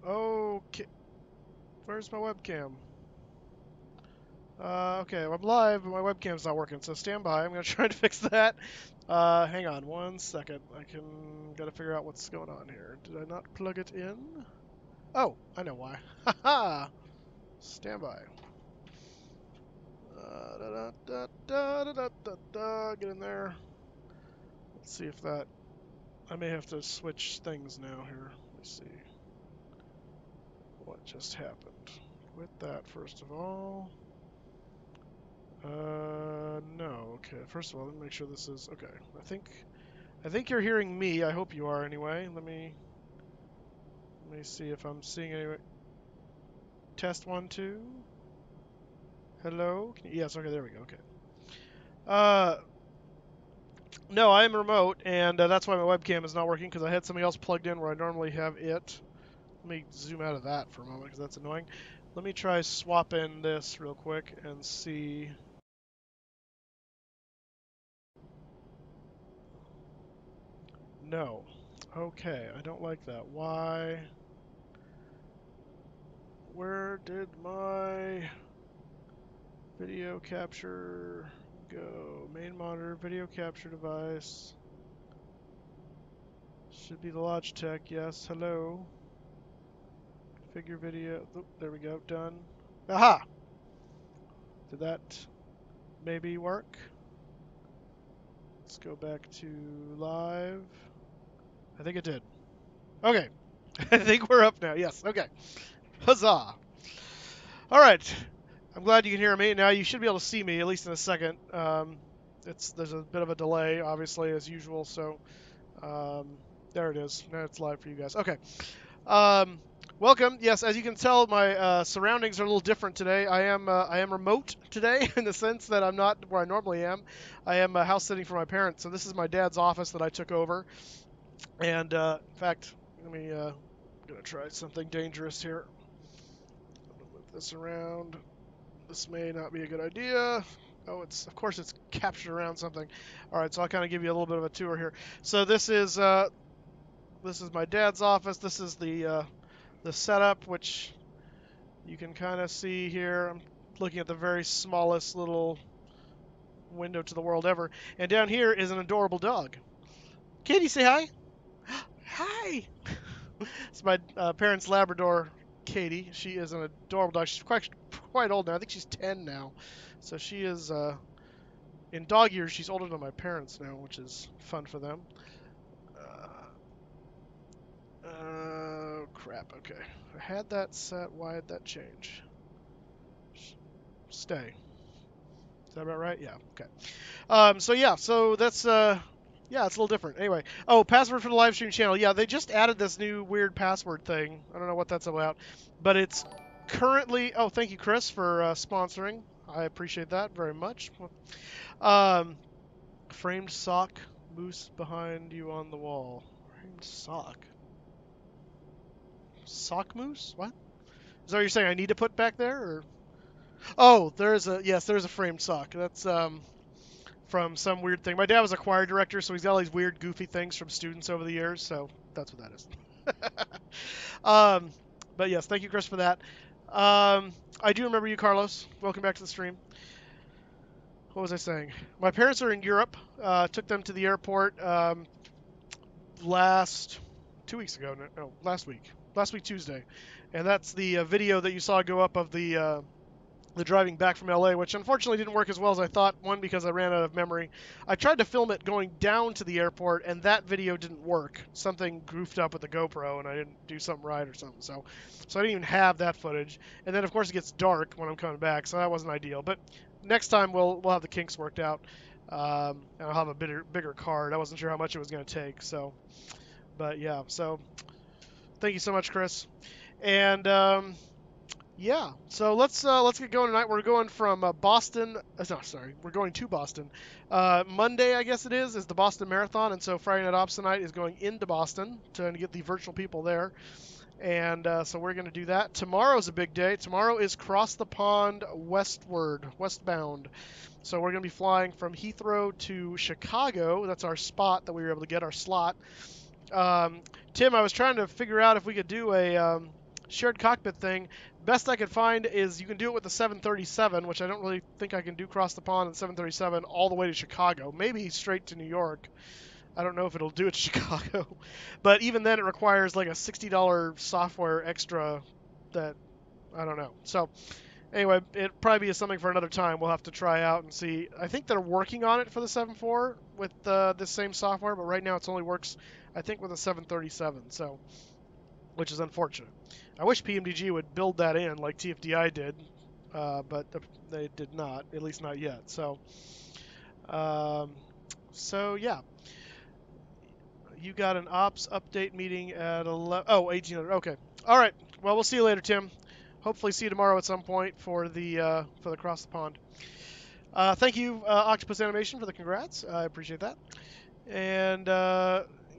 Okay. Where's my webcam? Okay, I'm live, but my webcam's not working, so stand by. I'm gonna try to fix that. Hang on 1 second. Gotta figure out what's going on here. Did I not plug it in? Oh, I know why. Haha! Stand by. Get in there. Let's see if that... I may have to switch things now here. Let's see. What just happened? Quit that first of all. No. Okay. First of all, let me make sure this is okay. I think you're hearing me. I hope you are anyway. Let me see if I'm seeing any. Test 1 2. Hello. Yes. Okay. There we go. Okay. No, I am remote, and that's why my webcam is not working because I had something else plugged in where I normally have it. Let me zoom out of that for a moment because that's annoying. Let me try swapping this real quick and see. No. Okay, I don't like that. Why? Where did my video capture go? Main monitor, video capture device. Should be the Logitech, yes. Hello. Configure video. Oop, there we go, done. Aha! Did that maybe work? Let's go back to live. I think it did. Okay. I think we're up now. Yes, okay. Huzzah! Alright. I'm glad you can hear me. Now you should be able to see me, at least in a second. There's a bit of a delay, obviously, as usual, so there it is. Now it's live for you guys. Okay. Welcome. Yes, as you can tell, my surroundings are a little different today. I am remote today in the sense that I'm not where I normally am. I am house sitting for my parents. So this is my dad's office that I took over. And in fact, let me gonna try something dangerous here. I'm gonna move this around. This may not be a good idea. Oh, of course it's captured around something. All right, so I'll kind of give you a little bit of a tour here. So this is my dad's office. This is the setup, which you can kind of see here. I'm looking at the very smallest little window to the world ever. And down here is an adorable dog. Katie, say hi. Hi. It's my parents' Labrador, Katie. She is an adorable dog. She's quite old now. I think she's 10 now. So she is, in dog years, she's older than my parents now, which is fun for them. Crap. Okay. I had that set. Why did that change? Stay. Is that about right? Yeah. Okay. So yeah. So that's yeah, it's a little different. Anyway. Oh, password for the live stream channel. Yeah, they just added this new weird password thing. I don't know what that's about, but it's currently. Oh, thank you, Chris, for sponsoring. I appreciate that very much. Framed sock moose behind you on the wall. Framed sock. Sock moose? What? Is that what you're saying? I need to put back there, or? Oh, there's a framed sock. That's from some weird thing. My dad was a choir director, so he's got all these weird, goofy things from students over the years. So that's what that is. But yes, thank you, Chris, for that. I do remember you, Carlos. Welcome back to the stream. What was I saying? My parents are in Europe. Took them to the airport last 2 weeks ago. No, last week. Last week Tuesday, and that's the video that you saw go up of the driving back from LA, which unfortunately didn't work as well as I thought. One, because I ran out of memory. I tried to film it going down to the airport, and that video didn't work. Something goofed up with the GoPro, and I didn't do something right or something. So I didn't even have that footage. And then, of course, it gets dark when I'm coming back, so that wasn't ideal. But next time we'll have the kinks worked out, and I'll have a bigger card. I wasn't sure how much it was going to take. So, but yeah. So thank you so much, Chris. And yeah, so let's get going tonight. We're going from Boston. No, sorry, we're going to Boston. Monday, I guess it is the Boston Marathon, and so Friday Night Ops tonight is going into Boston to get the virtual people there, and so we're going to do that. Tomorrow's a big day. Tomorrow is cross the pond westbound. So we're going to be flying from Heathrow to Chicago. That's our spot that we were able to get, our slot. Tim, I was trying to figure out if we could do shared cockpit thing, best I could find is you can do it with the 737, which I don't really think I can do cross the pond in 737 all the way to Chicago. Maybe straight to New York. I don't know if it'll do it to Chicago. But even then, it requires like a $60 software extra that I don't know. So anyway, it probably is something for another time. We'll have to try out and see. I think they're working on it for the 7.4 with this same software, but right now it only works, I think, with a 737. So, which is unfortunate. I wish PMDG would build that in like TFDI did, but they did not, at least not yet. Um, so yeah, you got an ops update meeting at 11. Oh, 1800. Okay. All right. Well, we'll see you later, Tim. Hopefully, see you tomorrow at some point for the cross the pond. Thank you, Octopus Animation, for the congrats. I appreciate that. And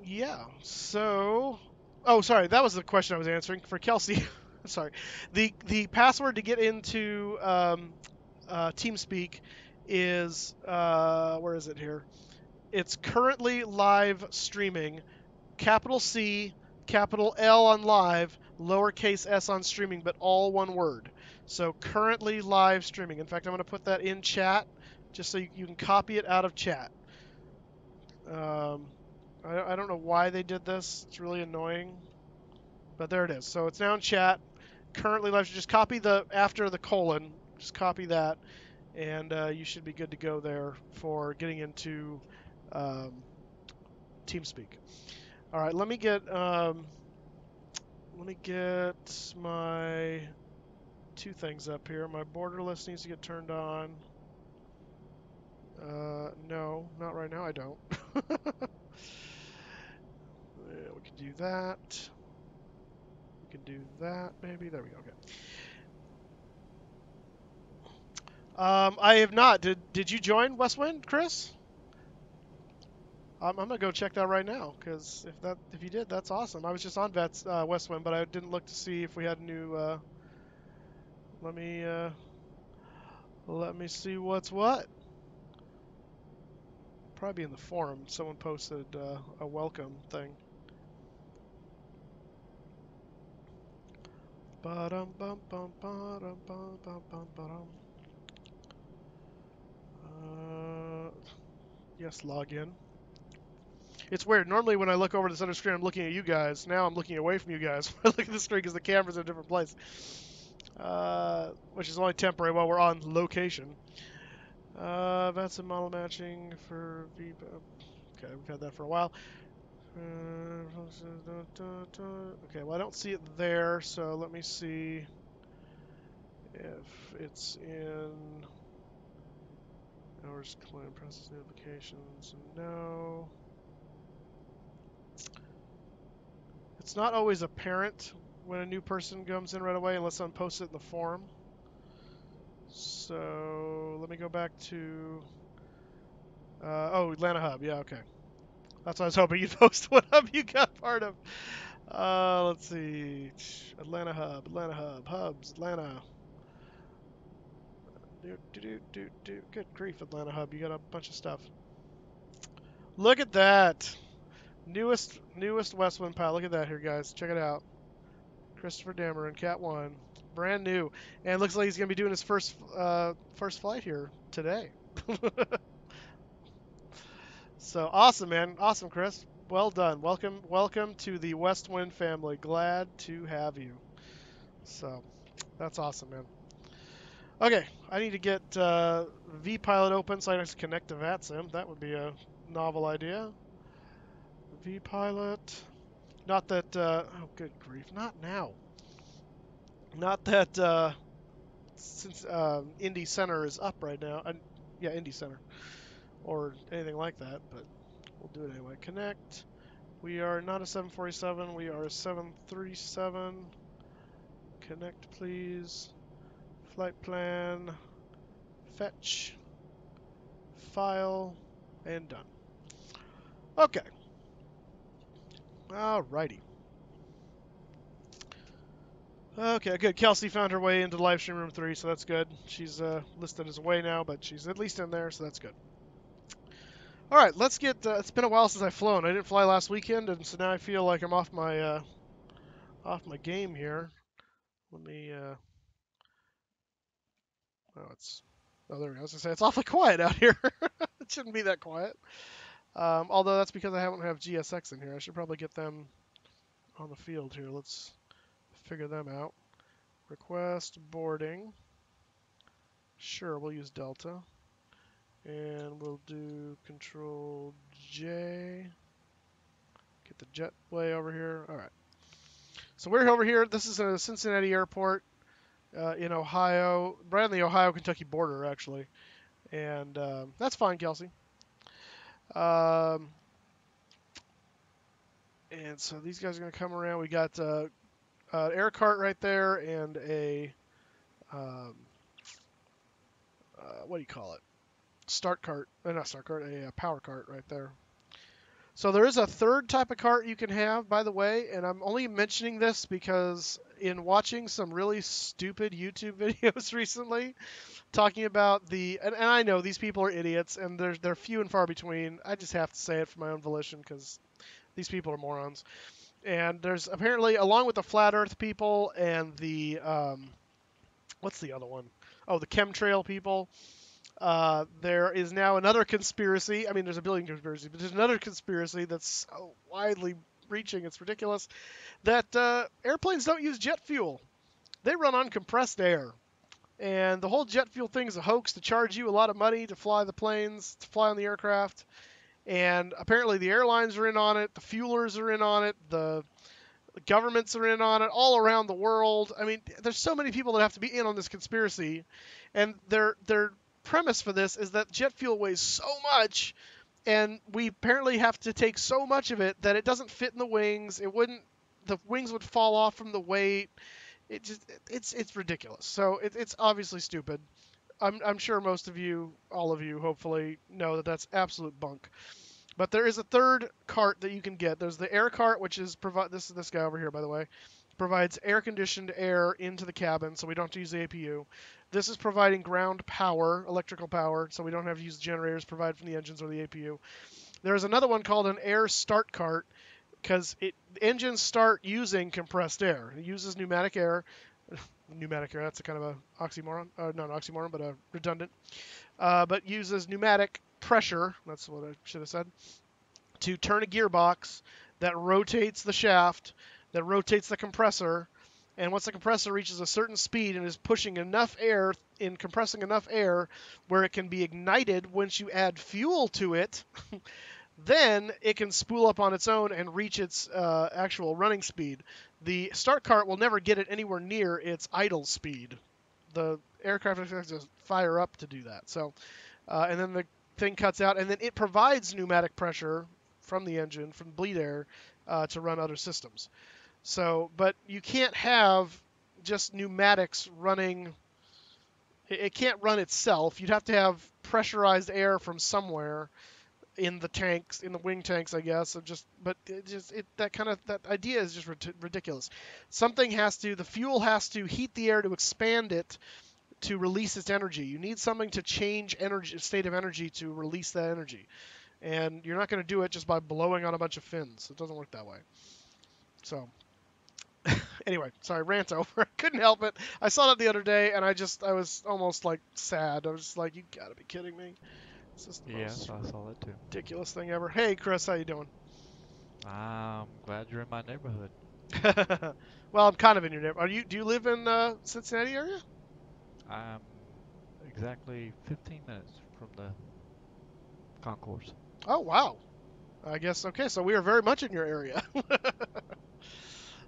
yeah, so oh, sorry, that was the question I was answering for Kelsey. Sorry, the password to get into TeamSpeak is where is it here? It's currently live streaming. Capital C, capital L on live, lowercase s on streaming, but all one word. So currently live streaming. In fact, I'm going to put that in chat just so you can copy it out of chat. I don't know why they did this. It's really annoying. But there it is. So it's now in chat. Currently live. Just copy the after the colon. Just copy that, and you should be good to go there for getting into TeamSpeak. All right. Let me get my two things up here. My border list needs to get turned on. No, not right now. I don't. Yeah, we can do that. We can do that, maybe. There we go. Okay. I have not. Did you join Westwind, Chris? I'm gonna go check that right now because if you did, that's awesome. I was just on Westwind, but I didn't look to see if we had new. Let me see what's what. Probably in the forum, someone posted a welcome thing. Ba-dum bum bum ba-dum bum bum bum ba-dum. Yes, log in. It's weird. Normally, when I look over this other screen, I'm looking at you guys. Now I'm looking away from you guys. I look at the screen because the camera's in a different place, which is only temporary while we're on location. VATSIM model matching for V. Okay, we've had that for a while. Okay, well I don't see it there, so let me see if it's in hours client process notifications. No. It's not always apparent when a new person comes in right away unless someone posts it in the forum. So let me go back to oh, Atlanta Hub. Yeah, okay. That's what I was hoping you'd post what hub you got part of. Let's see. Atlanta Hub, Hubs, Atlanta. Good grief, Atlanta Hub. You got a bunch of stuff. Look at that. Newest Westwind pile. Look at that here, guys. Check it out. Christopher Dameron, Cat 1. Brand new. And it looks like he's going to be doing his first flight here today. So awesome, man. Awesome, Chris. Well done. Welcome to the Westwind family. Glad to have you. So that's awesome, man. Okay, I need to get vPilot open so I can connect to VATSIM. That would be a novel idea. vPilot. Not that, oh, good grief. Not now. Not that, since Indy Center is up right now. Yeah, Indy Center. Or anything like that, but we'll do it anyway. Connect. We are not a 747. We are a 737. Connect, please. Flight plan. Fetch. File. And done. Okay. Alrighty. Okay, good. Kelsey found her way into live stream room 3, so that's good. She's listed as away now, but she's at least in there, so that's good. All right, let's get. It's been a while since I've flown. I didn't fly last weekend, and so now I feel like I'm off my game here. Let me. Oh, it's. Oh, there we go. I was gonna say it's awfully quiet out here. It shouldn't be that quiet. Although that's because I haven't have GSX in here. I should probably get them on the field here. Let's figure them out. Request boarding. Sure, we'll use Delta. And we'll do Control J. Get the jetway over here. All right. So we're over here. This is a Cincinnati airport in Ohio, right on the Ohio-Kentucky border, actually. And that's fine, Kelsey. And so these guys are going to come around. We got an air cart right there and a, what do you call it? Start cart. Not start cart, a power cart right there. So there is a third type of cart you can have, by the way, and I'm only mentioning this because in watching some really stupid YouTube videos recently, talking about and I know these people are idiots, and they're few and far between. I just have to say it for my own volition because these people are morons. And there's apparently, along with the flat Earth people and the what's the other one? Oh, the chemtrail people. There is now another conspiracy. I mean, there's a billion conspiracies, but there's another conspiracy that's so widely reaching, it's ridiculous, that airplanes don't use jet fuel. They run on compressed air. And the whole jet fuel thing is a hoax to charge you a lot of money to fly the planes, to fly on the aircraft. And apparently the airlines are in on it, the fuelers are in on it, the governments are in on it all around the world. I mean, there's so many people that have to be in on this conspiracy. And their premise for this is that jet fuel weighs so much, and we apparently have to take so much of it that it doesn't fit in the wings. The wings would fall off from the weight. It's ridiculous. So it's obviously stupid. I'm sure most of you, all of you, hopefully know that that's absolute bunk. But there is a third cart that you can get. There's the air cart, which is this is this guy over here, by the way, provides air-conditioned air into the cabin, so we don't have to use the APU. This is providing ground power, electrical power, so we don't have to use generators provided from the engines or the APU. There's another one called an air start cart, because engines start using compressed air. It uses pneumatic air. Pneumatic air, that's a kind of a oxymoron. Not an oxymoron, but a redundant. But uses pneumatic pressure, that's what I should have said, to turn a gearbox that rotates the shaft, that rotates the compressor, and once the compressor reaches a certain speed and is pushing enough air, compressing enough air where it can be ignited once you add fuel to it, then it can spool up on its own and reach its actual running speed. The start cart will never get it anywhere near its idle speed. The aircraft has to fire up to do that. So, and then the thing cuts out, and then it provides pneumatic pressure from the engine, from bleed air, to run other systems. So, but you can't have just pneumatics running. It can't run itself. You'd have to have pressurized air from somewhere in the tanks, in the wing tanks, I guess. That idea is just ridiculous. The fuel has to heat the air to expand it to release its energy. You need something to change state of energy to release that energy. And you're not going to do it just by blowing on a bunch of fins. It doesn't work that way. So, anyway, sorry, rant over. I couldn't help it. I saw that the other day, and I was almost like sad. I was just like, you gotta be kidding me. This is the most I saw that too. ridiculous thing ever. Hey, Chris, how you doing? I'm glad you're in my neighborhood. Well, I'm kind of in your neighborhood. Do you live in Cincinnati area? I'm exactly 15 minutes from the concourse. Oh, wow. I guess, okay, so we are very much in your area.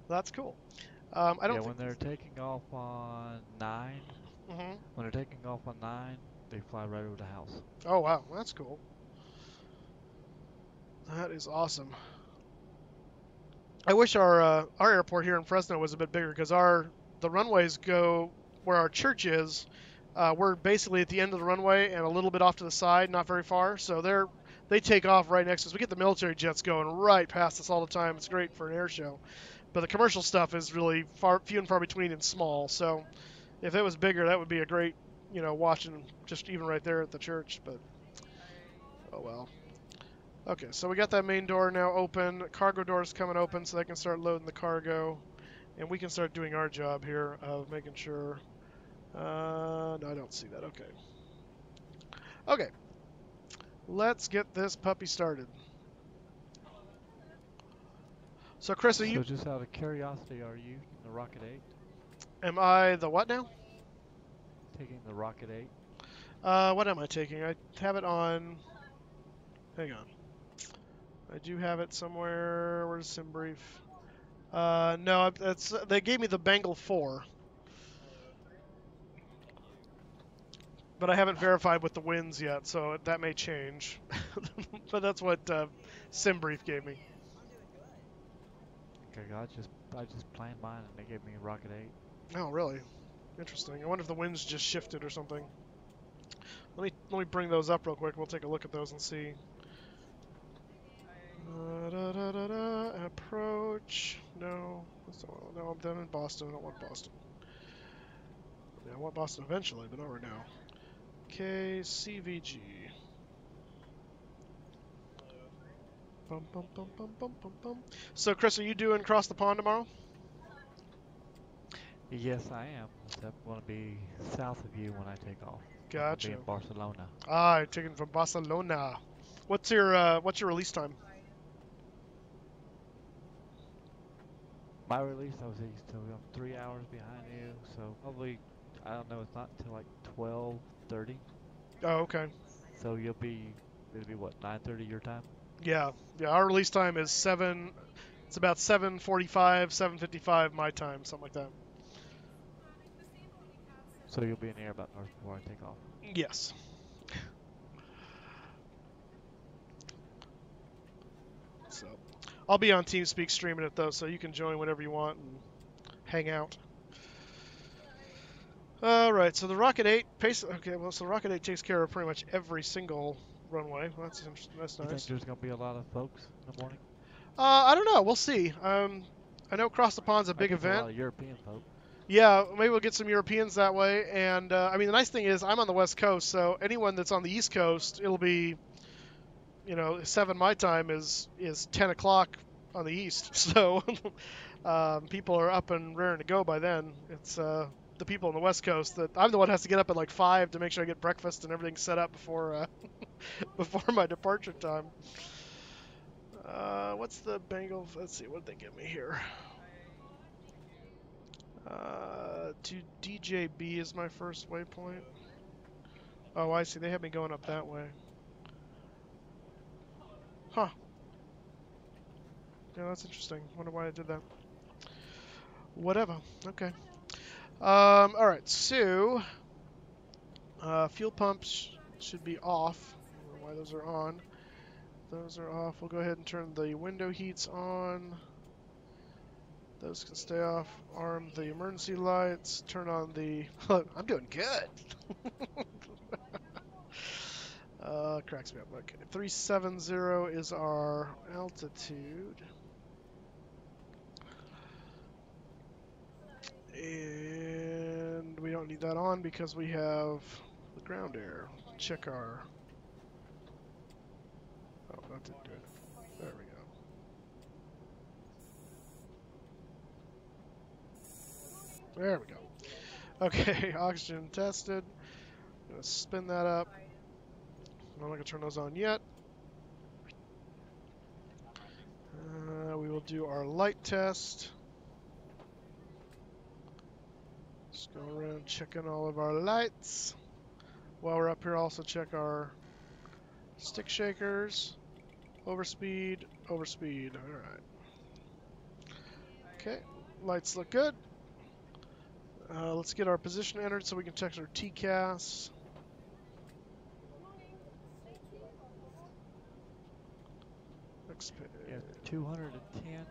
That's cool. I Yeah, don't think. when they're taking off on 9, Hmm. when they're taking off on 9, they fly right over the house. Oh, wow, that's cool. That is awesome. I wish our airport here in Fresno was a bit bigger because the runways go where our church is. We're basically at the end of the runway and a little bit off to the side, not very far. So they take off right next to us. We get the military jets going right past us all the time. It's great for an air show. But the commercial stuff is really few and far between and small. So if it was bigger, that would be a great, watching just even right there at the church. But oh well. Okay, so we got that main door now open. Cargo door's coming open so they can start loading the cargo. And we can start doing our job here of making sure. No, I don't see that. Okay. Okay. Let's get this puppy started. So, Chris, are you? So just out of curiosity, are you in the Rocket 8? Am I the what now? Taking the Rocket 8? What am I taking? I have it on. Hang on. I do have it somewhere. Where's SimBrief? No, they gave me the Bengal 4, but I haven't verified with the wins yet, so that may change. But that's what SimBrief gave me. Okay, I just planned mine and they gave me Rocket 8. Oh, really? Interesting. I wonder if the wins just shifted or something. Let me bring those up real quick. We'll take a look at those and see. Approach. No. No, I'm done in Boston. I don't want Boston. Yeah, I want Boston eventually, but not right now. KCVG. Bum, bum, bum, bum, bum, bum, bum. So, Chris, are you doing Cross the Pond tomorrow? Yes, I am. I'm going to be south of you when I take off. I'm going to Gotcha. be in Barcelona. Ah, you're taking from Barcelona. What's your release time? My release, I was east, so I'm 3 hours behind you. So probably, I don't know, it's not until like 12:30. Oh, okay. So it'll be what, 9:30 your time? Yeah, yeah. Our release time is 7. It's about 7:45, 7:55 my time, something like that. So you'll be in the air about an hour before I take off. Yes. So, I'll be on TeamSpeak streaming it though, so you can join whenever you want and hang out. All right. So the Rocket 8 pace. Okay. Well, so the Rocket 8 takes care of pretty much every single runway. Well, that's interesting. That's You think nice. there's going to be a lot of folks in the morning? I don't know. We'll see. I know Cross the Pond's a big I guess a event. lot of European folk. Yeah, maybe we'll get some Europeans that way. And I mean, the nice thing is I'm on the West Coast, so anyone that's on the East Coast, it'll be, 7 my time is 10 o'clock on the East. So people are up and raring to go by then. It's the people on the West Coast that I'm the one who has to get up at like 5 to make sure I get breakfast and everything set up before before my departure time. What's the Bengal? Let's see, what did they give me here? To DJB is my first waypoint. Oh, I see. They have me going up that way. Huh. Yeah, that's interesting. Wonder why I did that. Whatever. Okay. All right. So, fuel pumps should be off. I don't know why those are on. Those are off. We'll go ahead and turn the window heats on. Those can stay off. Arm the emergency lights. Turn on the... I'm doing good. Cracks me up. Okay. 370 is our altitude. And we don't need that on because we have the ground air. Check our... Oh, that didn't do it. There we go. There we go. Okay, oxygen tested. I'm going to spin that up. I'm not going to turn those on yet. We will do our light test. Just go around checking all of our lights. While we're up here, also check our stick shakers. Overspeed, overspeed. Alright. Okay, lights look good. Let's get our position entered so we can check our TCAS. Yeah, 210 and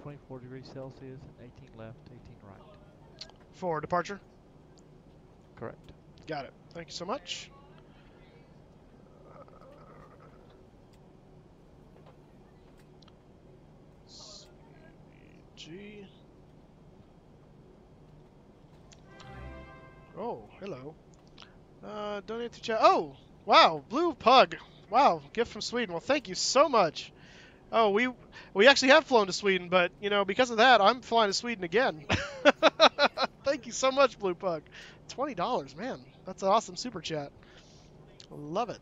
24 degrees Celsius and 18 left, 18 right. For departure? Correct. Got it. Thank you so much. CVG. Oh, hello. Donate to chat. Oh, wow. Blue Pug. Wow. Gift from Sweden. Well, thank you so much. Oh, we actually have flown to Sweden, but you know, because of that, I'm flying to Sweden again. Thank you so much, Blue Pug. $20, man. That's an awesome super chat. Love it.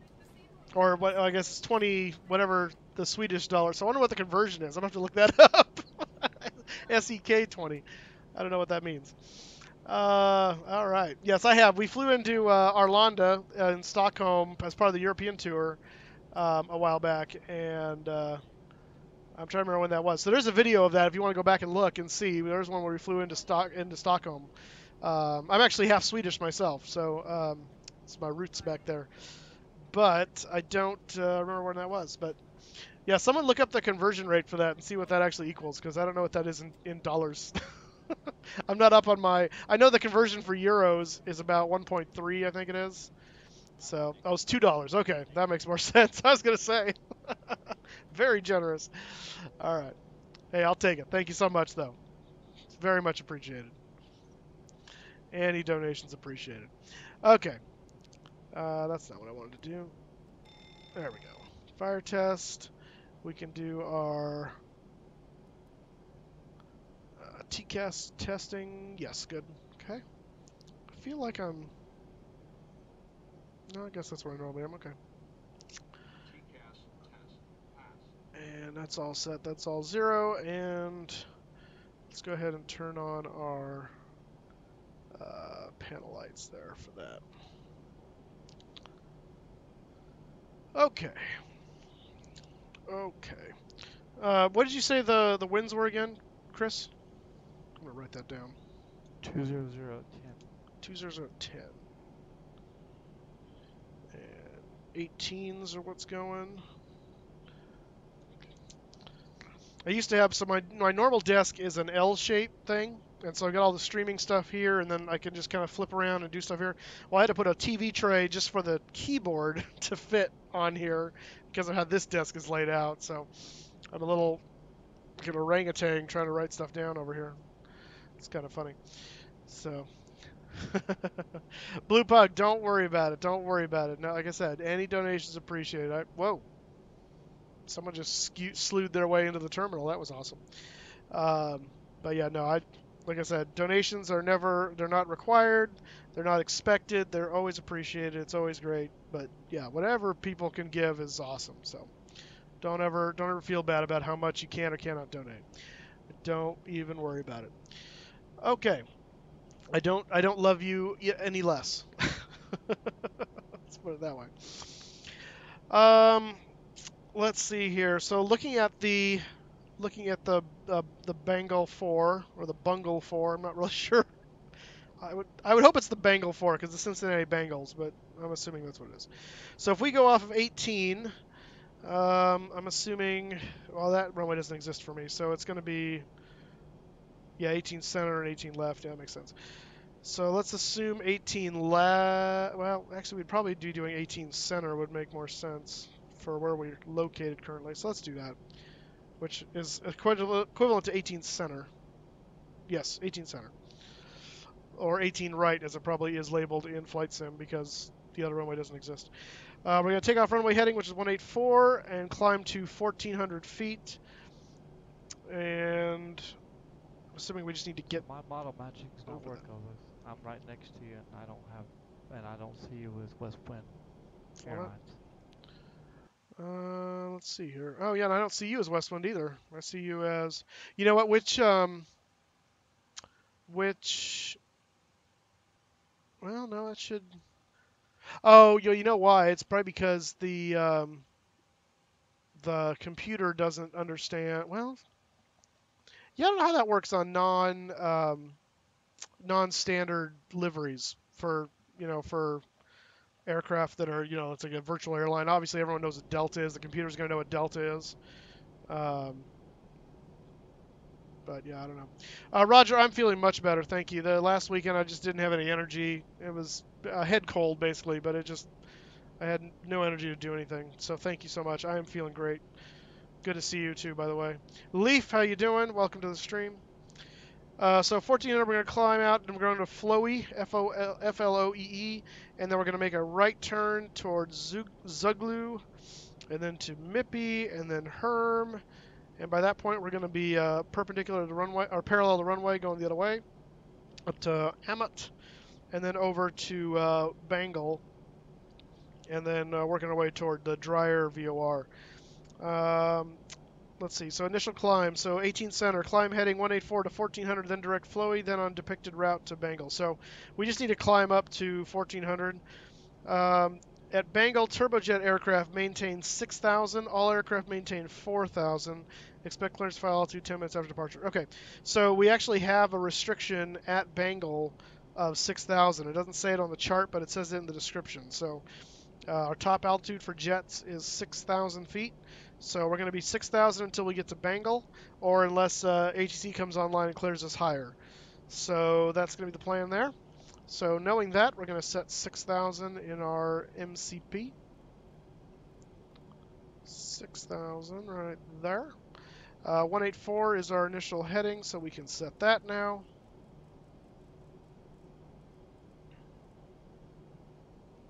Or what? I guess it's 20, whatever the Swedish dollar. So I wonder what the conversion is. I'm gonna have to look that up. SEK 20. I don't know what that means. All right. Yes, I have. We flew into Arlanda in Stockholm as part of the European tour a while back, and I'm trying to remember when that was. So there's a video of that if you want to go back and look and see. There's one where we flew into Stockholm. I'm actually half Swedish myself, so it's my roots back there. But I don't remember when that was. But yeah, someone look up the conversion rate for that and see what that actually equals, because I don't know what that is in dollars. I'm not up on my. I know the conversion for euros is about 1.3, I think it is. So, oh, it's $2. Okay, that makes more sense. I was gonna say, very generous. All right. Hey, I'll take it. Thank you so much, though. It's very much appreciated. Any donations appreciated. Okay. That's not what I wanted to do. There we go. Fire test. We can do our TCAS testing. Yes, good. Okay. I feel like I'm... No, I guess that's where I normally am. Okay. And that's all set. That's all 0. And let's go ahead and turn on our panel lights there for that. Okay. Okay. What did you say the winds were again, Chris? I'm going to write that down. 20010. 20010. And 18s are what's going. I used to have, so my normal desk is an L-shaped thing, and so I got all the streaming stuff here, and then I can just kind of flip around and do stuff here. Well, I had to put a TV tray just for the keyboard to fit on here because of how this desk is laid out. So I'm a little like an orangutan trying to write stuff down over here. It's kind of funny. So, Blue Pug, don't worry about it. Don't worry about it. No, like I said, any donations appreciated. Whoa. Someone just slewed their way into the terminal. That was awesome. But yeah, no, like I said, donations are they're not required. They're not expected. They're always appreciated. It's always great. But yeah, whatever people can give is awesome. So don't ever feel bad about how much you can or cannot donate. Don't even worry about it. Okay. I don't love you any less. Let's put it that way. Let's see here. So looking at the Bengal 4 or the Bungle 4, I'm not really sure. I would hope it's the Bengal 4 because the Cincinnati Bengals, but I'm assuming that's what it is. So if we go off of 18, I'm assuming, well, that runway doesn't exist for me, so it's going to be, yeah, 18 center and 18 left. Yeah, that makes sense. So let's assume 18 left. Well, actually, we'd probably be doing 18 center would make more sense for where we're located currently. So let's do that, which is equivalent to 18 center. Yes, 18 center. Or 18 right, as it probably is labeled in Flight Sim because the other runway doesn't exist. We're going to take off runway heading, which is 184, and climb to 1,400 feet. And I'm assuming we just need to get... My model matching is not working. I'm right next to you, and I don't see you with Westwind Airlines. Let's see here. Oh yeah, and I don't see you as Westwind either. I see you as, you know what? Which? Well, no, that should. Oh, you know why? It's probably because the computer doesn't understand. Well, yeah, I don't know how that works on non-standard liveries for for aircraft that are it's like a virtual airline. Obviously, everyone knows what Delta is. The computer's going to know what Delta is. But yeah, I don't know. Roger, I'm feeling much better, thank you. The last weekend I just didn't have any energy. It was a head cold basically, but I had no energy to do anything. So thank you so much. I am feeling great. Good to see you too, by the way. Leif, how you doing? Welcome to the stream. So 1400, we're going to climb out, and we're going to Floe, F-L-O-E-E, and then we're going to make a right turn towards Zuglu, and then to MIPI, and then HERM. And by that point, we're going to be perpendicular to the runway, or parallel to the runway, going the other way, up to Amat, and then over to Bengal, and then working our way toward the drier VOR. Let's see, so initial climb, so 18 center, climb heading 184 to 1400, then direct flowy, then on depicted route to Bengal. So we just need to climb up to 1400. At Bengal, turbojet aircraft maintain 6,000, all aircraft maintain 4,000. Expect clearance to file altitude 10 minutes after departure. Okay, so we actually have a restriction at Bengal of 6,000. It doesn't say it on the chart, but it says it in the description. So our top altitude for jets is 6,000 feet. So we're going to be 6,000 until we get to Bengal, or unless ATC comes online and clears us higher. So that's going to be the plan there. So knowing that, we're going to set 6,000 in our MCP. 6,000 right there. 184 is our initial heading, so we can set that now.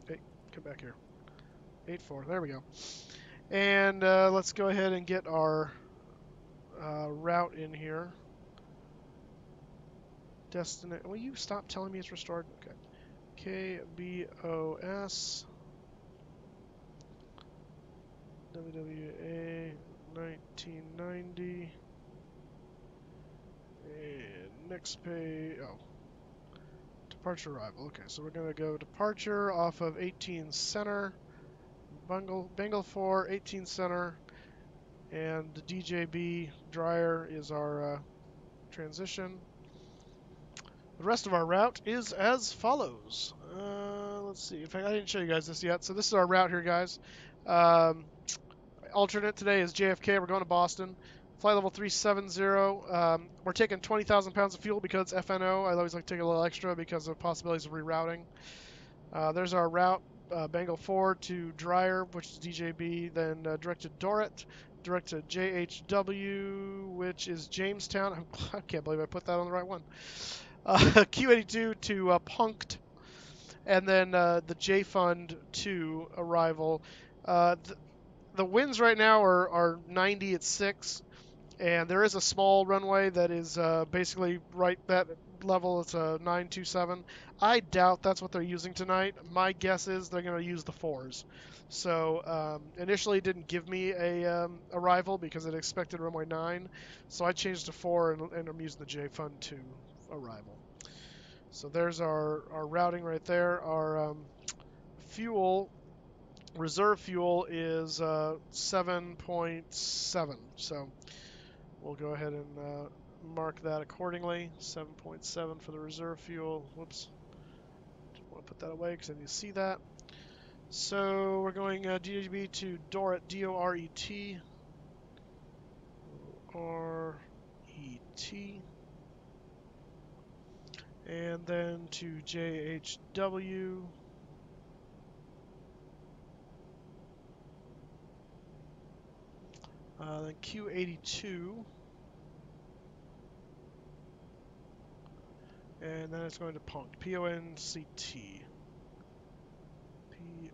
Hey, come back here. 84, there we go. And let's go ahead and get our route in here. Destination. Will you stop telling me it's restored? Okay. KBOS. WWA 1990. And next page. Oh. Departure arrival. Okay, so we're going to go departure off of 18 center. Bengal 4, 18 center. And the DJB dryer is our transition. The rest of our route is as follows. Let's see. In fact, I didn't show you guys this yet. So this is our route here, guys. Alternate today is JFK. We're going to Boston. Flight level 370. We're taking 20,000 pounds of fuel because FNO. I always like to take a little extra because of possibilities of rerouting. There's our route. Bengal 4 to Dryer, which is DJB. Then direct to Dorrit. Direct to JHW, which is Jamestown. I can't believe I put that on the right one. Q82 to Punkt, and then the J Fund to arrival. The winds right now are 90 at 6, and there is a small runway that is basically right that level. It's a 927. I doubt that's what they're using tonight. My guess is they're going to use the 4s. So initially it didn't give me a arrival because it expected runway 9, so I changed to 4 and I'm using the J Fund to arrival. So there's our routing right there. Our fuel, reserve fuel is 7.7. So we'll go ahead and mark that accordingly. 7.7 for the reserve fuel. Whoops. Just want to put that away because I need to see that. So we're going DHB to Dorrit, D-O-R-E-T. R-E-T. And then to JHW. Then Q82. And then it's going to Punkt. P-O-N-C-T. P-O-N-C-T.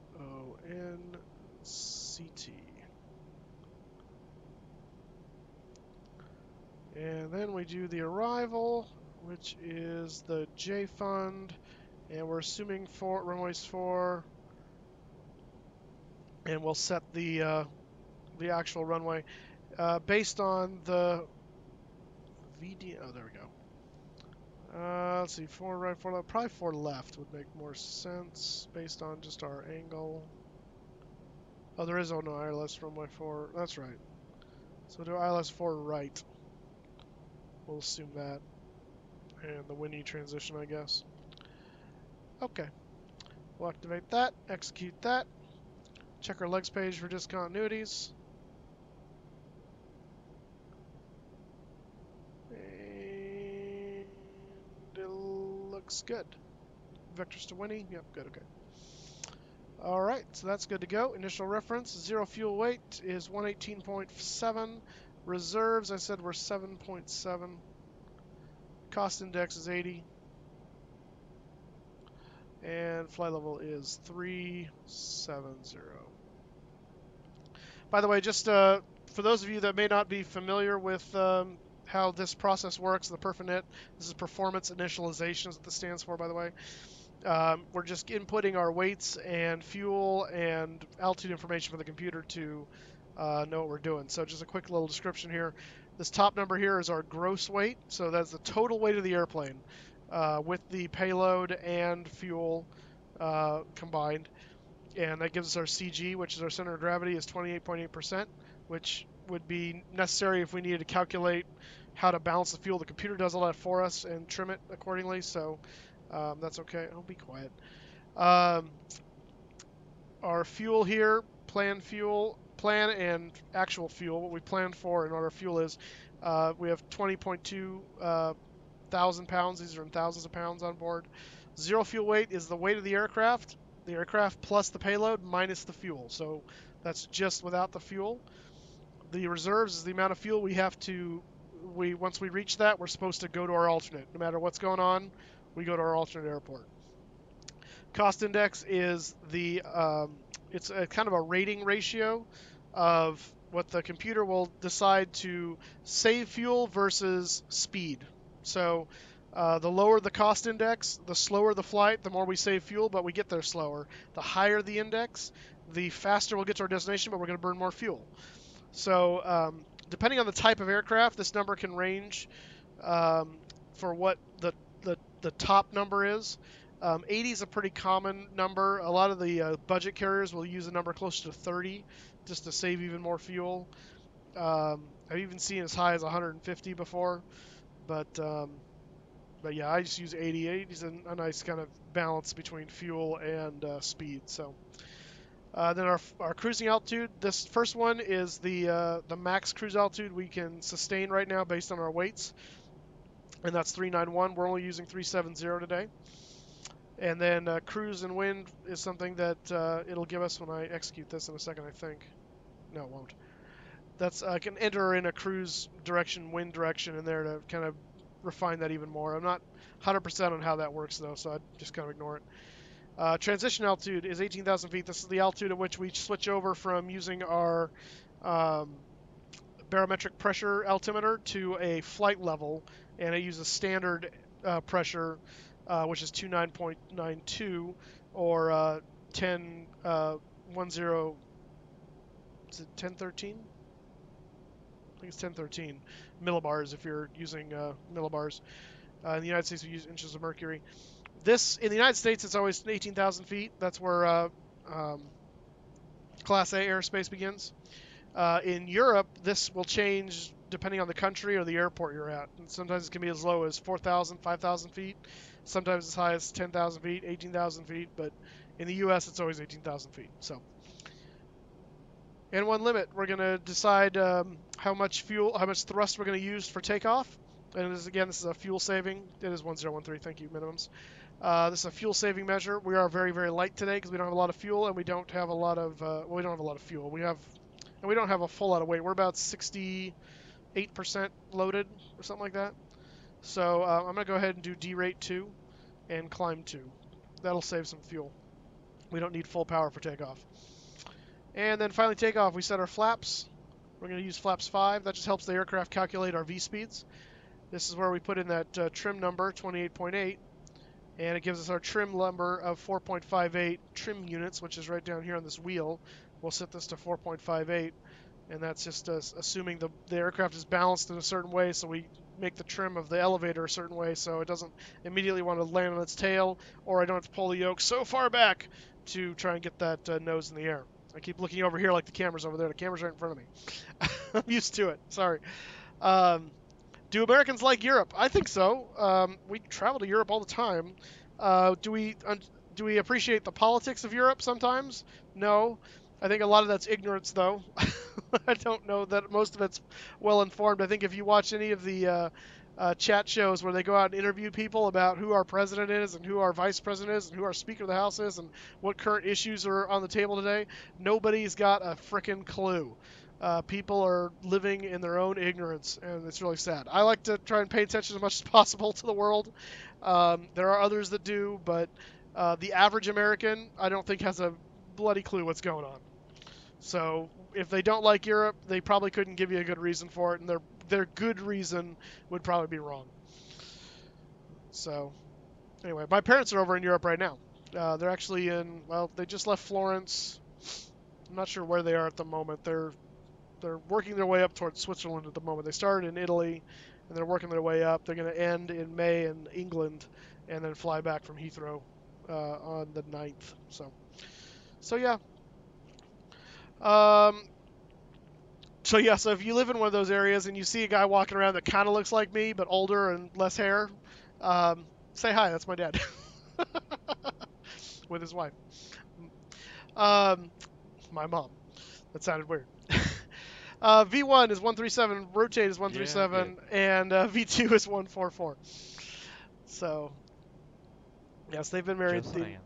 And then we do the arrival, which is the J Fund, and we're assuming runways 4, and we'll set the actual runway based on the VD. Oh, there we go. Let's see, 4 right, 4 left. Probably 4 left would make more sense based on just our angle. Oh, there is no ILS runway 4. That's right. So do ILS 4 right. We'll assume that. And the windy transition, I guess. Okay. We'll activate that, execute that. Check our legs page for discontinuities. And it looks good. Vectors to Winnie. Yep, good, okay. Alright, so that's good to go. Initial reference, 0 fuel weight is 118.7. Reserves, I said, were 7.7. Cost index is 80. And flight level is 370. By the way, just for those of you that may not be familiar with how this process works, the perf-init, this is performance initialization is what this stands for, by the way. We're just inputting our weights and fuel and altitude information for the computer to know what we're doing. So just a quick little description here. This top number here is our gross weight. So that's the total weight of the airplane with the payload and fuel combined. And that gives us our CG, which is our center of gravity, is 28.8%, which would be necessary if we needed to calculate how to balance the fuel. The computer does all that for us and trim it accordingly, so that's okay. I'll be quiet. Our fuel here, plan and actual fuel, what we planned for and what our fuel is, we have 20.2 thousand pounds. These are in thousands of pounds on board. Zero fuel weight is the weight of the aircraft plus the payload minus the fuel. So that's just without the fuel. The reserves is the amount of fuel we have to, once we reach that, we're supposed to go to our alternate. No matter what's going on, we go to our alternate airport. Cost index is it's a kind of a rating ratio of what the computer will decide to save fuel versus speed. So the lower the cost index, the slower the flight, the more we save fuel, but we get there slower. The higher the index, the faster we'll get to our destination, but we're going to burn more fuel. So depending on the type of aircraft, this number can range for what the top number is. 80 is a pretty common number. A lot of the budget carriers will use a number closer to 30 just to save even more fuel. I've even seen as high as 150 before, but yeah, I just use 80. 80 is a nice kind of balance between fuel and speed. So then our cruising altitude. This first one is the max cruise altitude we can sustain right now based on our weights, and that's 391. We're only using 370 today. And then cruise and wind is something that it'll give us when I execute this in a second, I think. No, it won't. I can enter in a cruise direction, wind direction in there to kind of refine that even more. I'm not 100% on how that works, though, so I just kind of ignore it. Transition altitude is 18,000 feet. This is the altitude at which we switch over from using our barometric pressure altimeter to a flight level, and it uses standard pressure, which is 29.92 or 10 is it 1013? I think it's 1013 millibars if you're using millibars. In the United States, we use inches of mercury. In the United States, it's always 18,000 feet. That's where Class A airspace begins. In Europe, this will change depending on the country or the airport you're at. And sometimes it can be as low as 4,000, 5,000 feet. Sometimes as high as 10,000 feet, 18,000 feet. But in the U.S., it's always 18,000 feet. So, and one limit, we're going to decide how much thrust we're going to use for takeoff. And this is a fuel saving. It is 1013. Thank you, minimums. This is a fuel saving measure. We are very, very light today because we don't have a lot of fuel and we don't have a lot of we don't have a lot of fuel. We don't have a full lot of weight. We're about 68% loaded or something like that. So I'm going to go ahead and do derate 2 and climb 2. That'll save some fuel. We don't need full power for takeoff. And then finally takeoff, we set our flaps. We're going to use flaps 5. That just helps the aircraft calculate our V-speeds. This is where we put in that trim number, 28.8. And it gives us our trim number of 4.58 trim units, which is right down here on this wheel. We'll set this to 4.58. And that's just assuming the aircraft is balanced in a certain way, so we make the trim of the elevator a certain way so it doesn't immediately want to land on its tail, or I don't have to pull the yoke so far back to try and get that nose in the air. I keep looking over here like the camera's over there. The camera's right in front of me. I'm used to it. Sorry. Do Americans like Europe? I think so. We travel to Europe all the time. Do we appreciate the politics of Europe sometimes? No. I think a lot of that's ignorance, though. I don't know that most of it's well informed. I think if you watch any of the chat shows where they go out and interview people about who our president is and who our vice president is and who our Speaker of the House is and what current issues are on the table today, nobody's got a frickin' clue. People are living in their own ignorance, and it's really sad. I like to try and pay attention as much as possible to the world. There are others that do, but the average American, I don't think, has a bloody clue what's going on. So if they don't like Europe, they probably couldn't give you a good reason for it, and their good reason would probably be wrong. So anyway, my parents are over in Europe right now. They're actually in, well, they just left Florence. I'm not sure where they are at the moment. They're working their way up towards Switzerland at the moment. They started in Italy, and they're working their way up. They're going to end in May in England, and then fly back from Heathrow on the 9th. So yeah. Um, so yeah, so if you live in one of those areas and you see a guy walking around that kind of looks like me but older and less hair, say hi. That's my dad with his wife. Um, my mom. That sounded weird. V1 is 137, rotate is Yeah, I did. 137, and V2 is 144. So yes, they've been married. Just saying.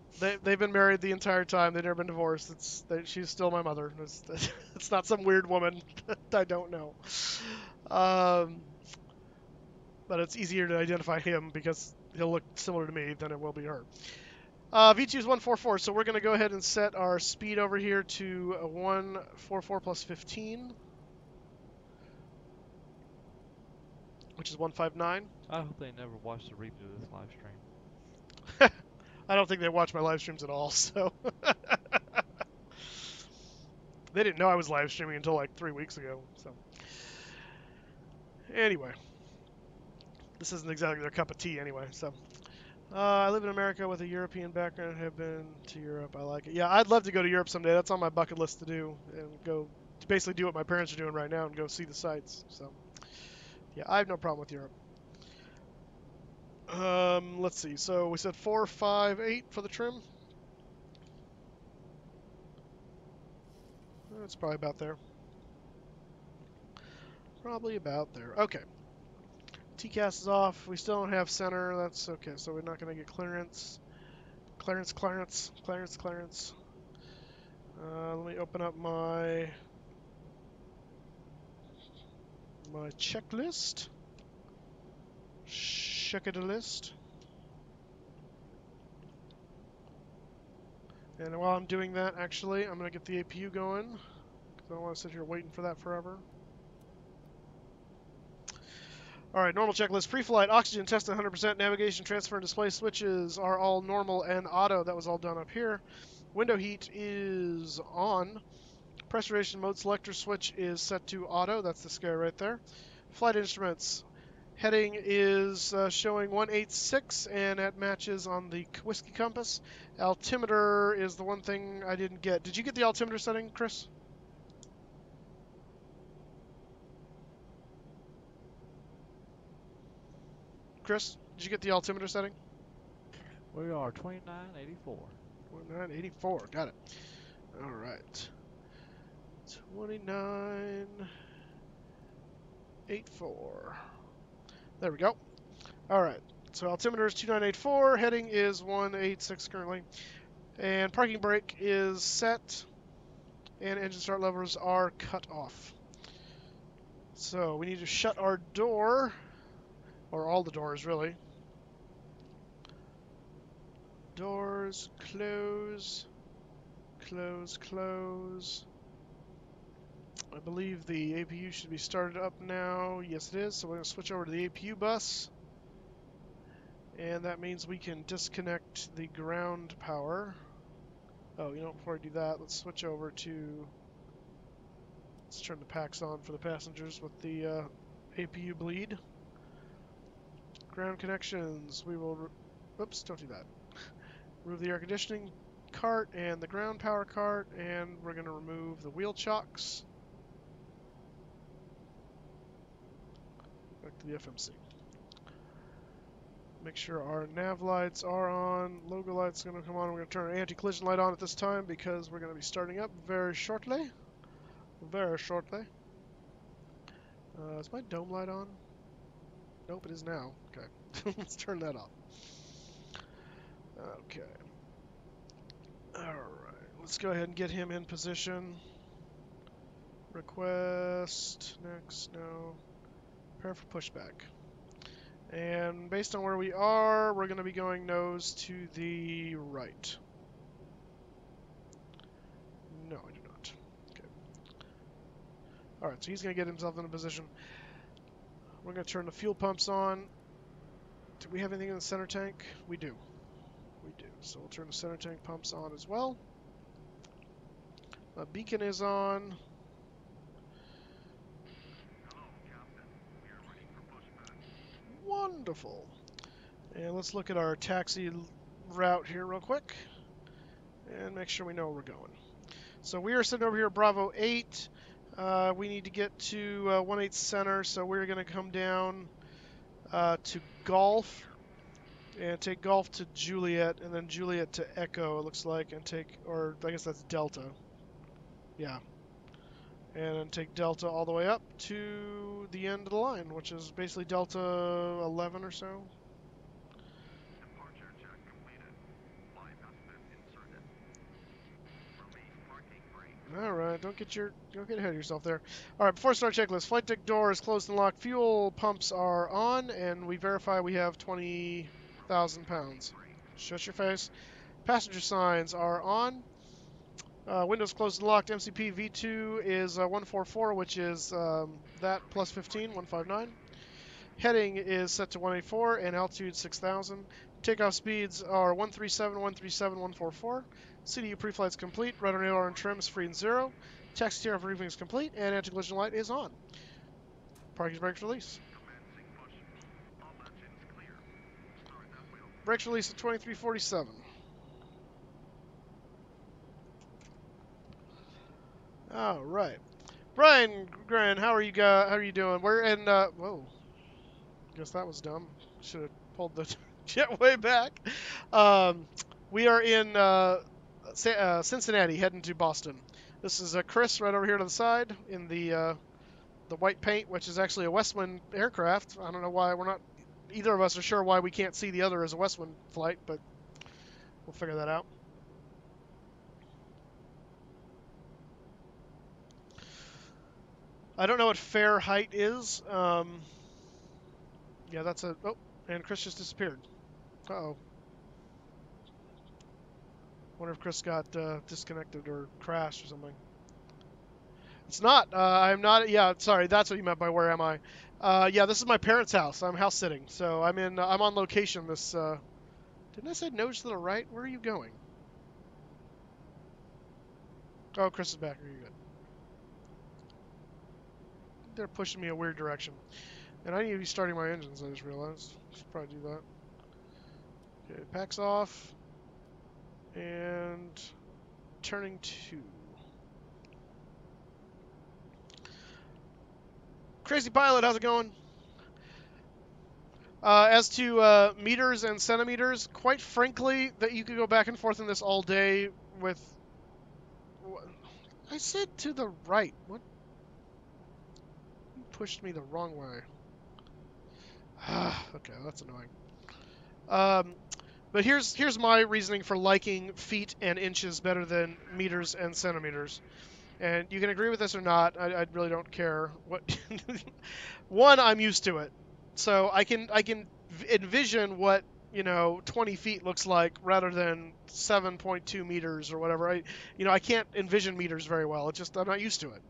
They've been married the entire time. They've never been divorced. She's still my mother. It's not some weird woman that I don't know. Um, but it's easier to identify him because he'll look similar to me than it will be her. V2 is 144, so we're going to go ahead and set our speed over here to 144 plus 15, which is 159. I hope they never watch the replay of this live stream. I don't think they watch my live streams at all, so they didn't know I was live streaming until like 3 weeks ago. So anyway, this isn't exactly their cup of tea anyway. So I live in America with a European background. Have been to Europe. I like it. Yeah, I'd love to go to Europe someday. That's on my bucket list to do, and go to basically do what my parents are doing right now and go see the sights. So yeah, I have no problem with Europe. Let's see. So we said 4, 5, 8 for the trim. That's probably about there. Probably about there. Okay. TCAS is off. We still don't have center. That's okay. So we're not going to get clearance. Clearance. Let me open up my checklist. Check it a list. And while I'm doing that, actually, I'm going to get the APU going, because I don't want to sit here waiting for that forever. All right, normal checklist. Pre-flight, oxygen test 100%, navigation, transfer, and display switches are all normal and auto. That was all done up here. Window heat is on. Pressurization mode selector switch is set to auto. That's the scare right there. Flight instruments. Heading is showing 186, and that matches on the whiskey compass. Altimeter is the one thing I didn't get. Did you get the altimeter setting, Chris? Chris, did you get the altimeter setting? We are 2984. 2984, got it. All right. 2984. There we go. All right. So altimeter is 2984. Heading is 186 currently. And parking brake is set. And engine start levers are cut off. So we need to shut our door. Or all the doors, really. Doors, close. Close. I believe the APU should be started up now. Yes, it is. So we're going to switch over to the APU bus. And that means we can disconnect the ground power. Oh, you know, before I do that, let's switch over to... Let's turn the packs on for the passengers with the APU bleed. Ground connections. We will... Oops, don't do that. Remove the air conditioning cart and the ground power cart, and we're going to remove the wheel chocks. Back to the FMC. Make sure our nav lights are on. Logo lights are going to come on. We're going to turn our anti-collision light on at this time because we're going to be starting up very shortly. Is my dome light on? Nope, it is now. Okay. Let's turn that off. Okay. Alright. Let's go ahead and get him in position. Request. Next. No. Prepare for pushback. And based on where we are, we're going to be going nose to the right. No, I do not. Okay. All right, so he's going to get himself in a position. We're going to turn the fuel pumps on. Do we have anything in the center tank? We do. We do. So we'll turn the center tank pumps on as well. Beacon is on. Wonderful. And let's look at our taxi route here real quick and make sure we know where we're going. So we are sitting over here at Bravo 8. We need to get to 18 Center, so we're going to come down to Golf and take Golf to Juliet, and then Juliet to Echo, it looks like, and take, or I guess that's Delta. Yeah. And then take Delta all the way up to the end of the line, which is basically Delta 11 or so. All right, don't get ahead of yourself there. All right, before start checklist, flight deck door is closed and locked. Fuel pumps are on, and we verify we have 20,000 pounds. Shut your face. Passenger signs are on. Windows closed and locked. MCP V2 is 144, which is that plus 15, 159. Heading is set to 184 and altitude 6,000. Takeoff speeds are 137, 137, 144. CDU pre-flight's complete. Rudder and aileron trim is free and 0. Taxi takeoff briefing is complete, and anti-collision light is on. Parking brakes release. Brakes release at 2347. All right, Briangren, how are you doing? We're in. Whoa. Guess that was dumb. Should have pulled the jet way back. We are in Cincinnati, heading to Boston. This is Chris right over here to the side in the white paint, which is actually a Westwind aircraft. I don't know why either of us are sure why we can't see the other as a Westwind flight, but we'll figure that out. I don't know what fair height is. Yeah, that's a... Oh, and Chris just disappeared. Uh-oh. Wonder if Chris got disconnected or crashed or something. It's not. I'm not... Yeah, sorry. That's what you meant by where am I. Yeah, this is my parents' house. I'm house sitting. So I'm on location this... Didn't I say nose to the right? Where are you going? Oh, Chris is back. You're good. They're pushing me a weird direction. And I need to be starting my engines, I just realized. Should probably do that. Okay, packs off. And turning 2. Crazy Pilot, how's it going? As to meters and centimeters, quite frankly, that you could go back and forth in this all day with... I said to the right. What? You pushed me the wrong way. Okay, that's annoying. But here's my reasoning for liking feet and inches better than meters and centimeters. And you can agree with this or not. I really don't care. What? One, I'm used to it, so I can envision what 20 feet looks like rather than 7.2 meters or whatever. I can't envision meters very well. It's just I'm not used to it.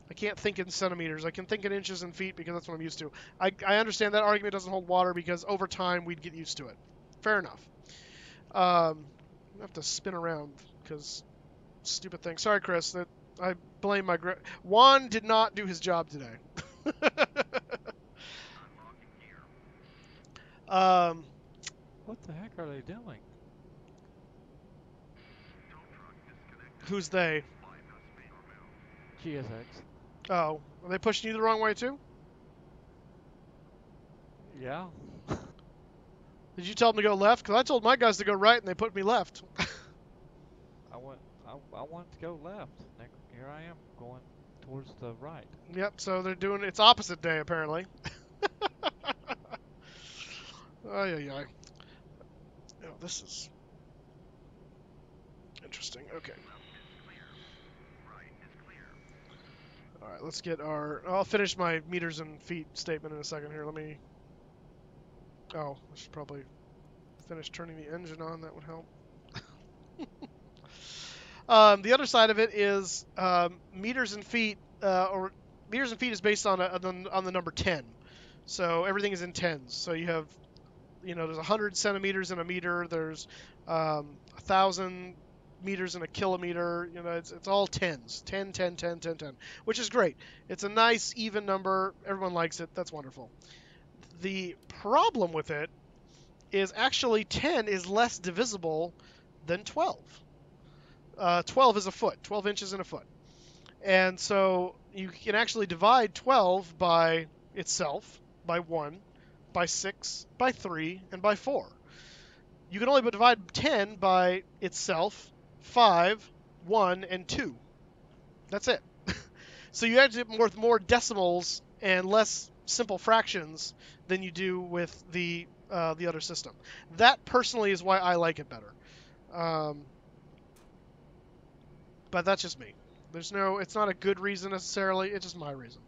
I can't think in centimeters. I can think in inches and feet because that's what I'm used to. I understand that argument doesn't hold water because over time we'd get used to it. Fair enough. I have to spin around because stupid thing. Sorry, Chris. I blame my... Juan did not do his job today. What the heck are they doing? Who's they? GSX. Oh, are they pushing you the wrong way too? Yeah. Did you tell them to go left? Because I told my guys to go right, and they put me left. I wanted to go left. Here I am going towards the right. Yep. So they're doing it's opposite day apparently. Ay ay ay. Oh, this is interesting. Okay. All right, let's get our... I'll finish my meters and feet statement in a second here. Let me... Oh, I should probably finish turning the engine on. That would help. The other side of it is meters and feet, or meters and feet is based on on the number 10. So everything is in tens. So you have, there's 100 centimeters in a meter. There's 1,000 meters in a kilometer. It's all tens. 10, 10, 10, 10, 10, which is great. It's a nice even number. Everyone likes it. That's wonderful. The problem with it is actually 10 is less divisible than 12. 12 is a foot, 12 inches in a foot. And so you can actually divide 12 by itself, by 1, by 6, by 3, and by 4. You can only divide 10 by itself, 5, 1, and 2. That's it. So you end up with more decimals and less simple fractions than you do with the other system. That personally is why I like it better. But that's just me. It's not a good reason necessarily. It's just my reason.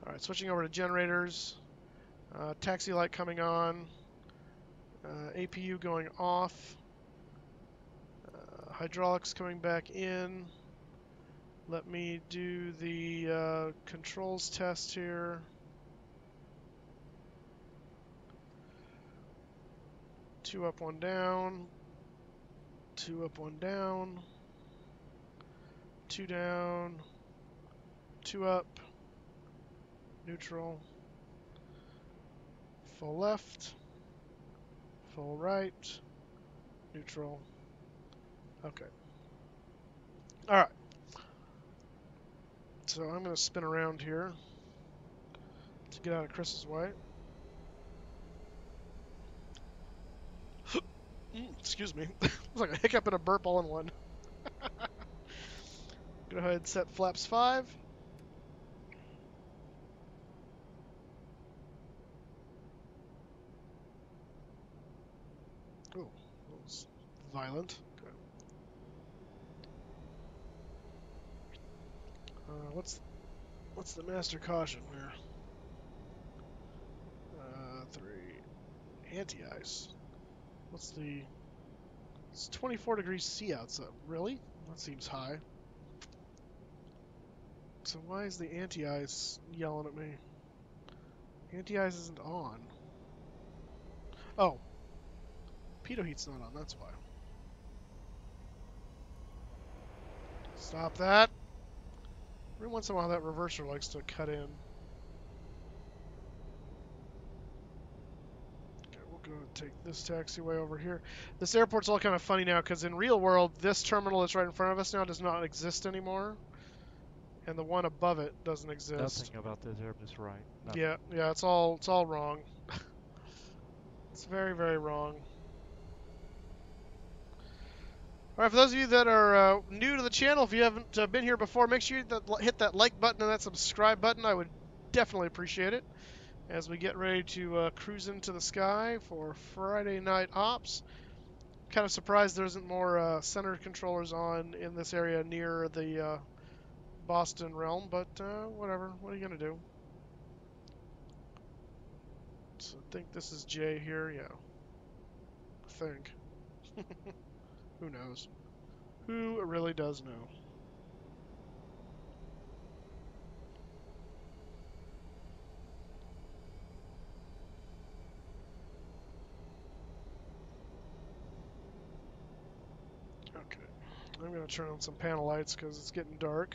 All right, switching over to generators. Taxi light coming on. APU going off. Hydraulics coming back in. Let me do the controls test here. Two up, one down. Two up, one down. Two down. Two up. Neutral. Full left. Full right. Neutral. Okay. All right. So I'm going to spin around here to get out of Chris's way. Excuse me. It was like a hiccup and a burp all in one. Go ahead and set flaps 5. Oh, that was violent. Okay. What's the master caution here? 3. Anti-ice. It's 24 degrees C outside. Really? That seems high. So why is the anti-ice yelling at me? Anti-ice isn't on. Oh. Pitot heat's not on, that's why. Stop that. Every once in a while that reverser likes to cut in. Okay, we'll go and take this taxiway over here. This airport's all kind of funny now because in real world, this terminal that's right in front of us now does not exist anymore. And the one above it doesn't exist. Nothing about this airport is right. Nothing. Yeah, it's all wrong. It's very, very wrong. All right, for those of you that are new to the channel, if you haven't been here before, make sure you hit that like button and that subscribe button. I would definitely appreciate it as we get ready to cruise into the sky for Friday night ops. Kind of surprised there isn't more center controllers on in this area near the Boston realm, but whatever. What are you going to do? So I think this is J here, yeah. I think. Who knows? Who really does know? Okay. I'm going to turn on some panel lights because it's getting dark.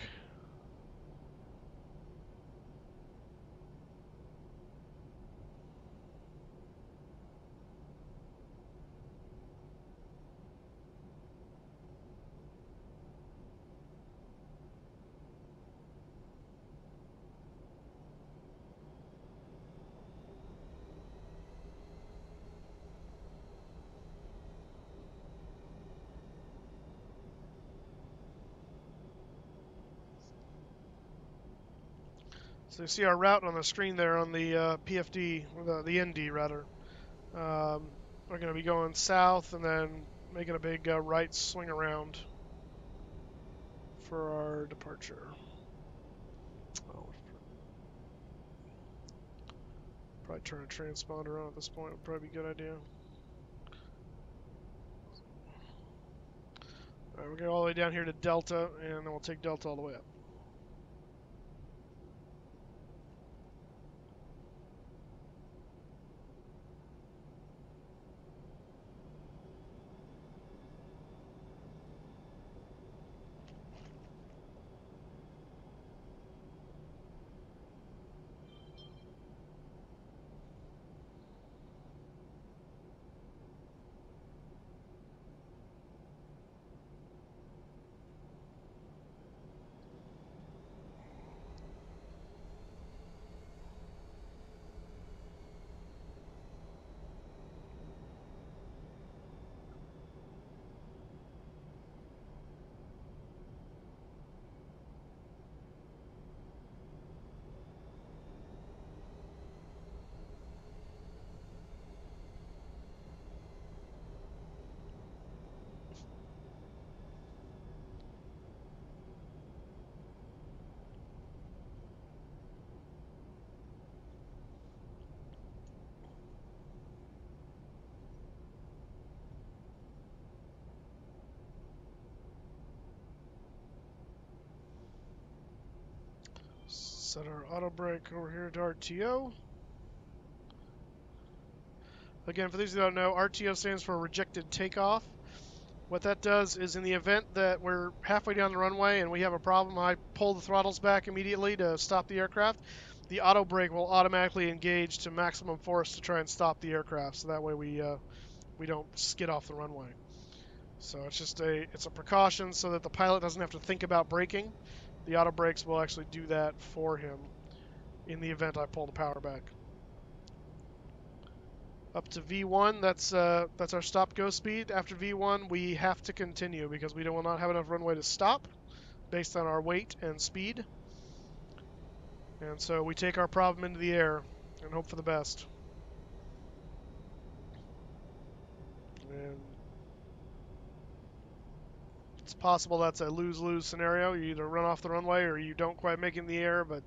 So you see our route on the screen there on the PFD, or the ND rather. We're going to be going south and then making a big right swing around for our departure. Oh, probably turn a transponder on at this point would probably be a good idea. Alright, we'll go all the way down here to Delta, and then we'll take Delta all the way up. Set our auto brake over here to RTO. Again, for those who don't know, RTO stands for rejected takeoff. What that does is in the event that we're halfway down the runway and we have a problem, I pull the throttles back immediately to stop the aircraft. The auto brake will automatically engage to maximum force to try and stop the aircraft, so that way we don't skid off the runway. So it's just it's a precaution so that the pilot doesn't have to think about braking. The auto brakes will actually do that for him in the event I pull the power back. Up to V1, that's our stop-go speed. After V1, we have to continue because we will not have enough runway to stop based on our weight and speed. And so we take our problem into the air and hope for the best. And it's possible that's a lose-lose scenario. You either run off the runway or you don't quite make it in the air, but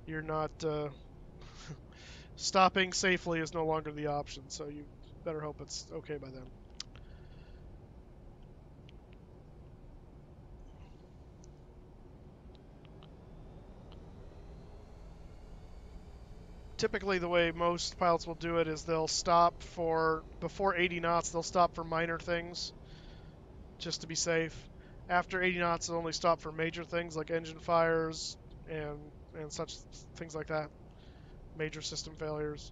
you're not... stopping safely is no longer the option, so you better hope it's okay by then. Typically, the way most pilots will do it is they'll stop for, before 80 knots, they'll stop for minor things, just to be safe. After 80 knots, they'll only stop for major things like engine fires and such things like that, major system failures.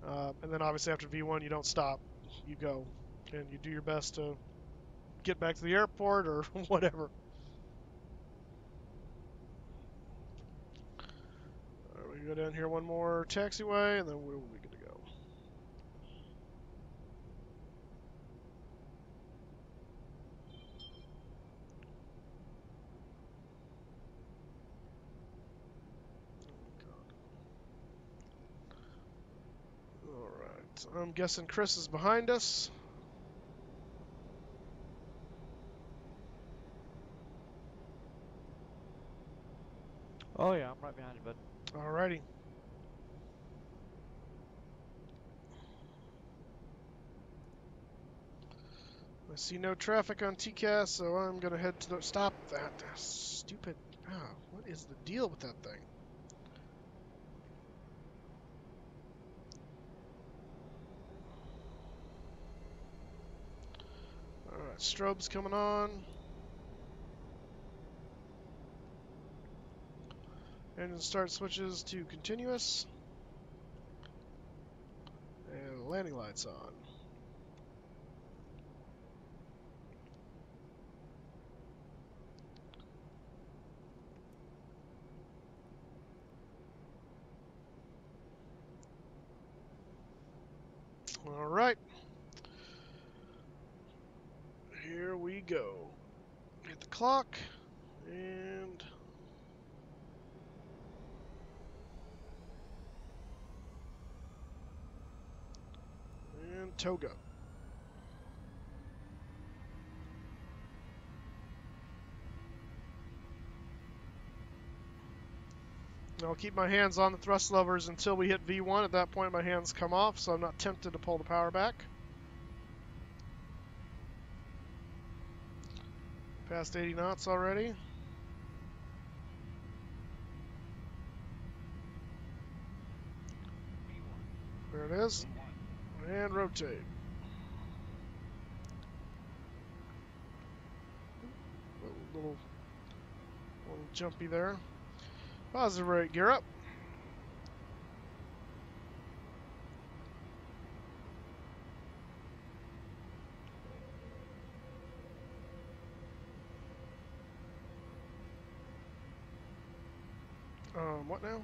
And then obviously after V1, you don't stop, you go, and you do your best to get back to the airport or whatever. We go down here one more taxiway, and then we'll be good to go. Alright, I'm guessing Chris is behind us. Oh yeah, I'm right behind you, bud. Alrighty. I see no traffic on TCAS, so I'm going to head to the... Stop that. Stupid... Oh, what is the deal with that thing? Alright, strobe's coming on. Engine start switches to continuous. And landing lights on. Alright. Here we go. Hit the clock. And toga. I'll keep my hands on the thrust levers until we hit V1. At that point, my hands come off, so I'm not tempted to pull the power back. Past 80 knots already. There it is. And rotate. A little jumpy there. Positive rate, gear up. What now?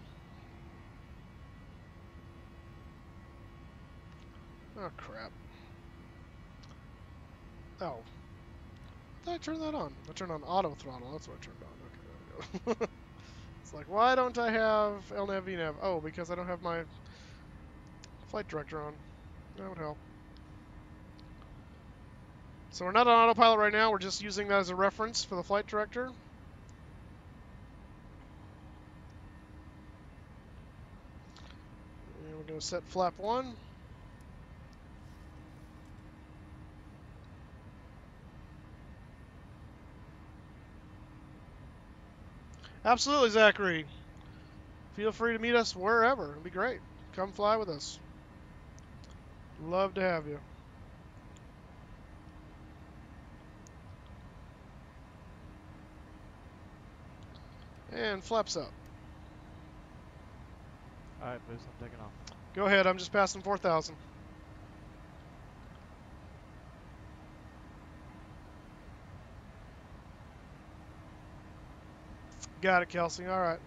Oh, crap. Oh. I turned that on. I turned on auto throttle. That's what I turned on. Okay, there we go. It's like, why don't I have LNAV, VNAV? Oh, because I don't have my flight director on. That would help. So we're not on autopilot right now. We're just using that as a reference for the flight director. And we're going to set flap 1. Absolutely, Zachary. feel free to meet us wherever. It'd be great. Come fly with us. Love to have you. And flaps up. Alright, Moose, I'm taking off. Go ahead, I'm just passing 4,000. Got it, Kelsey. All right.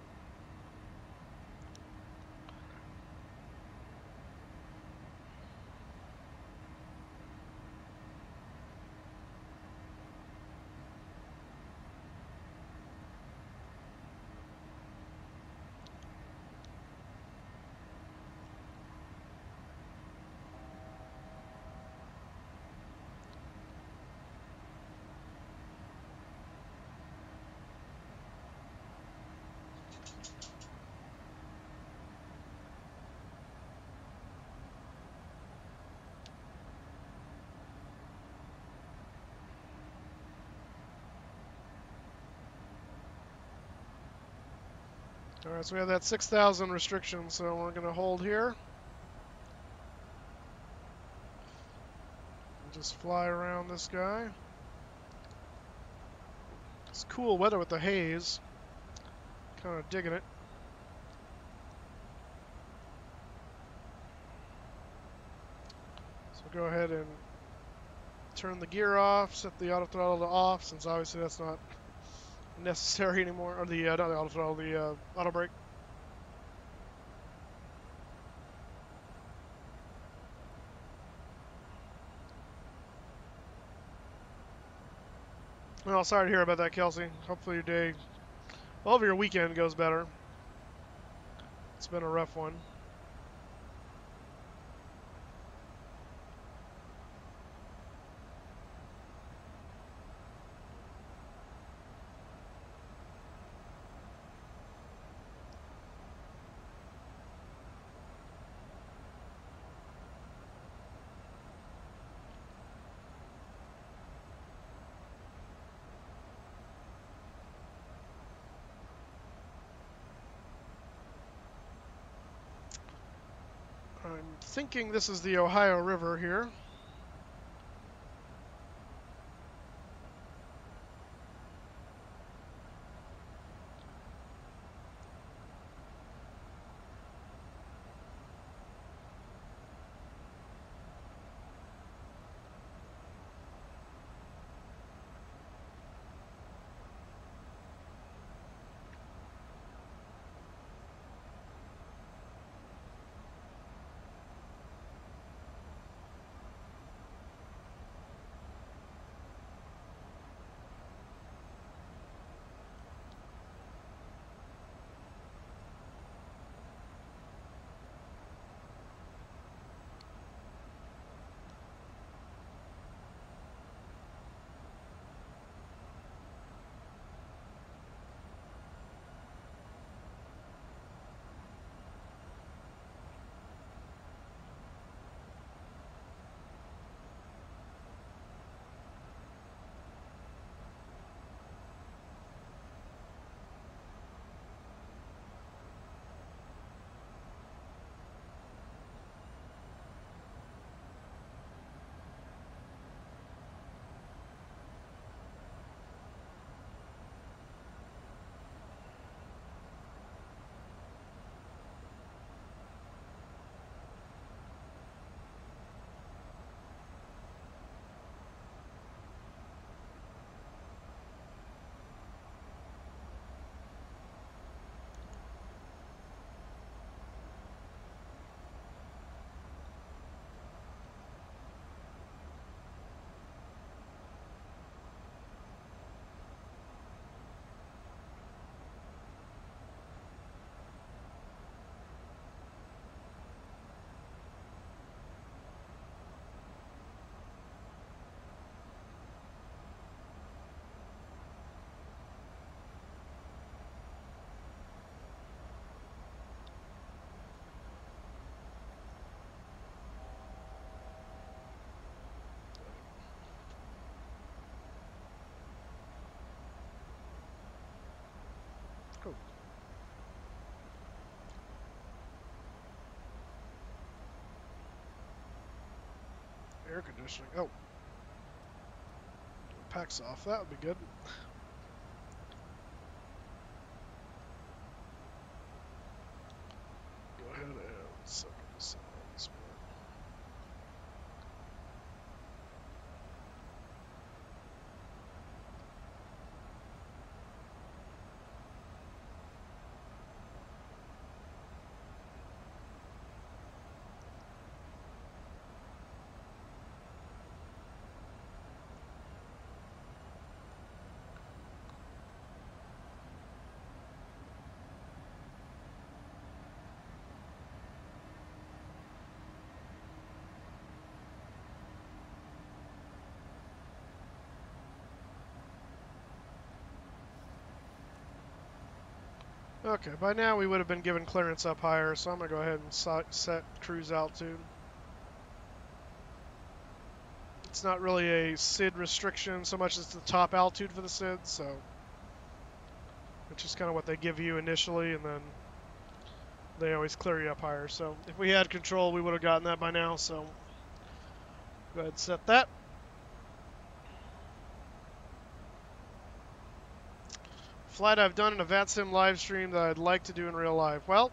All right, so we have that 6,000 restriction, so we're going to hold here. And just fly around this guy. It's cool weather with the haze. Kind of digging it. So go ahead and turn the gear off, set the auto throttle to off, since obviously that's not necessary anymore. Or the, not the auto throttle, the auto brake. Well, sorry to hear about that, Kelsey. Hopefully your day, well, hopefully your weekend goes better. It's been a rough one. I'm thinking this is the Ohio River here. air conditioning. Oh. Packs off. That would be good. Go ahead and suck this on this one. Okay, by now we would have been given clearance up higher, so I'm going to go ahead and set cruise altitude. It's not really a SID restriction so much as the top altitude for the SID, so which is kind of what they give you initially, and then they always clear you up higher. So if we had control, we would have gotten that by now, so go ahead and set that. Flight I've done in a VATSIM live stream that I'd like to do in real life. Well,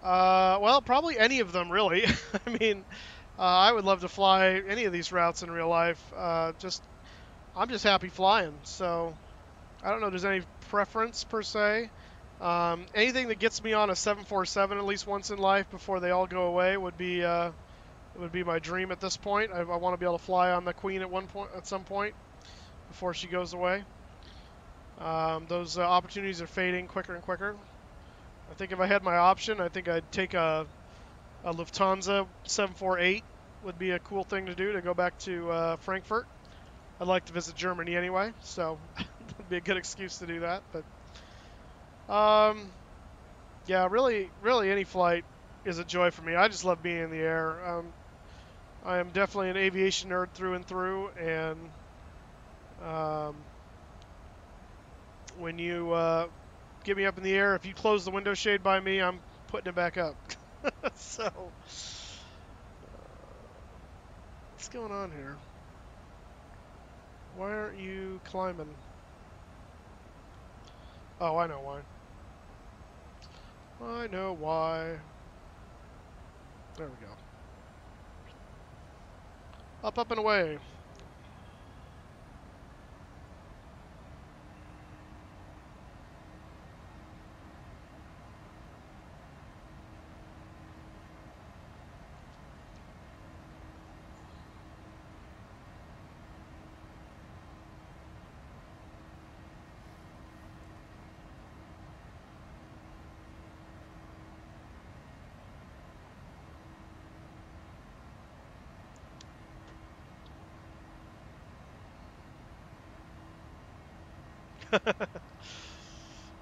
probably any of them, really. I mean, I would love to fly any of these routes in real life. I'm just happy flying. So I don't know if there's any preference per se. Anything that gets me on a 747 at least once in life before they all go away would be my dream at this point. I want to be able to fly on the Queen at some point before she goes away. Those opportunities are fading quicker and quicker. I think if I had my option, I think I'd take a Lufthansa 748 would be a cool thing to do, to go back to Frankfurt. I'd like to visit Germany anyway, so that'd be a good excuse to do that. But yeah, really any flight is a joy for me. I just love being in the air. I am definitely an aviation nerd through and through, and when you get me up in the air, if you close the window shade by me, I'm putting it back up. So, what's going on here? Why aren't you climbing? Oh, I know why. I know why. There we go. Up, up, and away.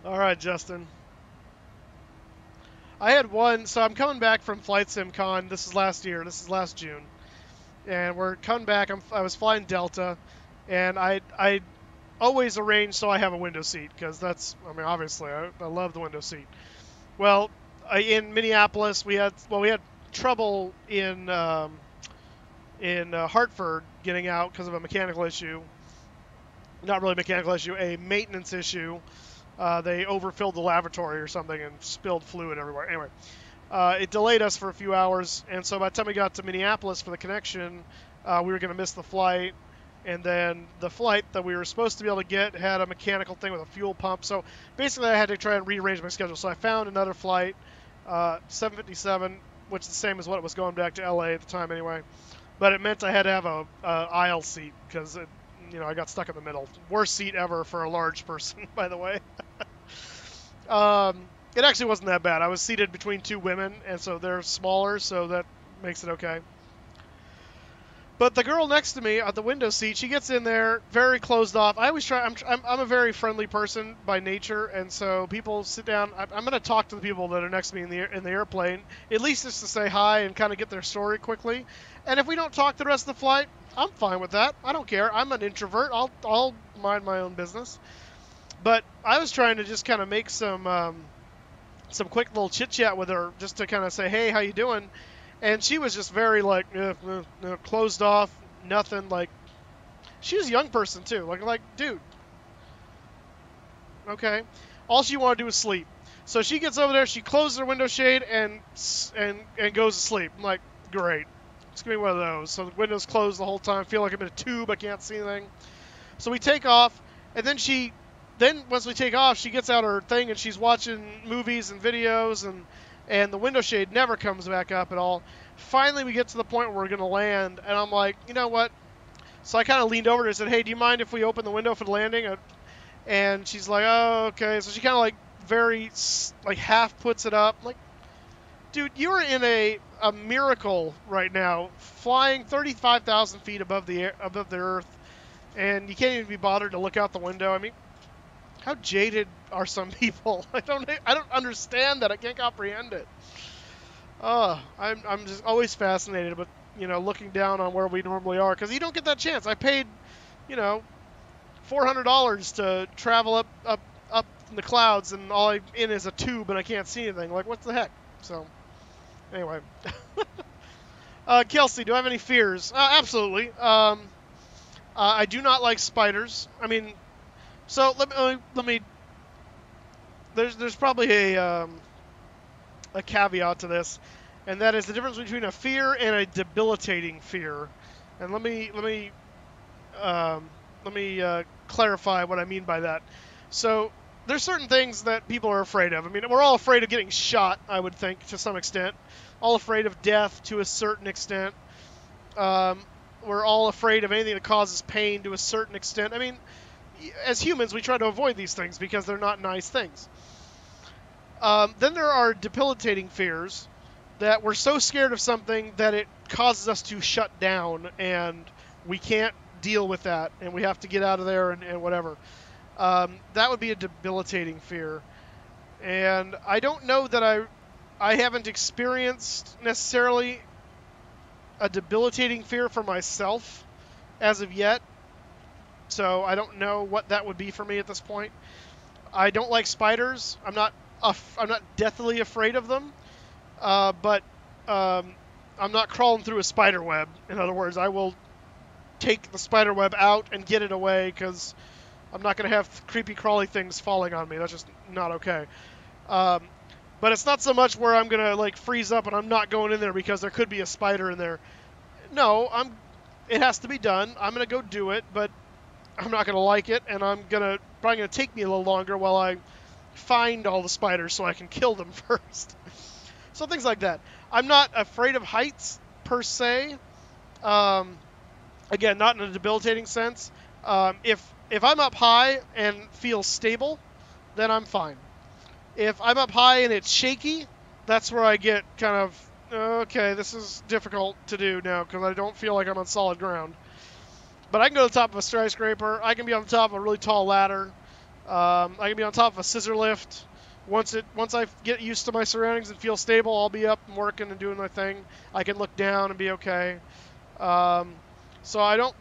All right, Justin. I had one, so I'm coming back from Flight Sim Con. This is last year. This is last June, and we're coming back. I was flying Delta, and I always arrange so I have a window seat, because that's, I mean, obviously I love the window seat. Well, in Minneapolis we had trouble in Hartford getting out because of a mechanical issue. Not really a mechanical issue, a maintenance issue. They overfilled the lavatory or something and spilled fluid everywhere. Anyway, it delayed us for a few hours, and so by the time we got to Minneapolis for the connection, we were going to miss the flight. And then the flight that we were supposed to be able to get had a mechanical thing with a fuel pump. So basically I had to try and rearrange my schedule. So I found another flight, 757, which is the same as what it was going back to LA at the time anyway. But it meant I had to have a aisle seat, because I got stuck in the middle. Worst seat ever for a large person, by the way. It actually wasn't that bad. I was seated between two women, and so they're smaller, so that makes it okay. But the girl next to me at the window seat, she gets in there very closed off. I always try. I'm a very friendly person by nature, and so people sit down. I'm going to talk to the people that are next to me in the airplane, at least just to say hi and kind of get their story quickly. And if we don't talk the rest of the flight, I'm fine with that. I don't care. I'm an introvert. I'll mind my own business. But I was trying to just kind of make some quick little chit chat with her, just to kind of say, hey, how you doing? And she was just very like closed off, nothing. Like she was a young person too. Like dude, okay. All she wanted to do was sleep. So she gets over there, she closes her window shade and goes to sleep. I'm like, great. It's gonna be one of those. So the window's closed the whole time. I feel like I'm in a tube. I can't see anything. So we take off, and then once we take off, she gets out her thing and she's watching movies and videos, and the window shade never comes back up at all. Finally, we get to the point where we're gonna land, and I'm like, you know what? So I kind of leaned over to her and said, hey, do you mind if we open the window for the landing? And she's like, oh, okay. So she kind of like very like half puts it up. I'm like, dude, you are in a miracle right now, flying 35,000 feet above the earth, and you can't even be bothered to look out the window. I mean, how jaded are some people? I don't understand that. I can't comprehend it. I'm just always fascinated, but looking down on where we normally are, because you don't get that chance. I paid, $400 to travel up in the clouds, and all I'm in is a tube, and I can't see anything. Like, what the heck? So, anyway. Kelsey, do I have any fears? Absolutely. I do not like spiders. I mean, so let me. There's probably a caveat to this, and that is the difference between a fear and a debilitating fear. And let me clarify what I mean by that. So there's certain things that people are afraid of. I mean, we're all afraid of getting shot, I would think, to some extent. All afraid of death to a certain extent. We're all afraid of anything that causes pain to a certain extent. I mean, as humans, we try to avoid these things because they're not nice things. Then there are debilitating fears that we're so scared of something that it causes us to shut down, and we can't deal with that, and we have to get out of there and whatever. That would be a debilitating fear. And I don't know that I haven't experienced necessarily a debilitating fear for myself as of yet. So I don't know what that would be for me at this point. I don't like spiders. I'm not deathly afraid of them, but I'm not crawling through a spider web. In other words, I will take the spider web out and get it away, because I'm not going to have creepy crawly things falling on me. That's just not okay. But it's not so much where I'm going to like freeze up and I'm not going in there because there could be a spider in there. No, it has to be done. I'm going to go do it, but I'm not going to like it, and probably going to take me a little longer while I find all the spiders so I can kill them first. So things like that. I'm not afraid of heights per se. Again, not in a debilitating sense. If I'm up high and feel stable, then I'm fine. If I'm up high and it's shaky, that's where I get kind of, okay, this is difficult to do now because I don't feel like I'm on solid ground. But I can go to the top of a skyscraper. I can be on the top of a really tall ladder. I can be on top of a scissor lift. Once I get used to my surroundings and feel stable, I'll be up and working and doing my thing. I can look down and be okay. So I don't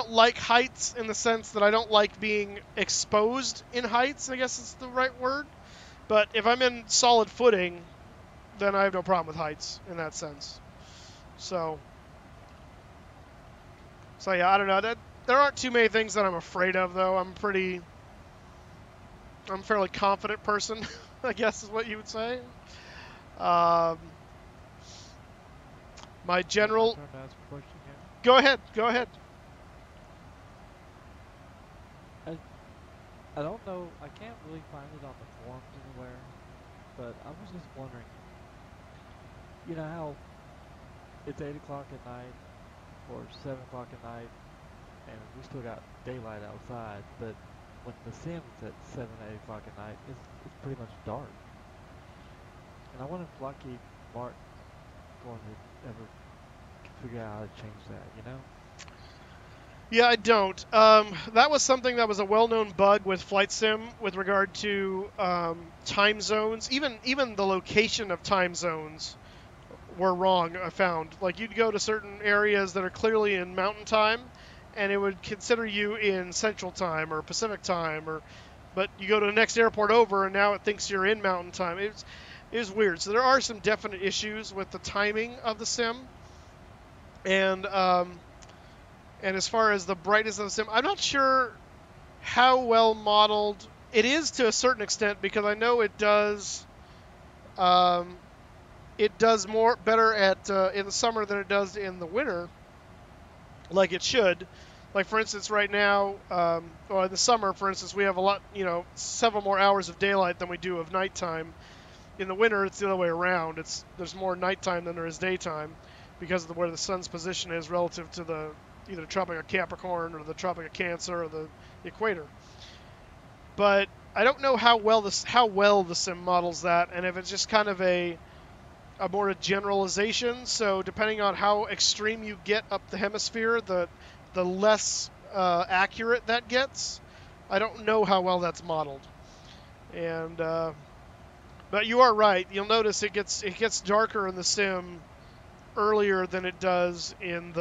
like heights in the sense that I don't like being exposed in heights, I guess is the right word. But if I'm in solid footing, then I have no problem with heights in that sense. So yeah, I don't know. There aren't too many things that I'm afraid of, though. I'm a fairly confident person, I guess is what you would say. My general... Go ahead. I don't know, I can't really find it on the forums anywhere, but I was just wondering, you know how it's 8 o'clock at night, or 7 o'clock at night, and we still got daylight outside, but when the Sims at 7, 8 o'clock at night, it's pretty much dark. And I wonder if Lucky Mark going to ever figure out how to change that, you know? Yeah, I don't. That was something that was a well-known bug with Flight Sim with regard to time zones. Even the location of time zones were wrong, I found. Like, you'd go to certain areas that are clearly in Mountain Time, and it would consider you in Central Time or Pacific Time, but you go to the next airport over, and now it thinks you're in Mountain Time. is weird. So there are some definite issues with the timing of the sim, and as far as the brightness of the sim, I'm not sure how well modeled it is to a certain extent, because I know it does more better at in the summer than it does in the winter, like it should. Like, for instance, right now, or in the summer, for instance, we have a lot, several more hours of daylight than we do of nighttime. In the winter, it's the other way around. There's more nighttime than there is daytime, because of where the sun's position is relative to the either Tropic of Capricorn or the Tropic of Cancer or the equator. But I don't know how well the sim models that, and if it's just kind of a more a generalization. So depending on how extreme you get up the hemisphere, the less accurate that gets. I don't know how well that's modeled. And but you are right. You'll notice it gets darker in the sim earlier than it does in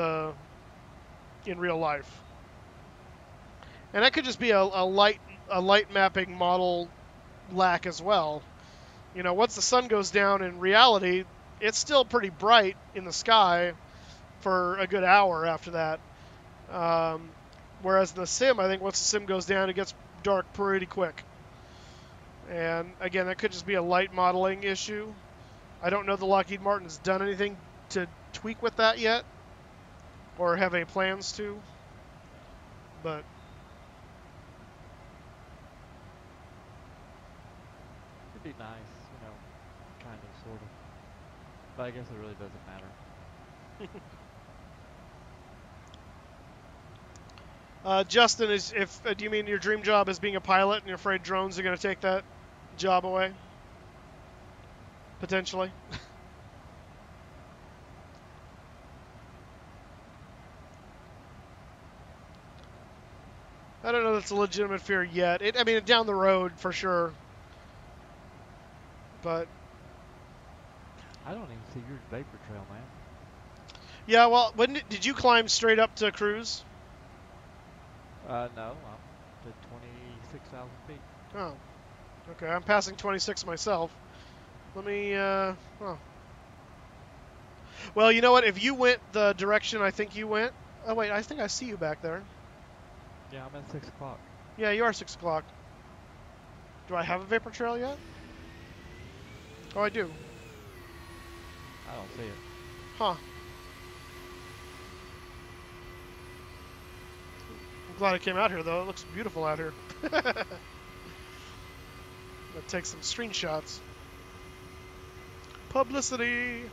real life. And that could just be a light mapping model lack as well. Once the sun goes down, in reality, it's still pretty bright in the sky for a good hour after that. Whereas in the sim, I think once the sim goes down, it gets dark pretty quick. And again, that could just be a light modeling issue. I don't know that Lockheed Martin's done anything to tweak with that yet, or have any plans to. But It'd be nice, kind of, sort of. But I guess it really doesn't matter. Justin, do you mean your dream job is being a pilot, and you're afraid drones are going to take that job away? Potentially. I don't know that's a legitimate fear yet. I mean, down the road for sure. But I don't even see your vapor trail, man. yeah, well, did you climb straight up to cruise? No, I'm to 26,000 feet. Oh, okay. I'm passing 26 myself. Let me. Oh. Well, you know what? If you went the direction I think you went. Oh wait, I think I see you back there. Yeah, I'm at 6 o'clock. Yeah, you are 6 o'clock. Do I have a vapor trail yet? Oh, I do. I don't see it. Huh. I'm glad I came out here, though. It looks beautiful out here. Let's take some screenshots. Publicity.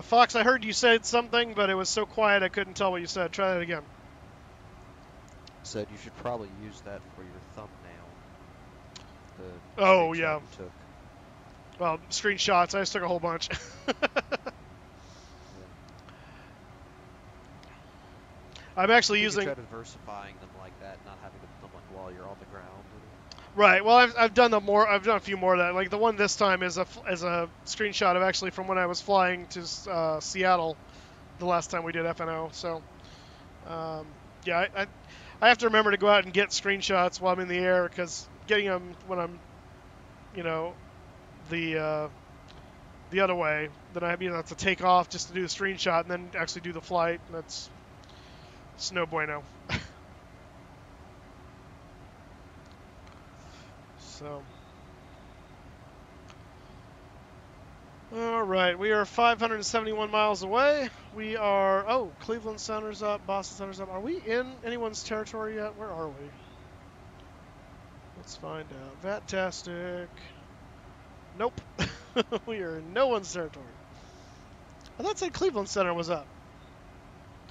Fox, I heard you said something, but it was so quiet I couldn't tell what you said. Try that again. Said you should probably use that for your thumbnail. Oh, yeah. You took. Well, screenshots. I just took a whole bunch. I'm actually using. Try diversifying them like that, not having them like while you're on the ground. Right. Well, I've done I've done a few more of that. Like the one this time is a screenshot of actually from when I was flying to Seattle, the last time we did FNO. So, yeah, I have to remember to go out and get screenshots while I'm in the air, because getting them when I'm, the other way, then I have to take off just to do the screenshot and then actually do the flight. And it's no bueno. So, all right, we are 571 miles away. We are, Cleveland Center's up, Boston Center's up. Are we in anyone's territory yet? Where are we? Let's find out. Vatastic. Nope. We are in no one's territory. I thought it said Cleveland Center was up.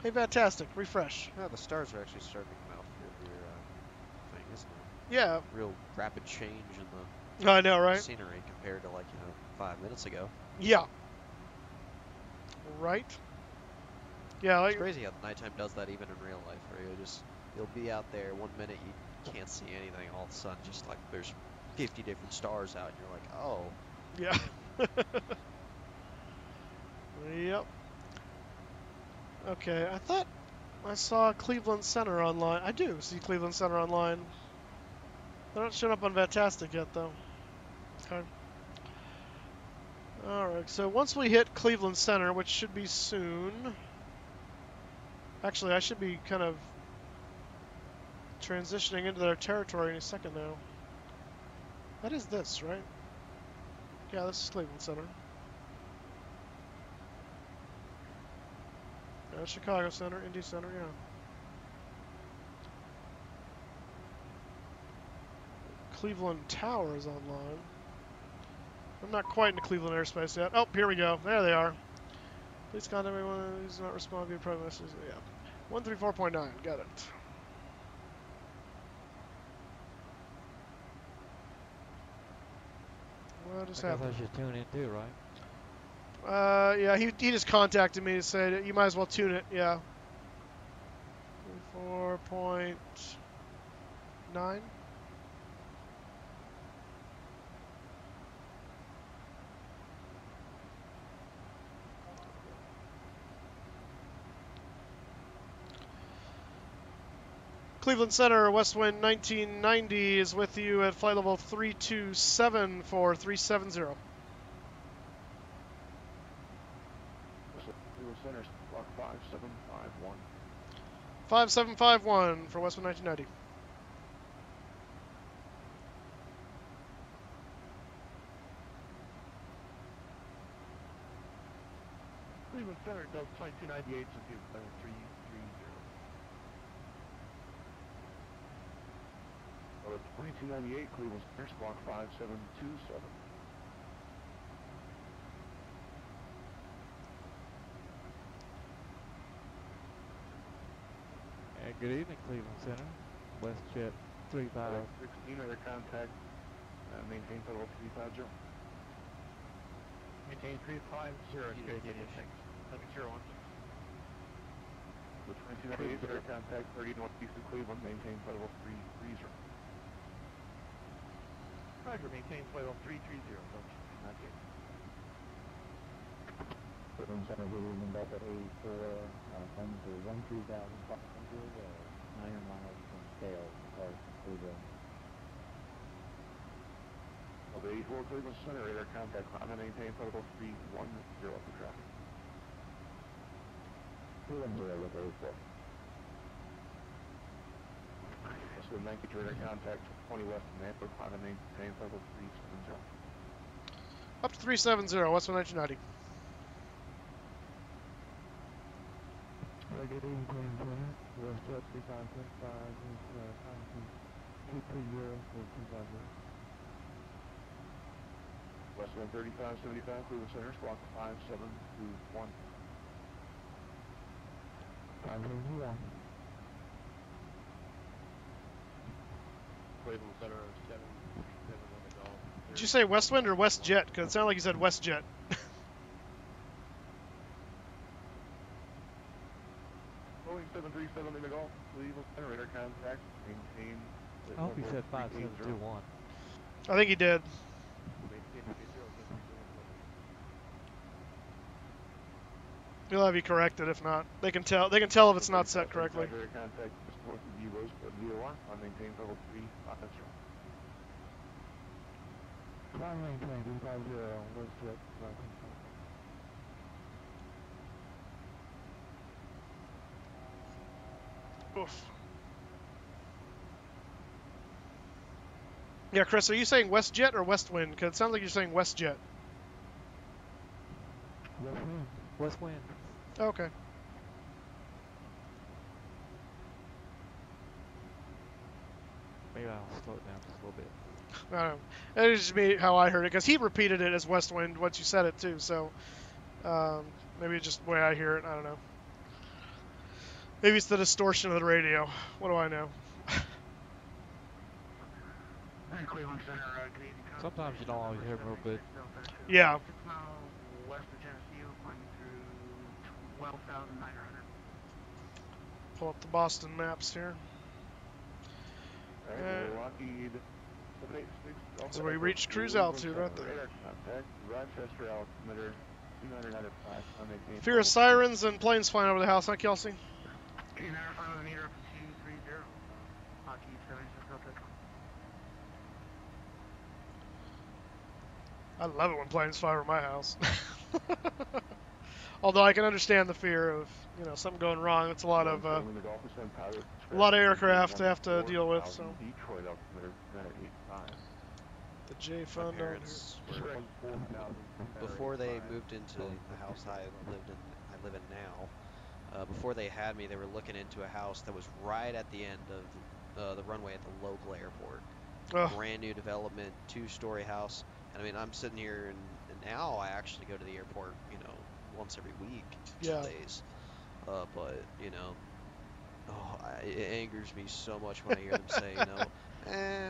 Hey, fantastic. Refresh. Yeah, the stars are actually starting to come out for your thing, isn't it? Yeah. Real rapid change in I know, the right? scenery compared to like 5 minutes ago. Yeah. Right. Yeah, It's like, crazy how the nighttime does that even in real life, where you'll be out there one minute you can't see anything, all of a sudden just like there's 50 different stars out, and you're like, oh. yeah. Yep. Okay, I thought I saw Cleveland Center online. I do see Cleveland Center online. They're not showing up on Fantastic yet, though. Okay. Alright, so once we hit Cleveland Center, which should be soon. Actually, I should be kind of transitioning into their territory in a second now. That is this, right? Yeah, this is Cleveland Center. Chicago Center, Indy Center, yeah. Cleveland Tower is online. I'm not quite in the Cleveland airspace yet. Oh, here we go. There they are. Please contact me when he's not responding via private messages. Yeah. 134.9. Got it. What just happened? I should tune in too, right? Yeah, he just contacted me to say that you might as well tune it. Yeah. 4.9. Cleveland Center, West Wind 1990 is with you at flight level 327 for 370. Cleveland Center, block 5751. 5751 for West Wind 1990. Cleveland Center, Delta 2298, so give 330. Oh, it's 2298, Cleveland Center, block 5727. Good evening, Cleveland Center. WestJet 35. 16, other contact, maintain total 350. Maintain 350, good, thanks. 7016. The 2298, other contact, 30 northeast of Cleveland, maintain total 330. Roger, maintain flight level 330, not yet. Cleveland Center, good evening, Delta 84, come to 13,500, 9 miles from Sales, Parth Deshpande. Of 84 Cleveland Center, radar contact, climb and maintain flight level 310 for traffic. 210 with 84. So 90 radar contact, 20 west of Napa, climb and maintain flight level 370. Up to 370, West Wind 1990. Good evening, Cleveland Center. WestJet 3565 is contact 230 for 250. Westland 3575, Cleveland Center, block 5721. 501. Cleveland Center 737 on the Gulf. Did you say West Wind or WestJet? Because it sounded like you said WestJet. Boeing 737 in the Gulf, Cleveland Center, radar contact, maintain. I hope he said 5721. I think he did. He'll have you corrected if not. They can tell if it's not set correctly. Radar contact just north of VOS, VOR, on maintain level 350. Climb maintain 350, WestJet 565. Oof. Yeah, Chris, are you saying WestJet or West Wind? Because it sounds like you're saying WestJet. West Wind. West Wind. Okay. Maybe I'll slow it down just a little bit. I don't know. It was just me how I heard it, because he repeated it as West Wind once you said it too. So maybe it's just the way I hear it. I don't know. Maybe it's the distortion of the radio. What do I know? Cleveland Center, Sometimes you don't always hear them real good. Yeah. 6 miles west of Geneseo, climbing through 12,900. Pull up the Boston maps here. Lockheed. So we reached cruise altitude right there. Rochester altimeter 295. Fear of sirens and planes flying over the house, huh, Kelsey? Igamerfellow meter up to 230. Lockheed 76 Delta. I love it when planes fly over my house. Although I can understand the fear of, you know, something going wrong. It's a lot of aircraft to have to deal with. So Detroit altimeter 985. the J My fund. parents were, before they moved into the house I live in now. Before they had me, they were looking into a house that was right at the end of the runway at the local airport. Oh. Brand new development, 2-story house. And I mean, I'm sitting here, and now I actually go to the airport, you know, once every week, Yeah. days. But you know, it angers me so much when I hear them say, you know,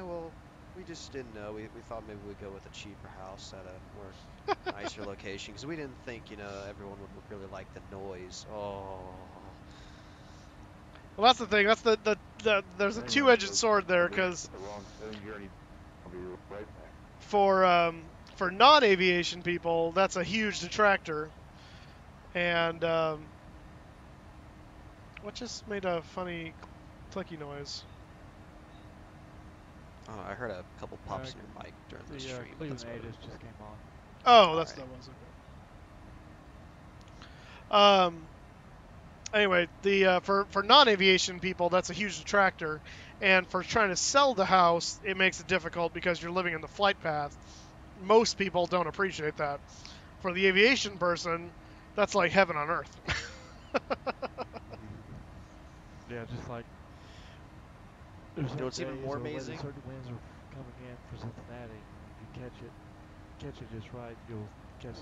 well, we just didn't know. We thought maybe we'd go with a cheaper house at a more nicer location because we didn't think, you know, everyone would really like the noise. Oh. Well, that's the thing. That's the there's a two-edged sword there because for non-aviation people, that's a huge detractor. And what just made a funny clicky noise? Oh, I heard a couple pops in your mic during the stream. Cleveland Native just came on. Oh, that's what that was. Okay. Anyway, the for non-aviation people, that's a huge detractor, and for trying to sell the house, it makes it difficult because you're living in the flight path. Most people don't appreciate that. For the aviation person, that's like heaven on earth. Yeah, just like. You know what's even more amazing? Certain winds are coming in for Cincinnati. If you catch it just right, you'll catch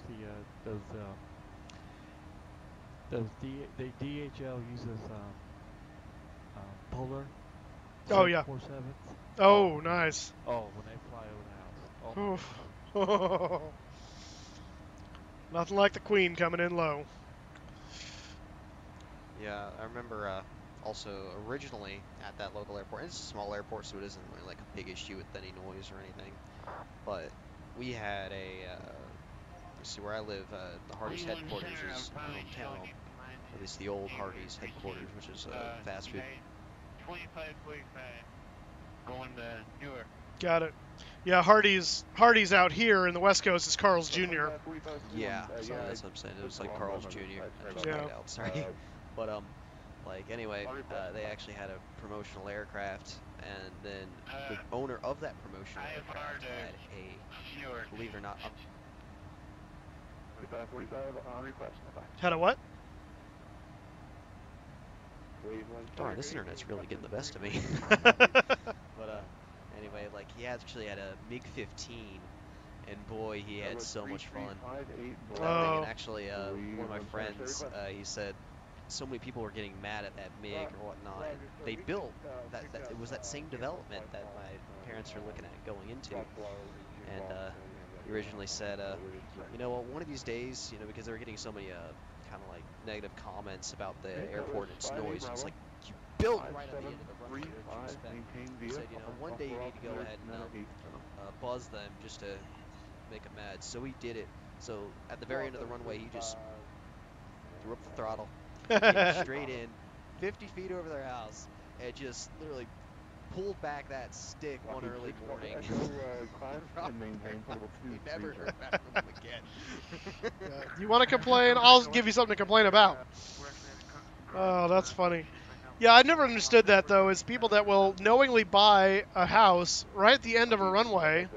the DHL uses Polar. Oh yeah. 747s. Oh, nice. Oh, when they fly over the house. Oh. Nothing like the Queen coming in low. Yeah, I remember also originally at that local airport, and it's a small airport, so it isn't really like a big issue with any noise or anything, but we had let's see, where I live, the Hardee's headquarters is my hometown, at least the old Hardee's headquarters, which is fast food. 2545, going to Newark. Got it. Yeah, Hardee's out here in the West Coast is Carl's Jr. Yeah, so that's what I'm saying. It was like Carl's Jr. I just Yeah. right out, sorry. But like anyway, they actually had a promotional aircraft, and then the owner of that promotional aircraft had a, believe it or not, Had a what? darn, this internet's really getting the best of me. But anyway, like he actually had a MiG-15, and boy, he had so much fun with that thing. And actually, one of my friends, he said so many people were getting mad at that MiG or whatnot. And they built that it was that same development that my parents are looking at going into, and he originally said, you know, well, one of these days, you know, because they were getting so many kind of like negative comments about the airport and its noise. It's like, you built right at the end of the runway that you spent. He said, you know, one day you need to go ahead and buzz them just to make them mad. So he did it. So at the very end of the runway, he just threw up the throttle, came straight in, 50 feet over their house, and just literally pulled back that stick one early morning. We never heard back from him again. You want to complain? I'll give you something to complain about. Oh, that's funny. Yeah, I never understood that, though, is people that will knowingly buy a house right at the end of a runway,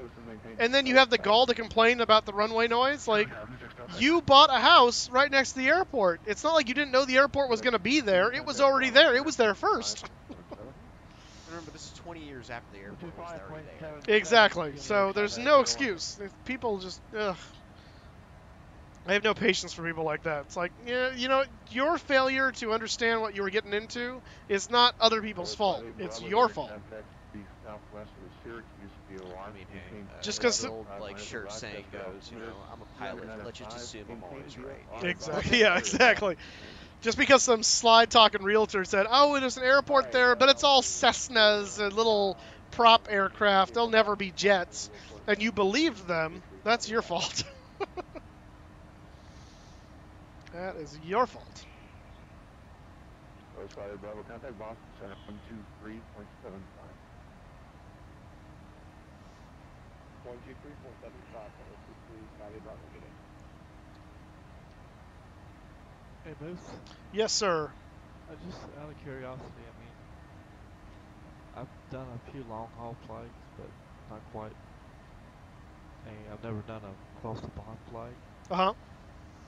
and then you have the gall to complain about the runway noise. Like, you bought a house right next to the airport. It's not like you didn't know the airport was going to be there. It was already there. It was there first. Remember, this is 20 years after the airport was already there. Exactly. So there's no excuse. People just, ugh. I have no patience for people like that. It's like, yeah, you know, your failure to understand what you were getting into is not other people's fault. It's your fault. I mean, hey, Just as 'cause the old like shirt saying goes, you know, I'm a pilot. Let's just assume I'm always right. Exactly. Yeah, exactly. Just because some slide-talking realtor said, "Oh, there's an airport there, but it's all Cessnas and little prop aircraft. They'll never be jets," and you believed them, that's your fault. That is your fault. Bravo, contact Boston Center 123.75. 123.75. Bravo, get in. Hey, Moose. Yes, sir. Just out of curiosity, I mean, I've done a few long haul flights, but not quite. And I've never done a cross the pond flight. Uh-huh.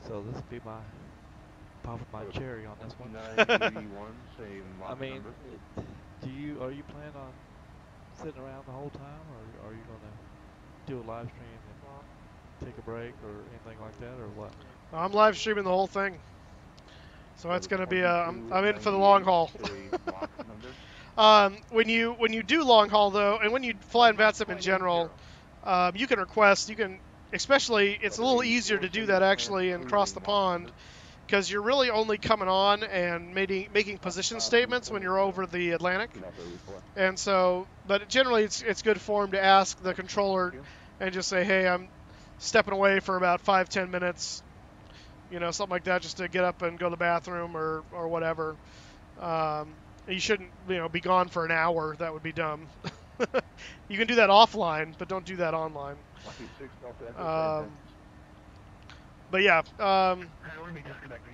So this will be popping my cherry on this one. 981, same I lot mean, number. are you planning on sitting around the whole time, or are you gonna do a live stream and take a break or anything like that, or what? I'm live streaming the whole thing. So it's going to be I'm in for the long haul. When you do long haul though, and when you fly in VATSIM in general, you can request. You can, especially it's a little easier to do that actually and cross the pond, because you're really only coming on and making position statements when you're over the Atlantic. And so, but generally it's good form to ask the controller and just say, hey, I'm stepping away for about 5-10 minutes. You know, something like that, just to get up and go to the bathroom or whatever. You shouldn't, you know, be gone for an hour. That would be dumb. You can do that offline, but don't do that online. But yeah,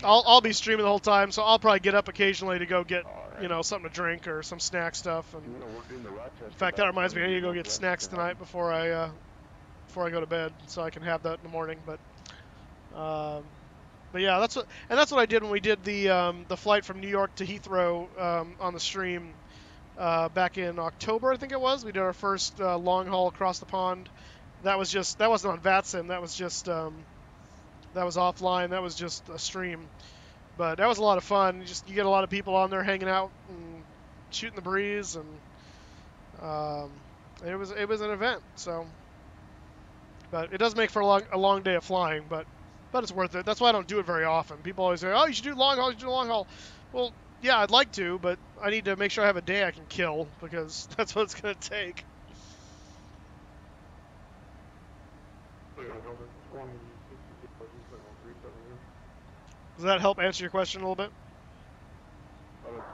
I'll be streaming the whole time, so I'll probably get up occasionally to go get, you know, something to drink or some snack stuff. And in fact, that reminds me, I need to go get snacks tonight before I go to bed, so I can have that in the morning. But yeah, that's what I did when we did the flight from New York to Heathrow on the stream back in October, I think it was. We did our first long haul across the pond. That wasn't on VATSIM. That was just that was offline. That was just a stream. But that was a lot of fun. You get a lot of people on there hanging out and shooting the breeze, and it was an event. So, but it does make for a long day of flying, but it's worth it. That's why I don't do it very often. People always say, "Oh, you should do long haul. You should do long haul." Well, yeah, I'd like to, but I need to make sure I have a day I can kill, because that's what it's going to take. Does that help answer your question a little bit?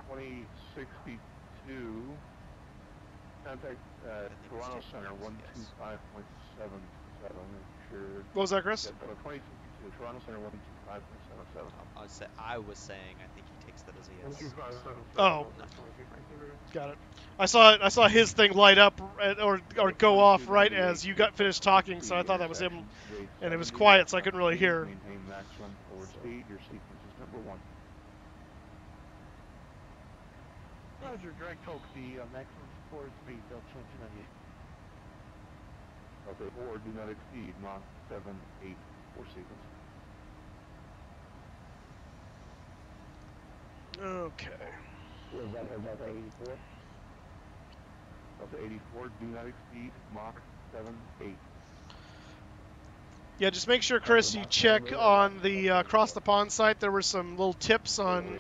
2062. Contact Toronto Center 125.77. Sure. What was that, Chris? 2062 Toronto Center 125.77. I was saying I think he takes that as a yes. Oh, got it. I saw his thing light up or go off right as you got finished talking, so I thought that was him, and it was quiet, so I couldn't really hear. Maintain maximum forward speed. Your sequence is number 1. Roger, direct hope the maximum forward speed, Delta Cincinnati. Okay, forward, do not exceed Mach 7-8 for sequence. Okay. Was that 84? Delta 84, do not exceed Mach 7-8. Yeah, just make sure, Chris, you check on the Across the Pond site. There were some little tips on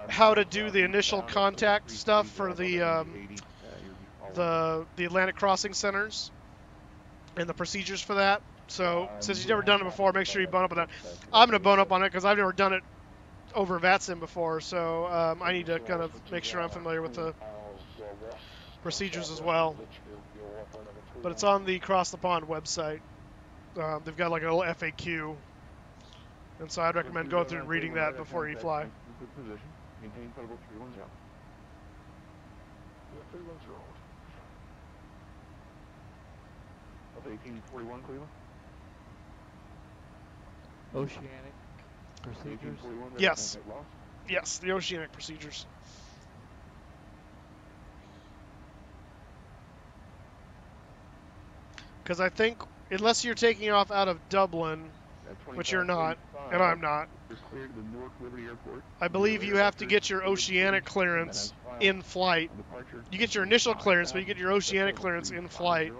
how to do the initial contact stuff for the Atlantic crossing centers and the procedures for that. So since you've never done it before, make sure you bone up on that. I'm going to bone up on it because I've never done it over VATSIM before, so I need to kind of make sure I'm familiar with the procedures as well. But it's on the Across the Pond website. They've got like a little FAQ, and so I'd recommend going through and reading that before you fly. Good position. Maintain credible 310. 310. Up 1841, Cleveland. Oceanic procedures. Yes. Yes, the oceanic procedures. Because I think, unless you're taking off out of Dublin, which you're not, and I'm not. I believe you have to get your oceanic clearance in flight. You get your initial clearance, but you get your oceanic clearance in flight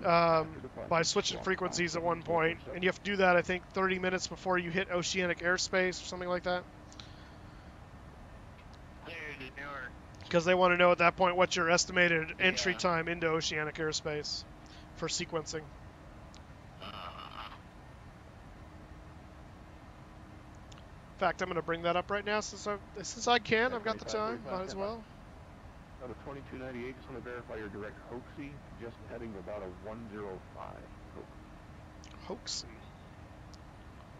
by switching frequencies at one point, and you have to do that, I think, 30 minutes before you hit oceanic airspace or something like that. Because they want to know at that point what's your estimated entry time into oceanic airspace for sequencing. In fact, I'm going to bring that up right now since I can. I've got the time. Might as well. Out of 2298, just want to verify your direct hoaxy, just heading about a 105. Hoaxy.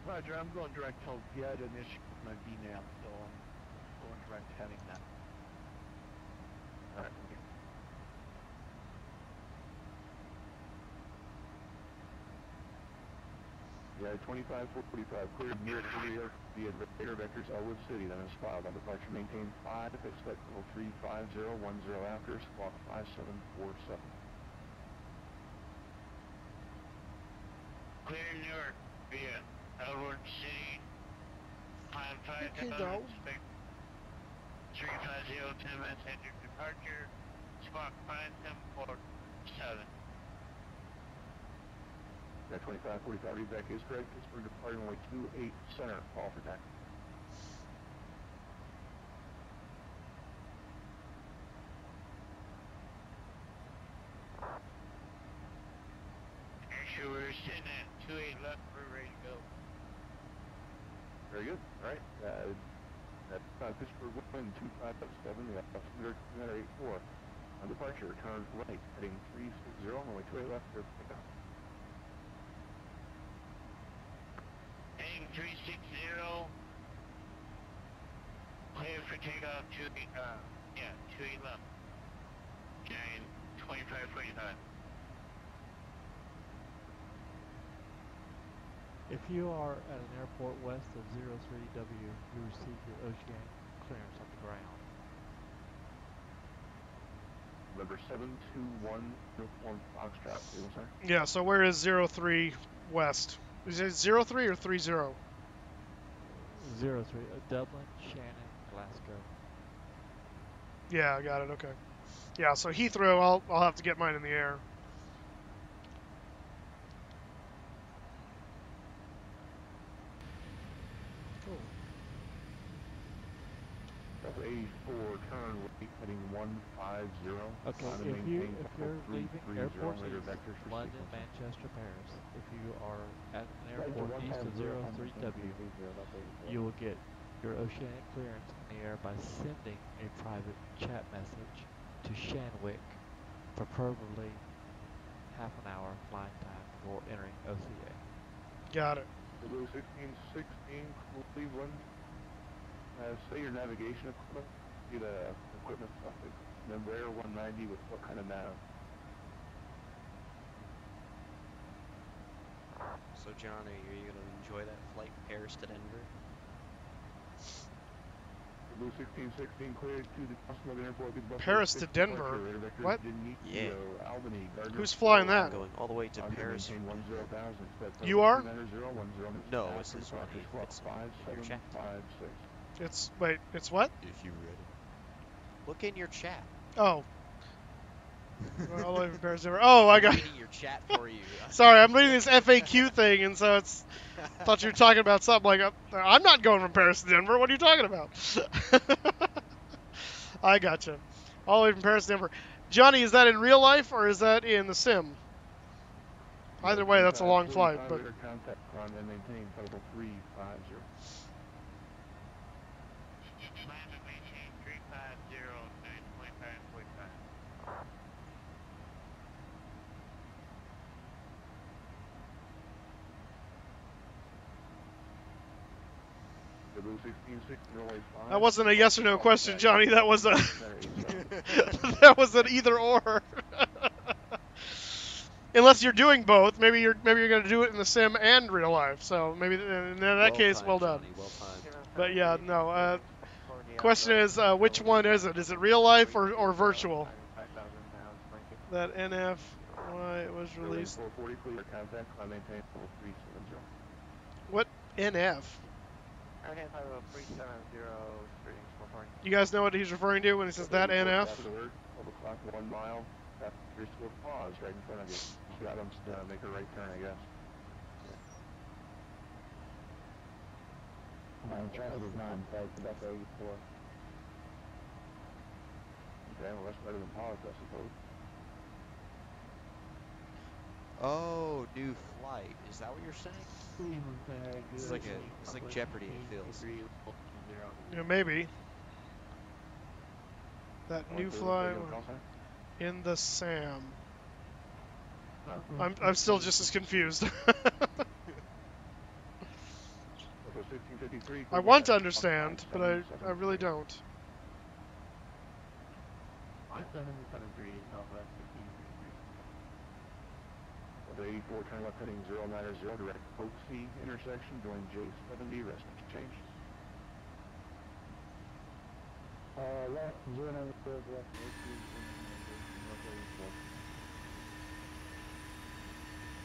Roger, I'm going direct home. Yeah, I had an issue with my VNAV, so I'm going direct heading that. Alright. Yeah, 2545, cleared near via radar vectors Elwood City, then is filed. On departure, maintain 5, expect level 35010 after, squawk 5747. Clear Newark via Elwood City, 55 go. expect 350 10 minutes after departure, squawk 5747. That 2545 readback is correct. Pittsburgh departing only 28 center. Call for taxi. Actually, we're sitting at 28 left, we're ready to go. Very good. All right. That's Pittsburgh wind 2557, the altimeter 284. On departure, turn right, heading 360, only 28 left for pickup. Heading 360, clear for takeoff 28 left. And 2545. If you are at an airport west of 03W, you receive your oceanic clearance on the ground. Number 721, uniform Foxtrot, sir. Yeah, so where is 03 west? Is it 03 or 30? 03, Dublin, Shannon, Glasgow. Yeah, I got it. Okay. Yeah, so Heathrow, I'll have to get mine in the air. Cool. Number 84, turn right, heading 150. Okay, if you're leaving airports east, London, Manchester, Paris, if you are at an airport east of 03W, you will get your oceanic clearance in the air by sending a private chat message to Shanwick for preferably half an hour flying time before entering OCA. Got it. Blue 1616, Cleveland. Say your navigation equipment. Get equipment suffix. Number Air 190 with what kind of nav? So John, are you going to enjoy that flight Paris to Denver? Blue 1616 cleared to the Boston Airport. Paris to Denver? What? Yeah. Albany, Who's flying that? I'm going all the way to Paris. You are? No, this is what it's in your chat. Wait, it's what? If you read it. Look in your chat. Oh. All the way from Paris to Denver. Oh, I got. I'm reading your chat for you. Sorry, I'm reading this FAQ thing, and so it's. I thought you were talking about something like, I'm not going from Paris to Denver. What are you talking about? I gotcha. All the way from Paris to Denver. Johnny, is that in real life or is that in the sim? Either way, that's a long flight. But that wasn't a yes or no question, Johnny. That was a that was an either or. Unless you're doing both, maybe you're going to do it in the sim and real life. So maybe in that case, well done. Johnny, well timed. But yeah, no. Question is, which one is it? Is it real life or virtual? That NF, why it was released. What NF? Airhead Highway 370, greetings, reporting. You guys know what he's referring to when he says that NF? Traffic alert, 12 o'clock, 1 mile. Passenger will pause right in front of you. You got them to make a right turn, I guess. Traffic is not in sight, so that's 84. Okay, well that's better than pause, I suppose. Oh, new flight. Is that what you're saying? It's like Jeopardy, it feels. Yeah, maybe. That new fly in the SAM. I'm still just as confused. I want to understand, but I really don't. 84, turn left heading 090, direct Gate C intersection, going J70, rest change. Left 090, direct Gate C,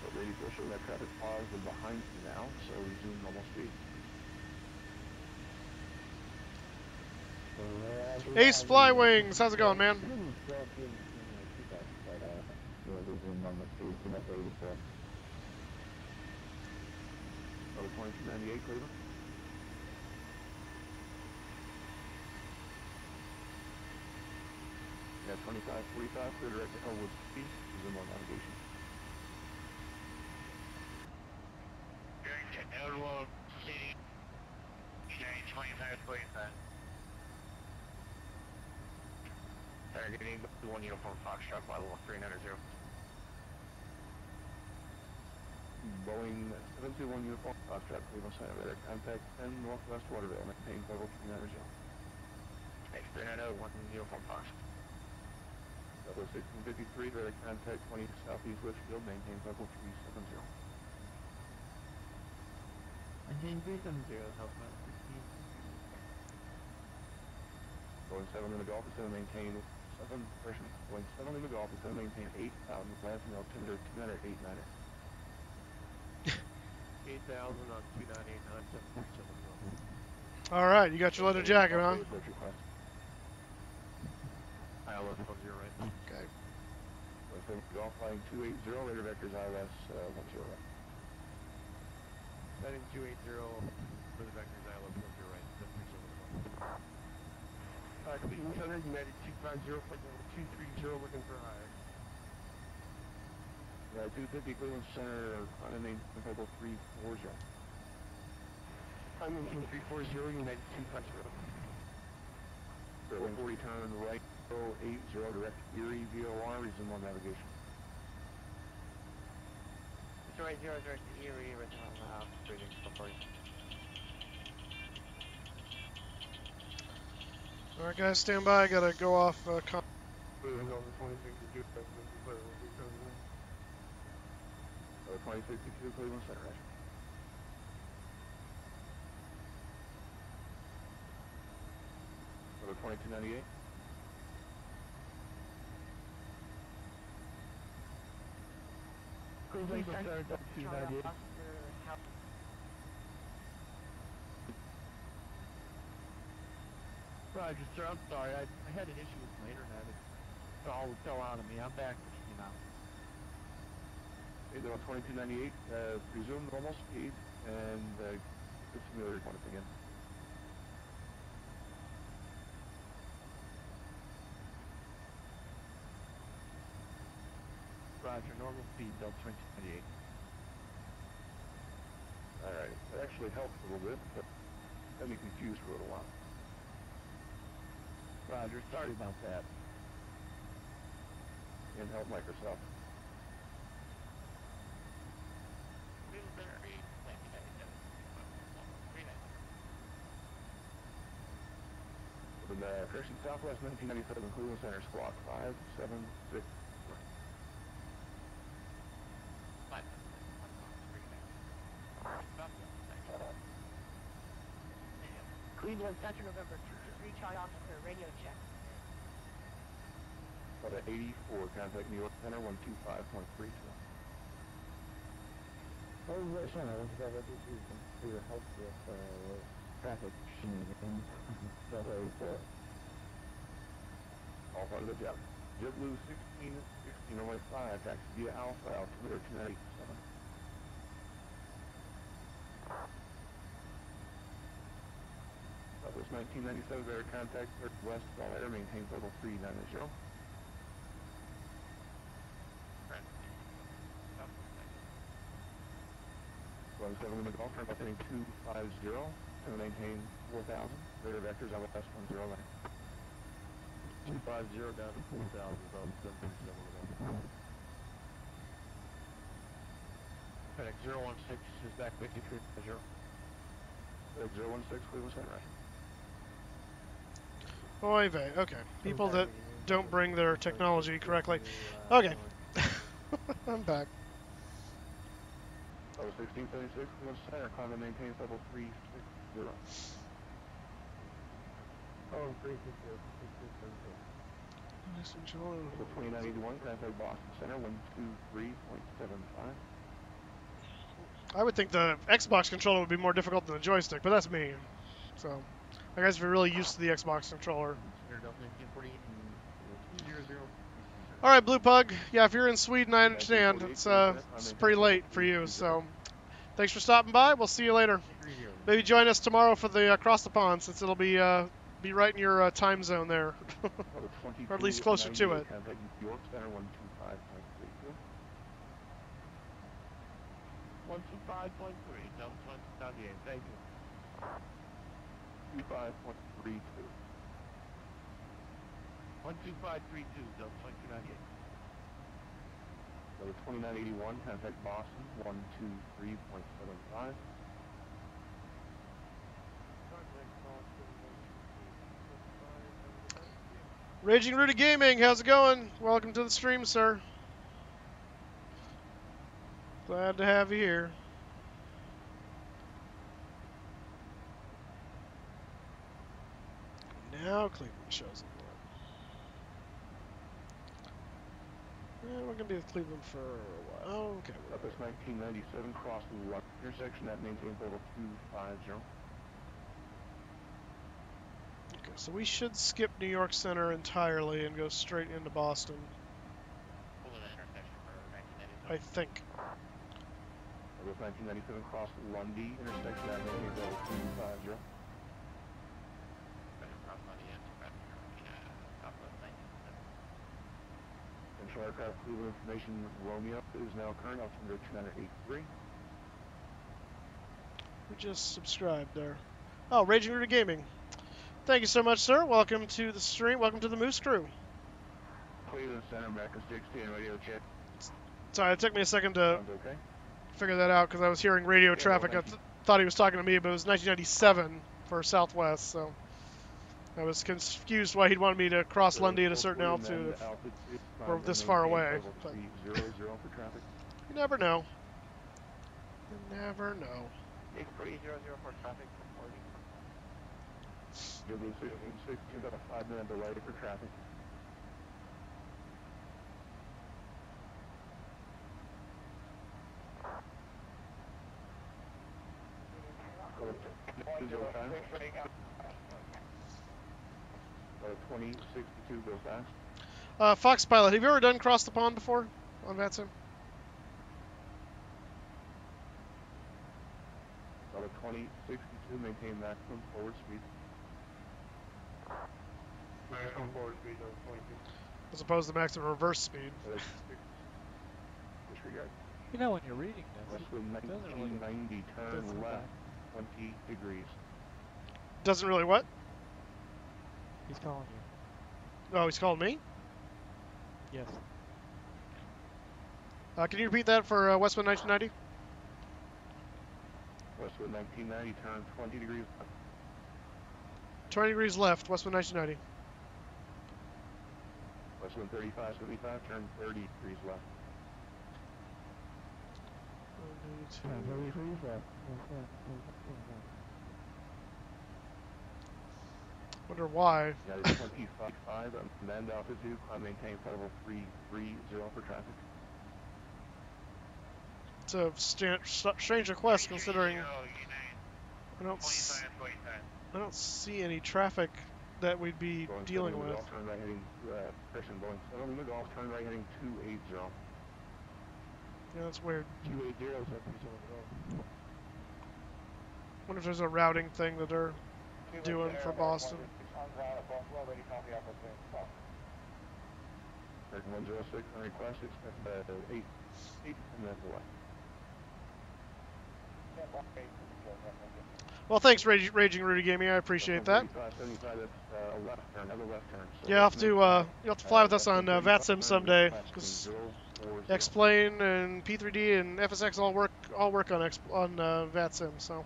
But 84, show that traffic pause is behind you now, so resume normal speed. Ace Fly Wings, how's it going, man? Over 2298, Cleveland. Yeah, 2545, clear direct to Elwood Speed, resume on navigation. Going to Elwood City, change 2545. Targeting 1 Uniform Foxtrot, level 390. Boeing 721 Uniform Foxtrot, Cleveland Center, radar contact 10 Northwest Waterville, maintain level 390. Next 390, 1 Uniform Fox. Level 1653, radar contact 20 Southeast Litchfield, maintain level 370. Maintain 370, Southwest 16. Going 7 in the Gulf is going to maintain 7, going 7 in the Gulf is going to maintain 8,000, glancing altimeter 208.9. 8,000 on 298.9. All right, you got your leather jacket, huh? ILS 10 right. Okay. Golf flying 280, radar vectors ILS 10 right. Setting 280 for the vectors ILS 10 right. Cleveland Center, United 250, 230, looking for higher. 250 Cleveland Center, unnamed level 340. I'm in 340, United 250. 40 turn right, 80, direct Erie VOR, resume on navigation. It's right 0, direct Erie, right now, greetings, reporting. All right, guys, stand by. I gotta go off. Moving over 26 to 2, clear, will be present. 2062 Cleveland Center, right. Over 2298. Cleveland Center, 298. Roger, sir, I'm sorry. I had an issue with my internet. It all fell out of me. I'm back, you know. 2298, resume normal speed, and the simulator once again. Roger, normal speed, Delta 2298. Alright, that actually helped a little bit, but got me confused for a little while. Roger, sorry about that. And help Microsoft. With the correction Southwest 1997 Cleveland Center, squawk 576. Cleveland Center, November 223, Charlie Officer, radio check. About 84, contact New York Center, 125.32. Oh, Sean, I want to go for your help with traffic shenanigans. Subway 4. All part of the job. JetBlue 16, 5, taxi via Alpha, altimeter 297. Southwest 1997, better contact, west, all air, maintain total 390. One 7 in the Gulf, turn left heading 250, and maintain 4,000. Radar vectors on west 10 lane. 250 down to 4,000, about 737. FedEx 016 is back 53, 0. FedEx 016, Cleveland Center. Oy vey. Okay. People that don't bring their technology correctly. Okay. I'm back. Oh, 1676, Cleveland Center, climb and maintain level 360. Oh, 360. Level 2981, contact Boston Center, 123.75. I would think the Xbox controller would be more difficult than the joystick, but that's me. So, I guess if you're really used to the Xbox controller. All right, Blue Pug. Yeah, if you're in Sweden, I understand. It's pretty late for you. So, thanks for stopping by. We'll see you later. Maybe join us tomorrow for the Across the Pond, since it'll be right in your time zone there, or at least closer to it. Contact York Center, 125.32. 125.3, Delta 2098, thank you. 25.32. 12532, Delta 2098. Level 2981, contact Boston, 123.75. Raging Rudy Gaming, how's it going? Welcome to the stream, sir. Glad to have you here. Now Cleveland shows up. Yeah, we're gonna be with Cleveland for a while. Oh, okay. Southwest 1997, cross the Luck intersection at maintain total 250. Okay, so we should skip New York Center entirely and go straight into Boston. I think. Southwest 1997, cross Lundy intersection at maintain total 250. Control aircraft Cleveland information Romeo is now current altimeter 283. We just subscribed there. Oh, Raging Rudy Gaming. Thank you so much, sir. Welcome to the stream. Welcome to the Moose Crew. Cleveland Center, America 16, radio check. Sorry, it took me a second to Sounds okay. figure that out because I was hearing radio traffic. I thought he was talking to me, but it was 1997 for Southwest, so I was confused why he'd wanted me to cross Lundy at a certain altitude if we're this far away. But you never know. You never know. 8300 for traffic reporting. Give me 16, got a 5-minute delay for traffic. Go 2062, go fast. Fox Pilot, have you ever done Cross the Pond before on VATSIM? Go 2062, maintain maximum forward speed. Maximum forward speed of 22. As opposed to maximum reverse speed. Disregard. You know, when you're reading this, Westwood it doesn't really 1990, turn doesn't left 20 degrees. Doesn't really what? He's calling you. Oh, he's called me? Yes. Can you repeat that for Westwood 1990? Westwood 1990, turn 20 degrees left. 20 degrees left, Westwood 1990. Westwood 3575, turn 30 degrees left. 182. Wonder why. Yeah, it's 25, command altitude, climb maintain level 330 for traffic. It's a strange request considering I don't see any traffic that we'd be Boeing dealing 7 with. Golf, turn right heading, correction, Boeing 7 Golf, turn right heading 280. Yeah, that's weird. 280 is up to Wonder if there's a routing thing that they're doing for Boston. American 106 on request, expect 8 minutes away. Well, thanks, Raging Rudy Gaming. I appreciate that. 75, that's a left turn, another left turn. So Yeah, you'll have to fly with us on VATSIM someday, because X-Plane and P3D and FSX all work on VATSIM. So.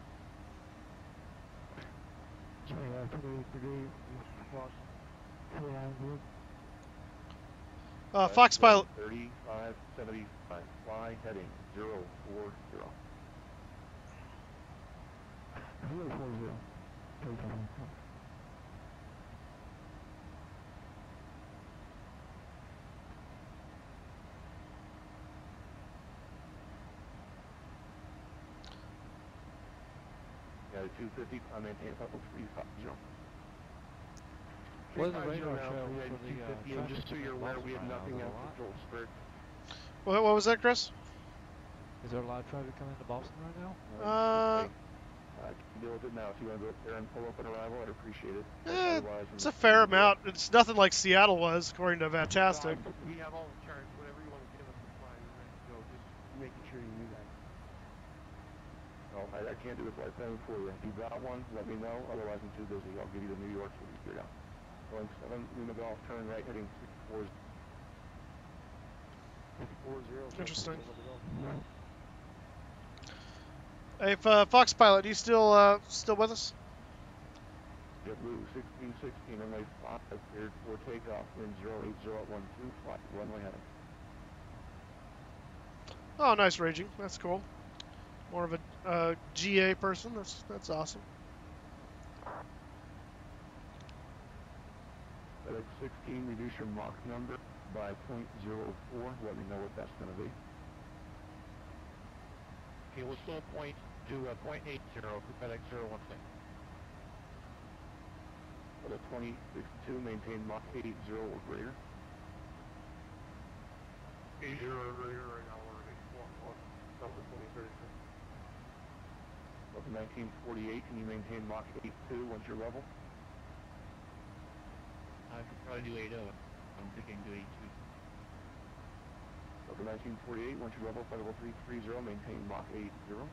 Fox Pilot. 3575, fly heading 040. 040. Got a 250, I maintain a couple 350. What is the radar show for the and just so you're aware, we have nothing else control spirit. What was that, Chris? Is there a lot of traffic coming into Boston right now? I can deal with it now. If you want to go up there and pull up an arrival, I'd appreciate it. It's a fair amount. It's nothing like Seattle was, according to Fantastic. We have all the charts, whatever you want to give us to fly, we're ready to go. Just making sure you knew that. No, I can't do the flight planning for you. If you got one, let me know. Otherwise, I'm too busy. I'll give you the New York so you can figure it out. Going 7, Lima Golf, turn right, heading 640. Interesting. Hey, Fox Pilot, you still with us? JetBlue 1616, runway 5, cleared for takeoff, wind 08012, flight runway heading. Oh, nice, Raging. That's cool. More of a GA person. That's awesome. FedEx 16, reduce your Mach number by 0.04. Let me know what that's going to be. Okay, we'll slow point to 0.80 for FedEx 016. For the 2062, maintain Mach 80 or greater. 80 or greater right now, we're at 841, number 2036. Up to 1948, can you maintain Mach 82 once you're level? I could probably do 80. I'm thinking do 82. Up to 1948, once you're level, flight level 330, maintain Mach 80. Alright,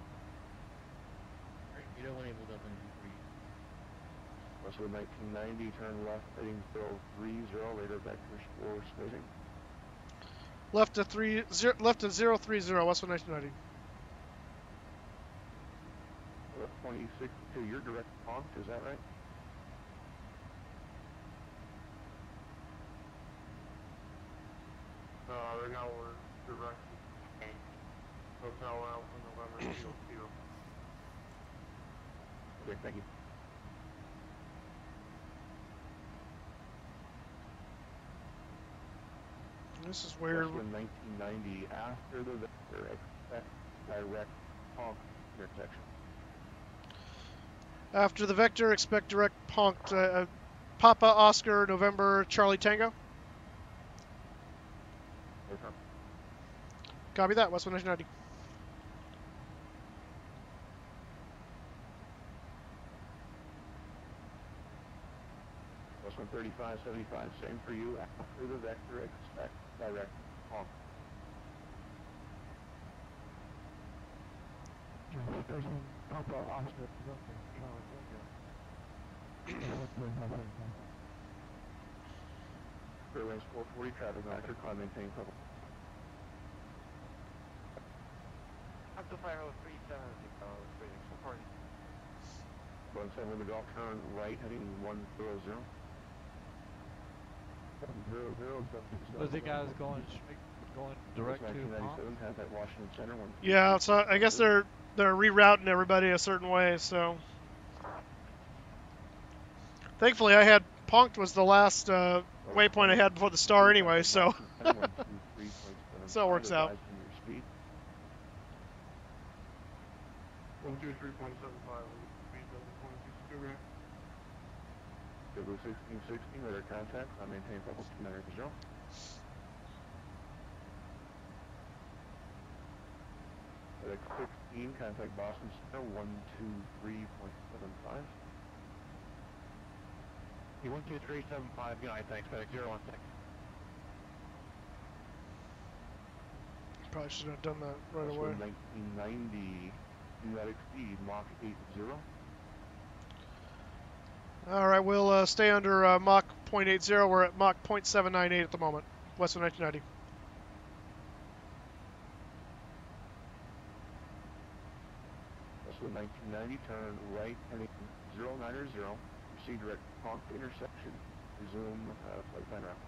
you don't enable up into 3. Rest of the 1990, turn left, heading 030, later vector for spacing. Left to 030, Westwood 1990. 2062, you're direct prompt, is that right? Right now we're direct. Hotel Alpha November 02. Okay, thank you. This is weird. In 1990, after the vector, expect direct honk intersection. After the vector, expect direct punched. Papa Oscar November Charlie Tango. Okay. Copy that. Westwood 1990. Westwood 3575, same for you. After the vector, expect direct honk. Papa Oscar November Charlie Tango. Fairways 440, traffic manager, climb maintain level. Octo Fire 37, rating support. Going 7 with the golf, turn right, heading 100. 100. Was the guys going direct to 1997, have at Washington Center. Yeah, so I guess they're rerouting everybody a certain way. So thankfully, I had punked was the last waypoint I had before the star anyway. So so it works out. 123.75, speed building 26 Sugar. KBOS 1616, radar contact, maintain level 290. FedEx 16, contact Boston Center 123.75. 123.75, good night, thanks, FedEx 016. Probably should have done that right away. 1990, do not exceed Mach 80. All right, we'll stay under Mach 0.80. We're at Mach 0.798 at the moment. Western 1990. Also 1990, turn right heading 090, proceed direct Ponk intersection, resume flight plan route.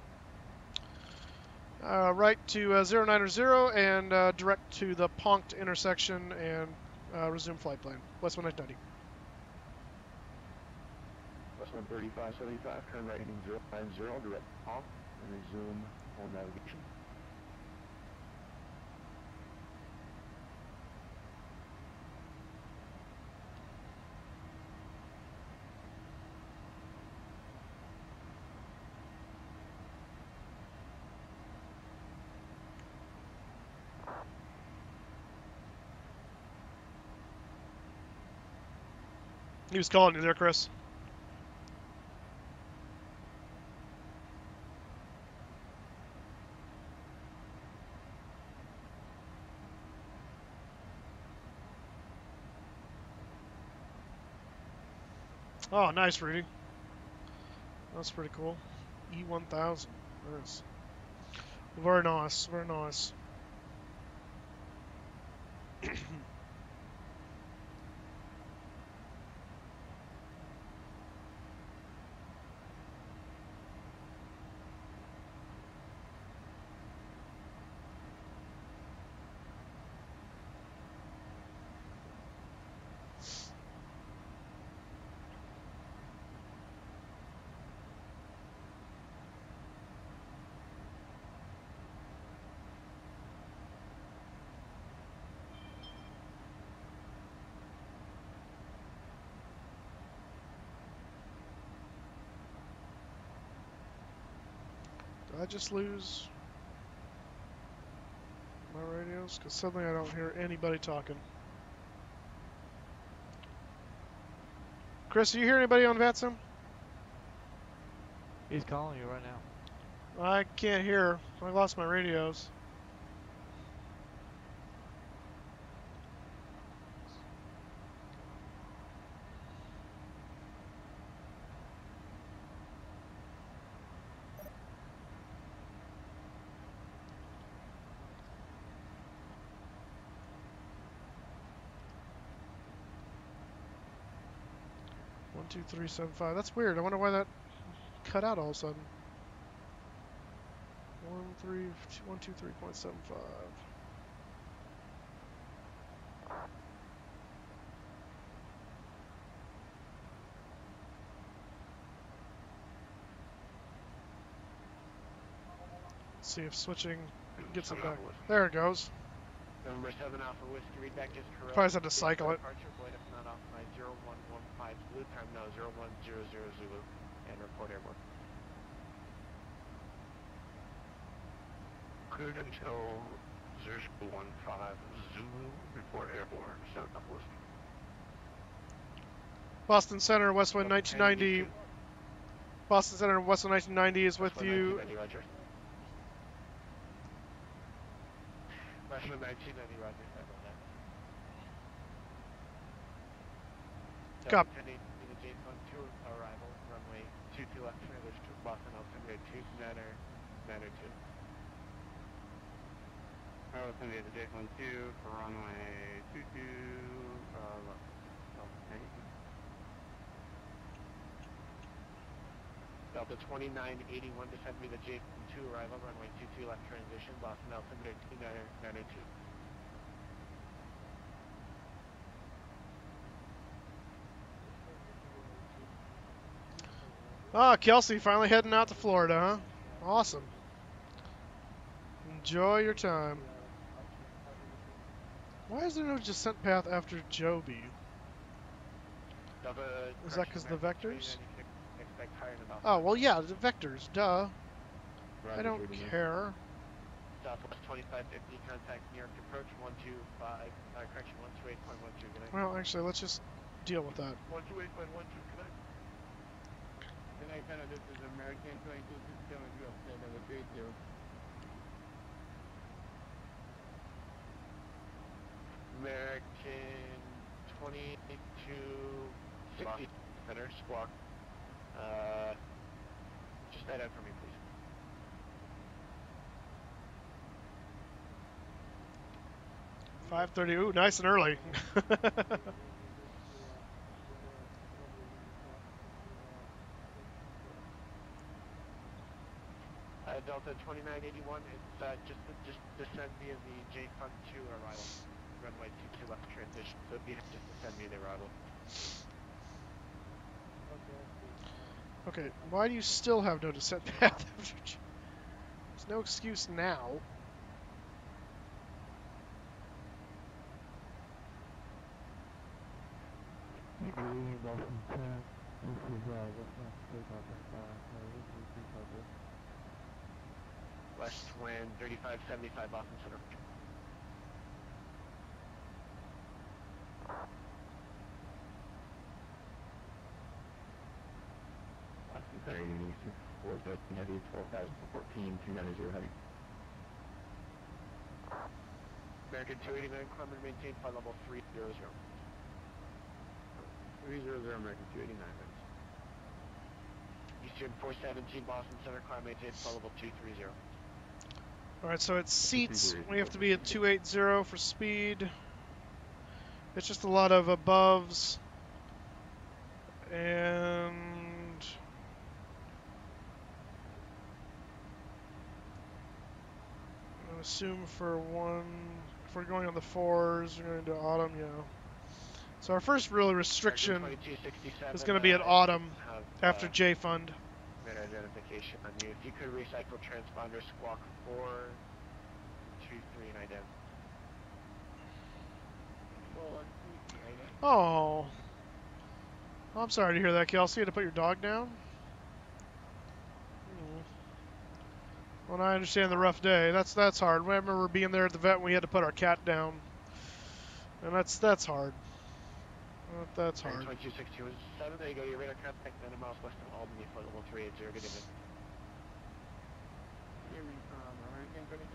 Right to 090 and direct to the Ponkt intersection and resume flight plan. West 1990. West 13575, turn right heading 090, direct Ponk, and resume home navigation. He was calling you there, Chris. Oh, nice, Rudy. That's pretty cool. E1000. Nice. Very nice. Very nice. Did I just lose my radios? Because suddenly I don't hear anybody talking. Chris, do you hear anybody on VATSIM? He's calling you right now. I can't hear. I lost my radios. One, 2, 3, 7, 5. That's weird. I wonder why that cut out all of a sudden. 123.75. Let's see if switching gets it back. There it goes. November 7 Alpha Whiskey, read back just correct. Probably had to cycle it. Departure, Boyd, if not optimized, 0115 Blue, time now 0100 Zulu, and report airborne. Cleared until 015 Zulu, report airborne, 7 Alpha Whiskey. Boston Center, Westwind 1990. Boston Center, Westwind 1990 is with you. Westwind 1990, roger. Cop. Pending the Jade 2 arrival, runway 22 left, transition to Boston Altimeter 2902. Altimeter to Jade 2 for runway 22 left. Delta 2981, descend me the Jade 2 arrival, runway 22 left, transition, Boston Altimeter 2902. Ah, Kelsey finally heading out to Florida, huh? Awesome. Enjoy your time. Why is there no descent path after Joby? Is that because of the vectors? Oh, well, yeah, the vectors, duh. I don't care. Southwest 2550, contact New York approach 125, correction 128.12, good night. Well, actually, let's just deal with that. 128.12, good night. Good night, Fenner. This is American 2267. You have said number 32. American 2260, Fenner, squawk. Just night out for me, please. .530, ooh, nice and early. Delta 2981, it's just descend via the J Fund 2 arrival. Runway 22 left transition, so it'd be just descend via the arrival. Okay, why do you still have no descent path after There's no excuse now. West wind 3575 Boston Center. Boston Center, Union Eastern, 413 heavy, 12,014, 290 heavy. American 289, climb and maintain flight level 300. 300, American 289, thanks. Eastern 417 Boston Center, climb maintain flight level 230. Alright, so it's seats. We have to be at 280 for speed. It's just a lot of aboves. And I'm going to assume for one, if we're going on the 4s, we're going to autumn, yeah. So our first real restriction is going to be at autumn after J Fund. Identification on you. If you could recycle transponder squawk 423 and ident. Oh. I'm sorry to hear that, Kelsey. You had to put your dog down? Well, I understand the rough day. That's hard. I remember being there at the vet when we had to put our cat down. And that's hard. That's hard. 2261, there you go. Your radar contact 9 miles west of Albany, flight level 380. Good evening. Here we come, American 2267.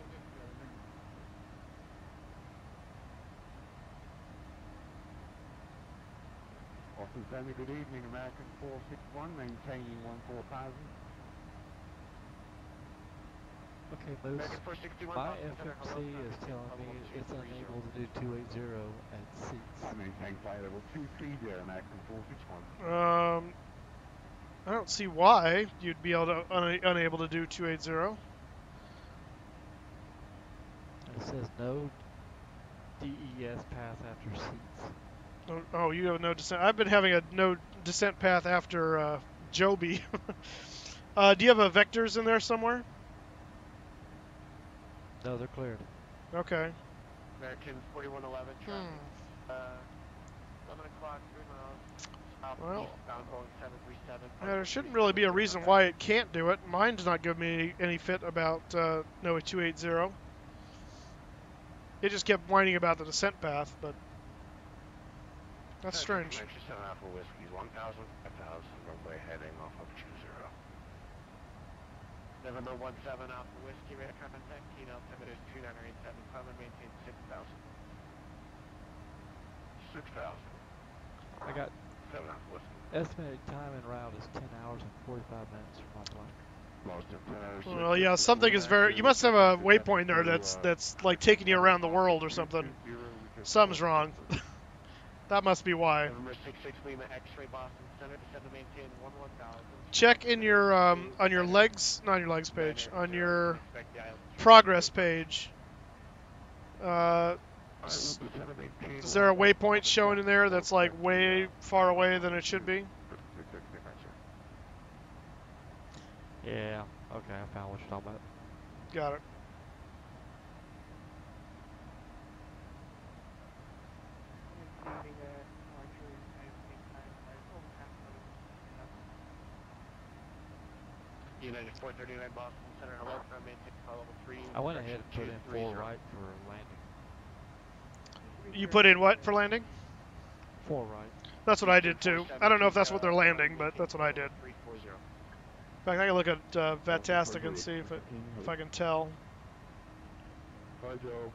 Boston Center, good evening, American 461, maintaining 14,000. Okay, Moose, American 461, my Boston Center, FMC hello, is telling me it's unable to do 280 at seats. I maintain flight level 230, American 461. I don't see why you'd be able to unable to do 280. It says no DES path after seats. Oh, you have no descent. I've been having a no descent path after Joby. Do you have a vectors in there somewhere? No, they're cleared. Okay. American 4111, traffic. 11 o'clock, 3 miles. Well, Bound Boeing 737. there shouldn't really be a reason why it can't do it. Mine's not giving me any fit about no 280. It just kept whining about the descent path, but that's strange. 7 Alpha Whiskey, 1,000, 5,000, runway heading off of 20. November 17 Alpha Whiskey, radar contact, key altimeter is 2987, climb and maintain 6,000. 6,000. I got 7 Alpha Whiskey. estimated time en route is 10 hours and 45 minutes for my flight. Well, yeah, something is very. You must have a waypoint there that's like taking you around the world or something. Something's wrong. That must be why. November 66 Lima X-ray Boston Center, descend to maintain 11,000. Check in your on your legs, not your legs page, on your progress page. Is there a waypoint showing in there that's like way far away than it should be? Yeah, okay, I found what you're talking about. Got it. United 439 Boston Center, hello, maintain call level 3. I went ahead and put in 4 right for landing. You put in what for landing? 4 right. That's what I did too. I don't know if that's what they're landing, but that's what I did. In fact, I can look at VATSIM and see if I can tell. Hi, Joe.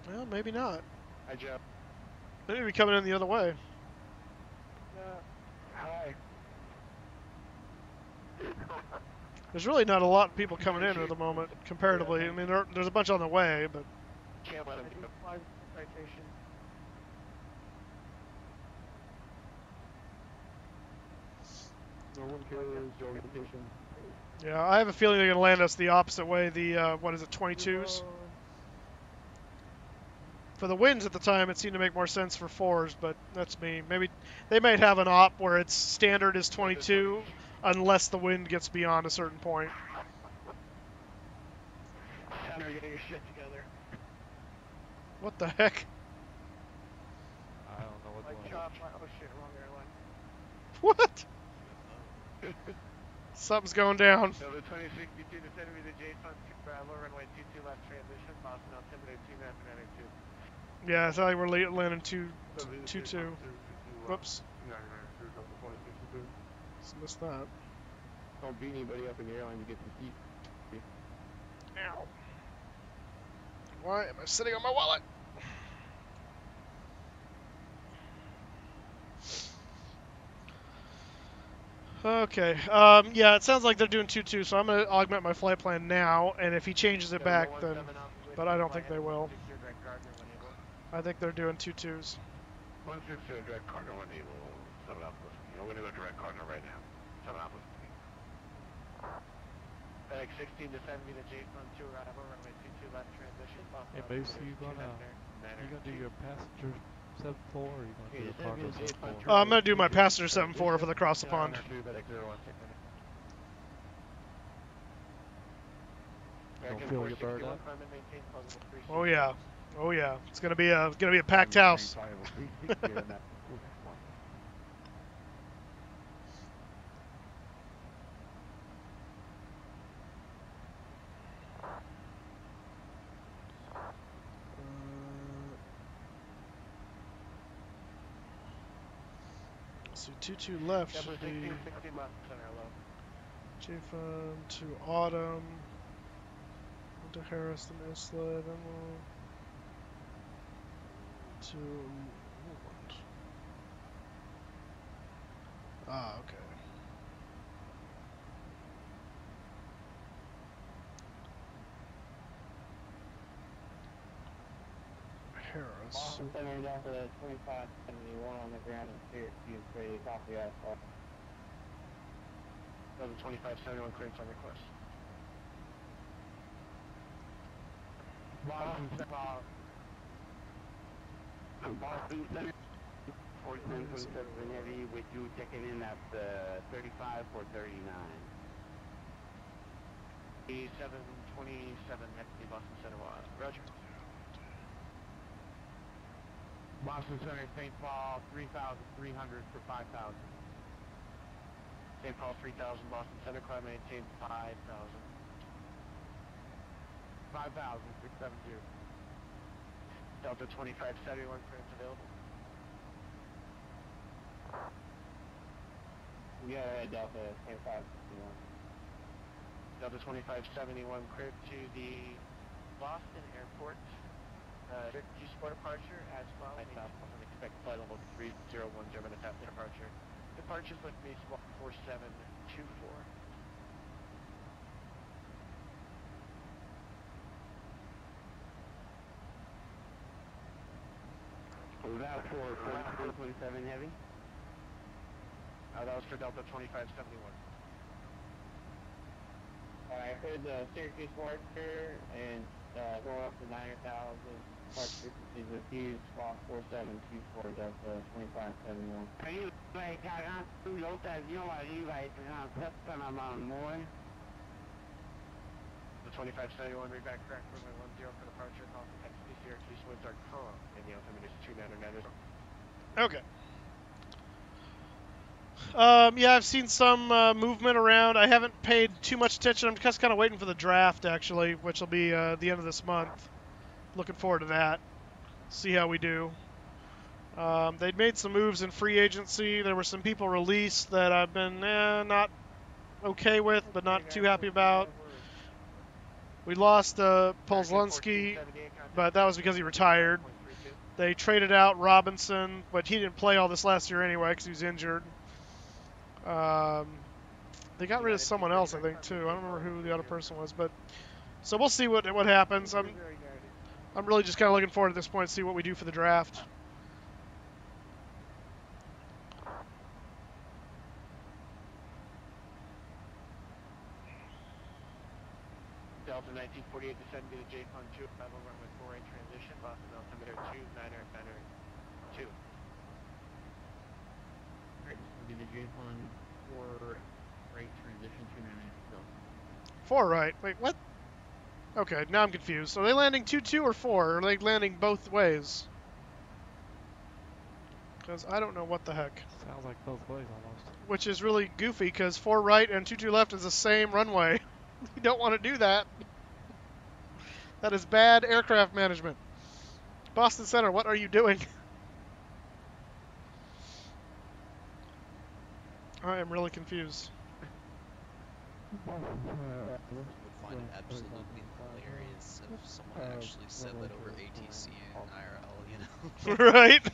Well, maybe not. Hi, Joe. They may be coming in the other way. Hi. There's really not a lot of people coming in at the moment, comparatively. I mean, there's a bunch on the way, but... Can't let him do Citation. No one cares, Joe, location. Yeah, I have a feeling they're going to land us the opposite way, the, what is it, 22s? For the winds at the time, it seemed to make more sense for 4s, but that's me. Maybe they might have an op where its standard is 22, unless the wind gets beyond a certain point. Connor, get your shit together. What the heck? I don't know what's going on. Oh shit, wrong airline. What? Something's going down. So the 2062 descending to the J-Fun 2 travel, runway 22 left transition, Boston altimeter 2 map and 92. Yeah, I thought we were landing 2-2. Whoops. Just missed that. Don't beat anybody up in the airline to get the heat. Ow. Why am I sitting on my wallet? Okay. Yeah, it sounds like they're doing 2-2, so I'm going to augment my flight plan now, and if he changes it back, then... But I don't think they will. I think they're doing 2-2s. 160 direct Cardinal enable, 7 Alpha. We're going to go direct Cardinal right now. 7 Alpha. FedEx 16 descend me to J-Fun 2 arrival, runway 22 left transition, Boston Hey, Moose, you gonna do your passenger 7-4 or are you gonna do your cargo 7-4? I'm going to do my passenger 7-4 for the cross the pond. Don't fill your bird up. Oh yeah, oh yeah. It's gonna be a packed house. So 2-2 left should be J-Fun to Autumn. To Harrison Isla, then we'll to Woodland. Ah, okay. Harris. Boston Center down to 2571 on the ground in Syracuse, ready to copy that. 2571 clearance on request. Boston Center. Boston Center. 4727 Heavy with you checking in at 35 for 39. 727 Heavy, Boston Center, Roger. Boston Center, St. Paul, 3,300 for 5,000. St. Paul 3000, Boston Center, climb maintain 5,000. 5,670. Delta 2571 clearance available. Yeah, Delta 2571. Delta 2571 cleared to the Boston Airport. Syracuse for departure as well. I expect flight level 301 German attack departure. Departures with me squawk 4724. Was that for 4227 Heavy? That was for Delta 2571. I heard the Syracuse departure and going up to 9,000. Departure frequencies refused, squawk 4724 Delta 2571. Are you like, I do notas, you know, arriba, están amando muy. The 2571 read back correct, runway 10 for departure, call from XP Syracuse winds are calm, and the altimeter is 299. Okay. Yeah, I've seen some movement around. I haven't paid too much attention. I'm just kind of waiting for the draft, actually, which will be the end of this month. Looking forward to that. See how we do. They'd made some moves in free agency. There were some people released that I've been not okay with, but not too happy about. We lost Polzlunski, but that was because he retired. They traded out Robinson, but he didn't play all this last year anyway because he was injured. They got rid of someone else, I think, too. I don't remember who the other person was, but so we'll see what happens. I'm really just kind of looking forward at this point to see what we do for the draft. Delta 1948 descend to the J-Fund 2, arrival runway 48 transition, Boston altimeter 29er 2. Alright, this will be the J-Fund 4 right transition 29. 4 right. Wait, what? Okay, now I'm confused. So are they landing 2-2 or 4? Or are they landing both ways? Because I don't know what the heck. Sounds like both ways almost. Which is really goofy because 4 right and 2-2 left is the same runway. You don't want to do that. That is bad aircraft management. Boston Center, what are you doing? I am really confused. I would find it absolutely hilarious if someone actually said that over ATC and IRL, you know? Right?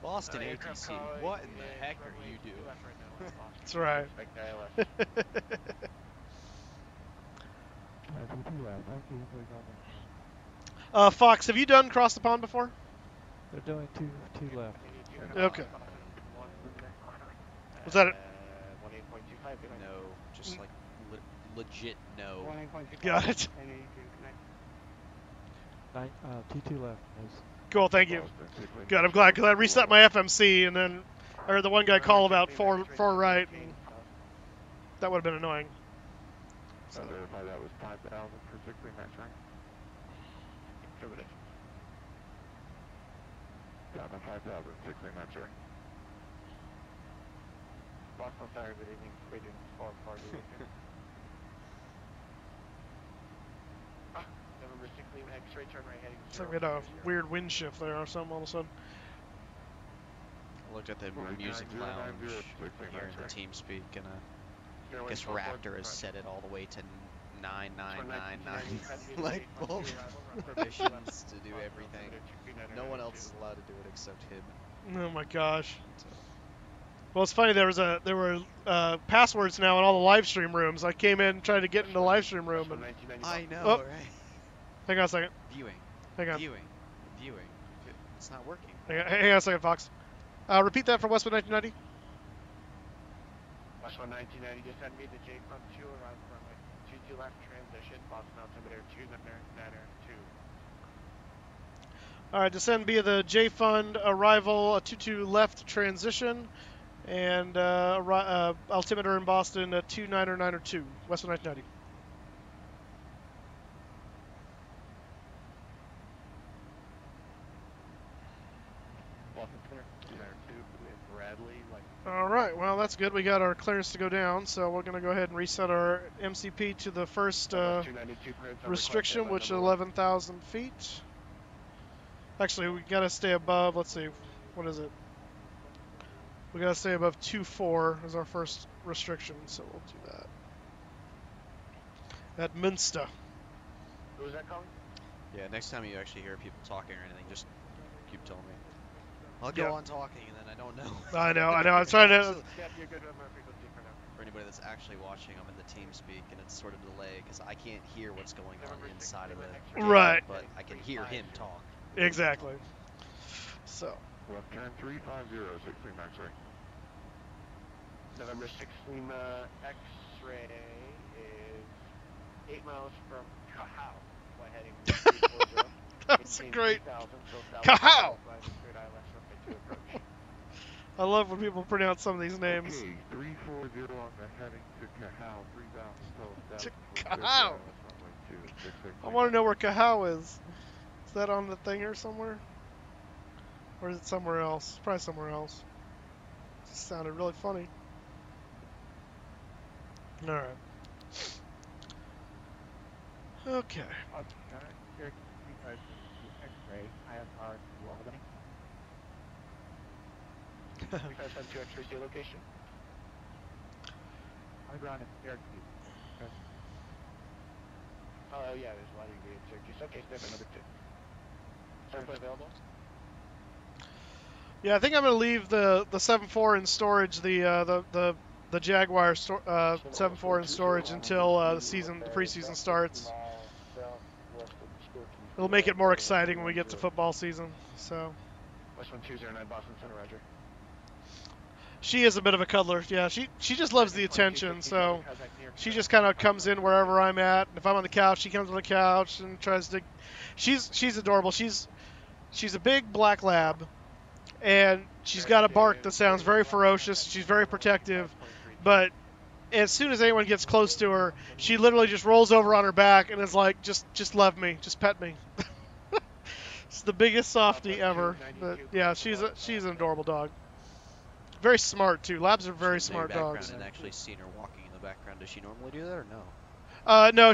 Boston ATC, what in the heck are you doing? That's right. Fox, have you done Cross the Pond before? They're doing two left. Okay. Was that it? 18.25. No, just like legit no. Got it. 2-2 left. Cool, thank you. Good, I'm glad, because I reset my FMC, and then I heard the one guy call about 4 right, and that would have been annoying. So verify that was 5,000 for 6 max rank. Affirmative. Copy 5,000, 6 max rank. Boston Center, good evening. Waiting for party. November 16, X-ray turn right heading. It's like we had a weird wind shift there or something all of a sudden. I looked at the music lounge here in the TeamSpeak, and I guess Raptor has set it all the way to 9999 light bulb permissions to do everything. No one else is allowed to do it except him. Oh my gosh. Well, it's funny. There were passwords now in all the live stream rooms. I came in trying to get into the live stream room, and I know, oh, right? Hang on a second. Viewing. Hang on. Viewing. It's not working. Hang on a second, Fox. Repeat that for Westwood 1990. Westwood 1990, descend me to J-Fund 2, arrival runway 22 left transition, Boston altimeter 29er 2. All right, descend via the J-Fund, arrival 22 left transition, and altimeter in Boston 29er 2, Westwood 1990. All right, well, that's good. We got our clearance to go down, so we're going to go ahead and reset our MCP to the first restriction, which is 11,000 feet. Actually, we got to stay above, let's see, what is it? We got to stay above 2.4 as our first restriction, so we'll do that. At Münster. Who was that calling? Yeah, next time you actually hear people talking or anything, just keep telling me. I'll go on talking and then I don't know. I know. I'm trying to... For anybody that's actually watching, I'm in the TeamSpeak and it's sort of delay because I can't hear what's going on inside of it. Right. But I can hear him talk. Exactly. So. Left turn 350, 16 max rank. November 16 X-ray is 8 miles from Kahau. While heading 340. That was great. Kahau! I love when people pronounce some of these names. Okay, 340 on the heading to Kahau, 3,000 to Kahau! I want to know where Kahau is. Is that on the thing here somewhere? Or is it somewhere else? Probably somewhere else. It sounded really funny. All right. Okay. X-ray, IFR to Albany. 3572 X-ray C location. On the ground in Syracuse. Oh yeah, there's a lot of you in Syracuse. Okay, step number 2. Starpoint available. Yeah, I think I'm gonna leave the 7.4 in storage. The Jaguar 7.4 in storage until the preseason starts. It'll make it more exciting when we get to football season. So. West 1209 Boston Center, Roger. She is a bit of a cuddler. Yeah, she just loves the attention. So she just kind of comes in wherever I'm at. If I'm on the couch, she comes on the couch and tries to. She's adorable. She's a big black lab, and she's got a bark that sounds very ferocious. She's very protective, but as soon as anyone gets close to her, she literally just rolls over on her back and is like, just love me, just pet me. It's the biggest softie ever. But yeah, she's an adorable dog. Very smart too. Labs are very smart dogs. And actually seen her walking in the background. Does she normally do that or no? No.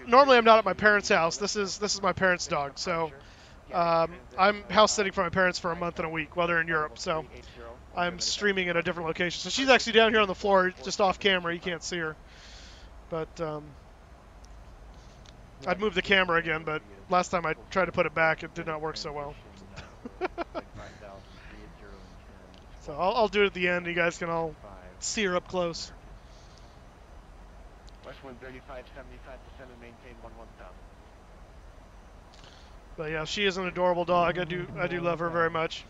Normally I'm not at my parents' house. This is my parents' dog. So I'm house sitting for my parents for a month and a week while they're in Europe. So I'm streaming at a different location. So she's actually down here on the floor, just off camera. You can't see her. But I'd move the camera again, but last time I tried to put it back, it did not work so well. So I'll do it at the end. You guys can all see her up close. West 135, 75% and maintain 11,000. But yeah, she is an adorable dog. I do love her very much.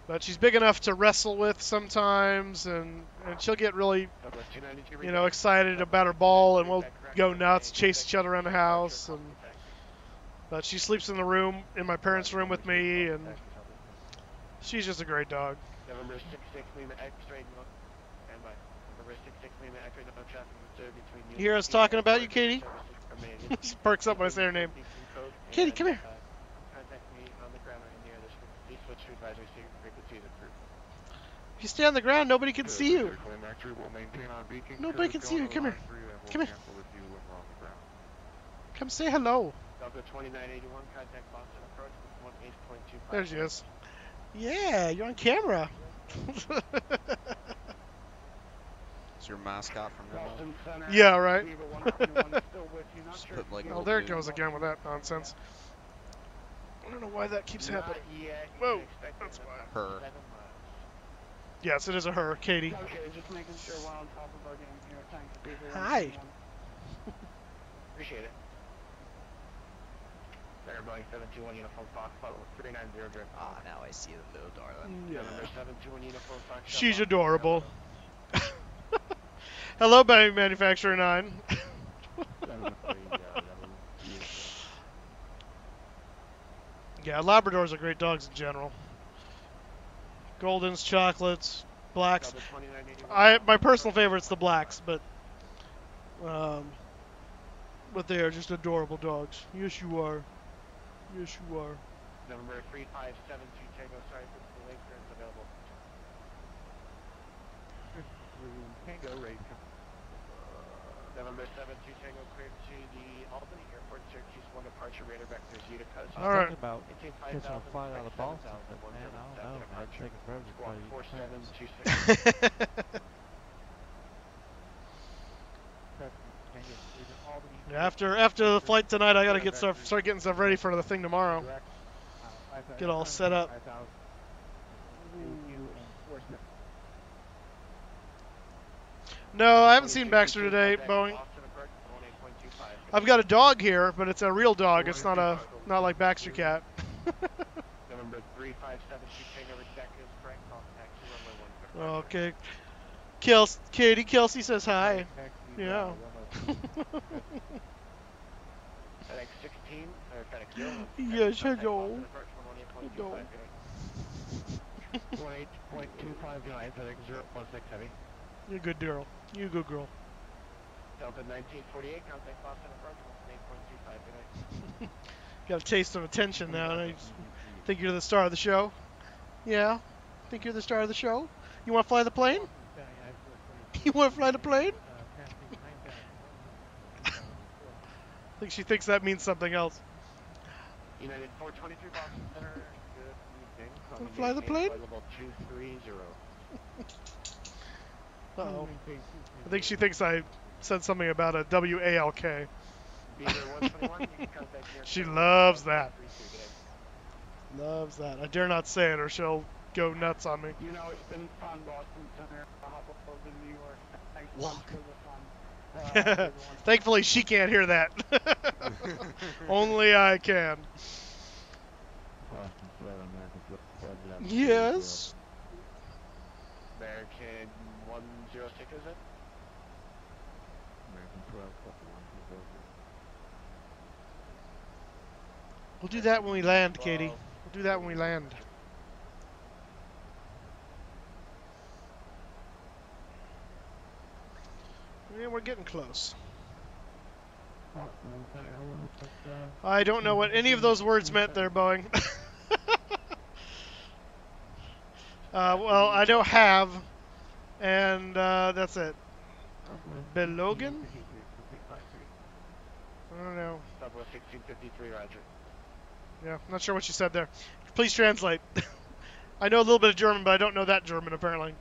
But she's big enough to wrestle with sometimes, and she'll get really, excited about her ball, and we'll go nuts, chase each other around the house. But she sleeps in the room, in my parents' room with me, and she's just a great dog. November 66, Lima X-ray, and by November 66, Lima X-ray, no traffic observed between you. You hear us talking about you, Katie? She perks up when I say her name. Katie, come here. Contact me on the ground or in the air. Please switch to advisory frequencies approved. If you stay on the ground, nobody can see you. Nobody can see you. Come here. Come here. Come say hello. Delta 2981, contact Boston approach with 18.25. There she is. Yeah, you're on camera. Is your mascot from now on? Yeah, right. Oh, there it goes again with that nonsense. I don't know why that keeps happening. Whoa, that's why. Her. Yes, it is a her, Katie. Okay, just making sure we're on top of our game here. Thanks, people. Hi. Appreciate it. Center Boeing 721 Uniform Fox, follow 390 direct. Ah, now I see the little darling. Yeah. November 721 Uniform Fox. She's adorable. Hello, Boeing Manufacturer 9. Yeah, Labradors are great dogs in general. Goldens, chocolates, blacks. My personal favorite's the blacks, but they are just adorable dogs. Yes, you are. Yes, you are. November 3572 Tango, sorry for the delay, clearance available. Tango rate. November 72 Tango, cleared to the Albany Airport, Syracuse 1 departure, radar vectors Utica. All right. Thinking about catching a flight out of Boston, but man, I don't know, man. It's taking forever to fly to 4726. After the flight tonight, I gotta start getting stuff ready for the thing tomorrow. Get all set up. No, I haven't seen Baxter today, Boeing. I've got a dog here, but it's a real dog. It's not like Baxter Cat. November 3572 Tango, deck is correct, contact 211. Okay. Katie Kelsey says hi. Yeah. FedEx 16, or FedEx 0. Yes, hello. Hello. 18.25 United, FedEx 016 Heavy. You're a good girl. You a good girl. Delta 1948, contact Boston approach 8.25 United. Got a taste of attention now. And Think you're the star of the show? Yeah. Think you're the star of the show? You want to fly the plane? You want to fly the plane? I think she thinks that means something else. United 423 Boston Center, good evening. Wanna fly the plane? Flight level 230. Uh-oh. I think she thinks I said something about a WALK. Beaver 121, you can contact your She service loves level that. 232 today. Loves that. I dare not say it or she'll go nuts on me. You know, it's been fun, Boston Center. I'll hop over to New York. Thanks Walk. for the fun. Thankfully, she can't hear that. Only I can. Yes. American 106, is it? We'll do that when we land, Katie. We'll do that when we land. Yeah, we're getting close. I don't know what any of those words meant there, Boeing. Well, I know have, and that's it. Belogan? I don't know. Southwest 1653, roger. Yeah, not sure what you said there. Please translate. I know a little bit of German, but I don't know that German, apparently.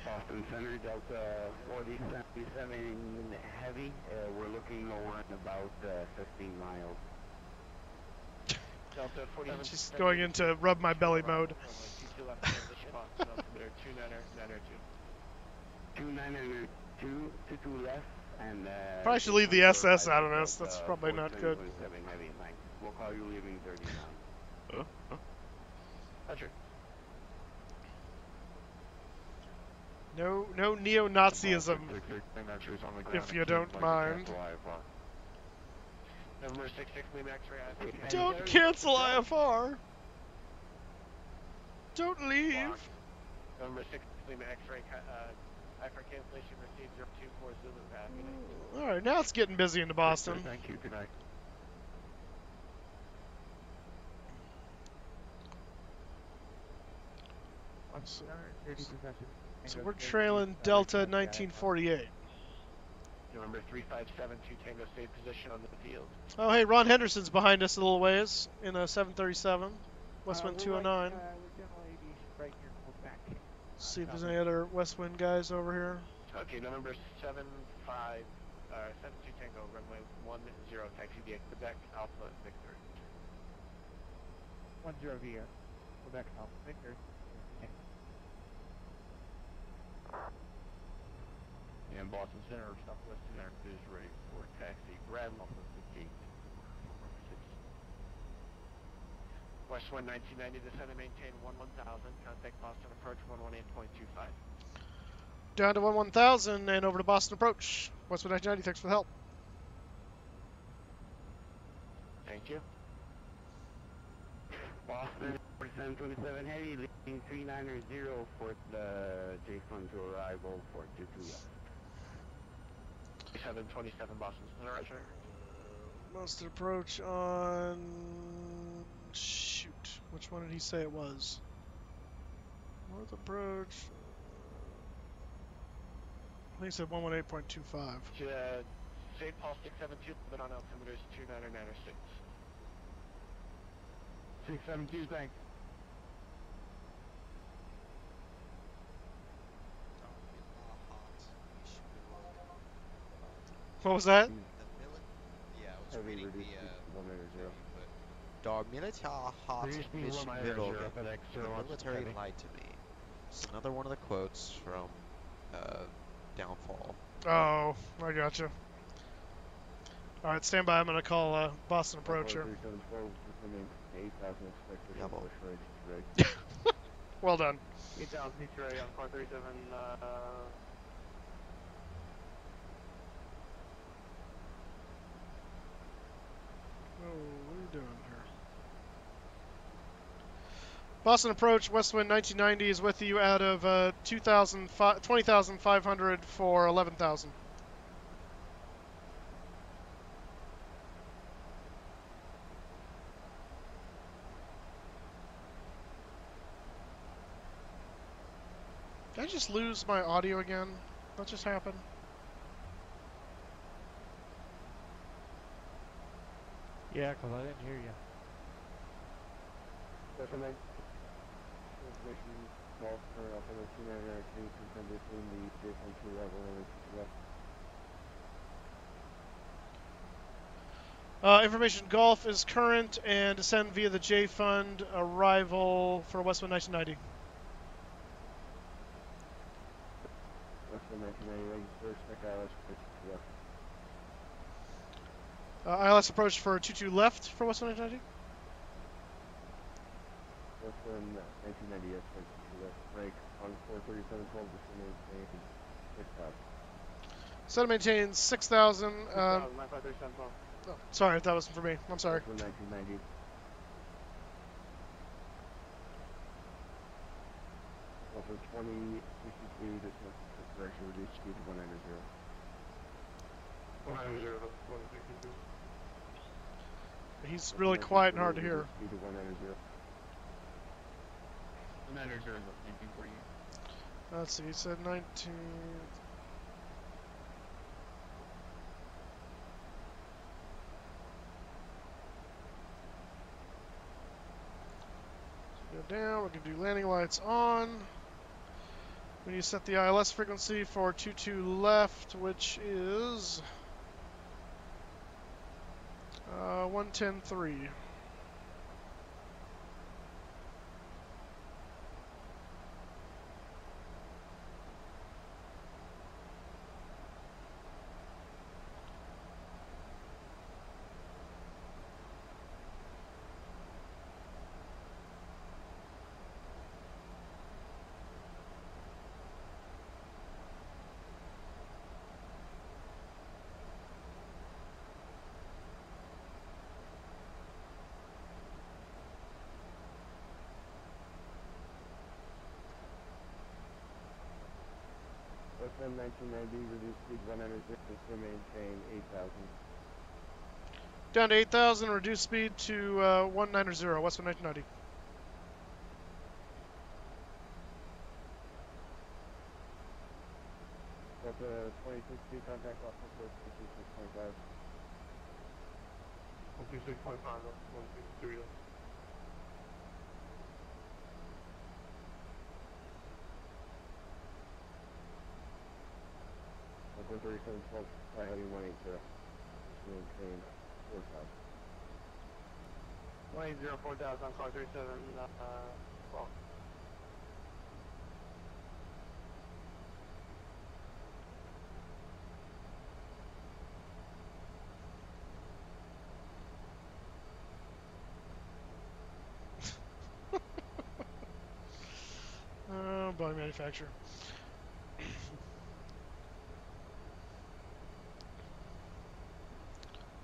Boston Center, Delta 4077 heavy. We're looking over at about 15 miles. Delta 47. She's going into rub my belly mode. 2992 to 2 left, and Probably should leave the SS out of this. That's probably not good. Heavy. We'll call you leaving 30 now. Roger. No neo-Nazism, if you don't mind. November 66, Lima X-ray. Don't cancel IFR. Don't leave. November 6, Lima X-ray. IFR cancellation received 024 Zulu path. All right, now it's getting busy into Boston. Thank you. Good night. So we're trailing Delta 1948. November 357, 2 Tango, stay position on the field. Oh, hey, Ron Henderson's behind us a little ways in a 737, Westwind 209. See if there's any other Westwind guys over here. Okay, November 72 Tango, runway 10, taxi via Quebec, Alpha, Victor. 10 via Quebec, Alpha, Victor. And Boston Center, Southwest Center is ready for taxi. Grab off of the gate. Westwind 1990, descend and maintain 1000. Contact Boston approach 118.25. Down to 1000 and over to Boston approach. Westwind 1990, thanks for the help. Thank you. Boston 4727 heavy, leading 390 for the J-Fund to arrival for 22 left. 727 Boston Center, roger. Boston approach on... Shoot. Which one did he say it was? North approach... I think he said 118.25. St. Paul 672, but on altimeters 29906. 672, thanks. What was that? Yeah, I was reading the Dog military hot mission middle. The military lied to me. It's another one of the quotes from Downfall. Oh, I gotcha. Alright, stand by. I'm going to call Boston approach here. Well done. 8000 ready on 437. Oh, what are you doing here? Boston approach, Westwind 1990 is with you out of 20,500 for 11,000. I just lose my audio again? That just happened. Yeah, 'cause I didn't hear you. Information call for Alpha 292 confirm between the J.2 level and the Information Golf is current and descend via the J Fund. Arrival for Westwood 1990. Westwood 1990, register, spec ILS, left. ILS approach for 22 left for Westwood 1990. Westwood 1990, yes, left. Break on 43712, descend maintain 6,000. Set maintain 6,000. 953 Oh, sorry, that wasn't for me. I'm sorry. Westwood 1990. Also 2062, descend direction, reduce speed to 190. 190, 162. He's really quiet and hard to hear. Speed to 190. 190 is anything for you. Let's see, he said 19. Go down, we can do landing lights on. We need to set the ILS frequency for 22 left, which is 110.3. Westwood 1990, reduce speed 190, still maintain 8,000. Down to 8,000, reduce speed to 190, Westwood 1990. Delta 2060, contact loss of 26.5. 126.5, 163. Westwood 3712, fly heading 180. Maintain 4,000. 180, 4,000, call 37, 12. Boeing manufacturer.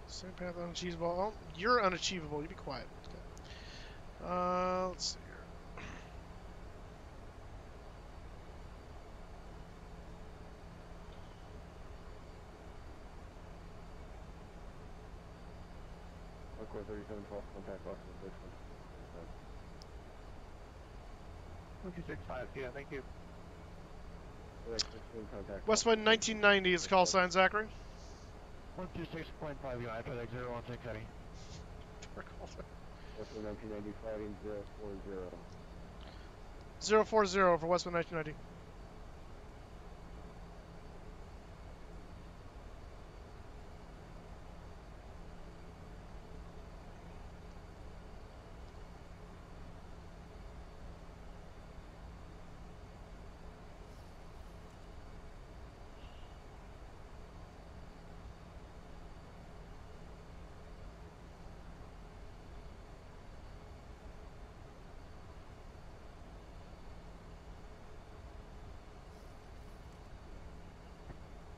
Same path unachievable. Oh, you're unachievable. You be quiet. Okay. Let's see here. Echo 3712, contact loss of 126.5, yeah, thank you. contact. Westwood 1990 is the call sign, Zachary. 126.5, yeah, I FedEx 016 heading. Westwood 1990, fighting 040. 040 for Westwood 1990.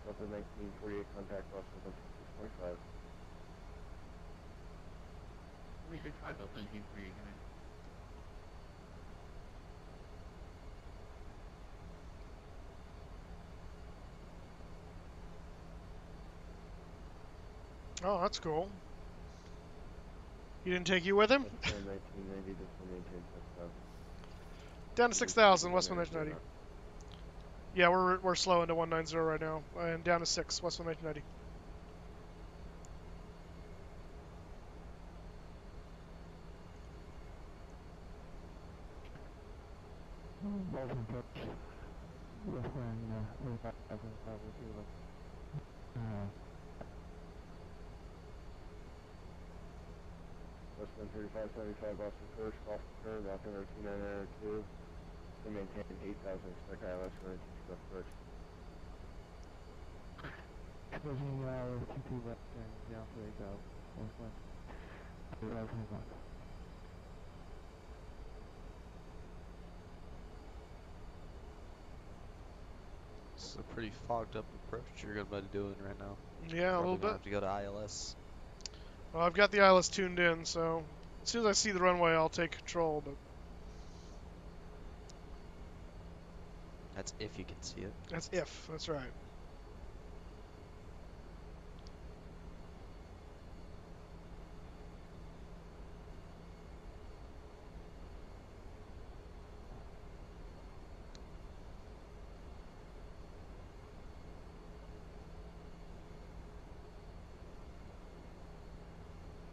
Delta 1948, contact loss of 6.5. 365, Delta 1948, heading. Oh, that's cool. He didn't take you with him? Westwood 1990, just maintain 6,000. Down to 6,000, Westwood 1990. Yeah, we're slow into 190 right now, and down to 6, West 1990. Westman 3575 Boston First, Boston Curve, altimeter 2902. To maintain 8,000, expect ILS running to first. Closing 22 left and down to 8,000. Northwind. It's a pretty fogged up approach you're going to be doing right now. Yeah, a little bit. Have to go to ILS. Well, I've got the ILS tuned in, so as soon as I see the runway, I'll take control. But That's if you can see it. that's if. That's right.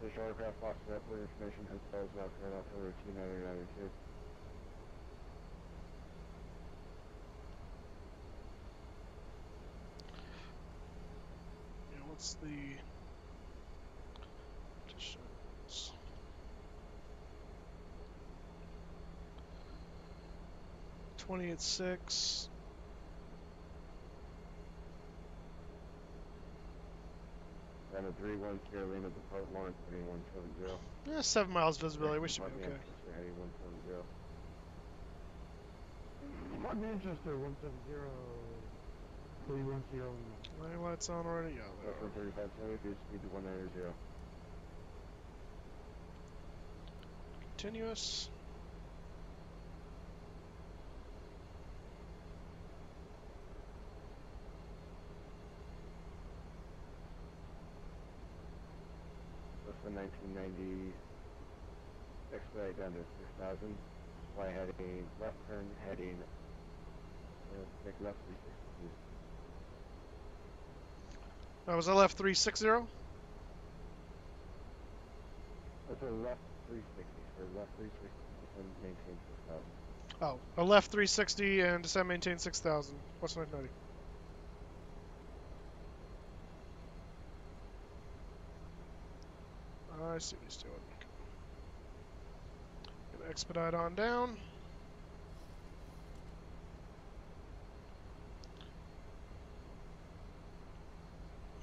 Fish aircraft lost airport information hotels now current altimeter 2992. Yeah, what's the... 20 at 6. And a 3-1 Sierra Lima depart Lawrence heading 170. Yeah, 7 miles visibility. We should be okay. Manchester heading 170. Manchester 170. 310. My lights on already. Yeah. Western 3570, speed to 190. Continuous. Western 1990, expedite down to 6,000. Fly heading, left turn heading, make left 360. Was I left 360? That's a left 360, so left 360 and maintain 6,000. Oh, a left 360 and descend maintain 6,000. West 990. I see what he's doing. Gonna expedite on down.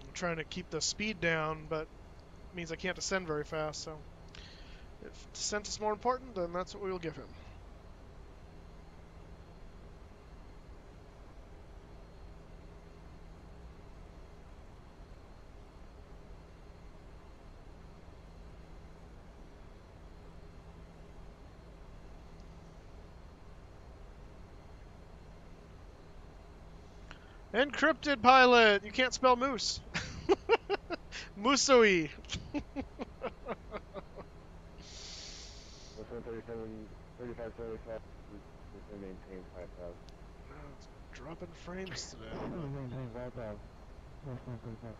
I'm trying to keep the speed down, but it means I can't descend very fast, so if descent is more important, then that's what we will give him. Encrypted Pilot! You can't spell moose. Moosoi. West 137, 3575, we maintain 5,000. It's dropping frames today. Maintain 5,000. Northwind 35.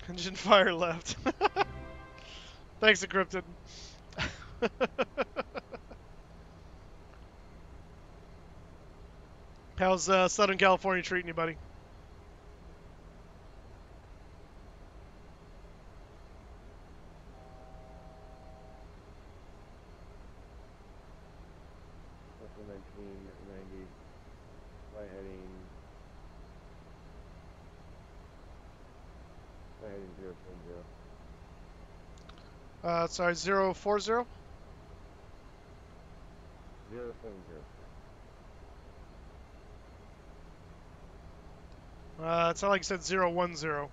Engine fire left. Thanks, Encrypted. How's Southern California treating you, buddy? Western 1990, fly heading 070. Sorry, 040? 070. It sounded like you said 010.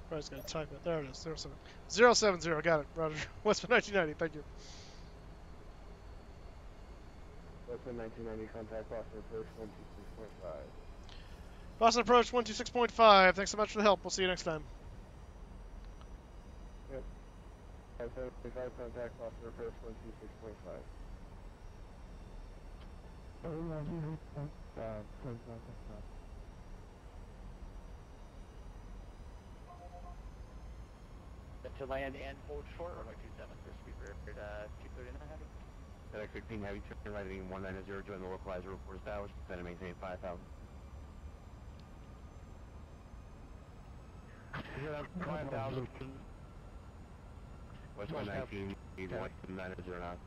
Right, just gotta type it. There it is. 070. Got it. Roger. Westman 1990. Thank you. Westman 1990, contact Boston approach 126.5. Boston approach 126.5. Thanks so much for the help. We'll see you next time. Yep. 575, contact Boston approach 126.5. To land and hold short, or 27 for speed record 239 heavy. FedEx 16 heavy, turn right heading 190, join the localizer, report established, descend and maintain 5,000. 5,000. West 119, need 190 knots.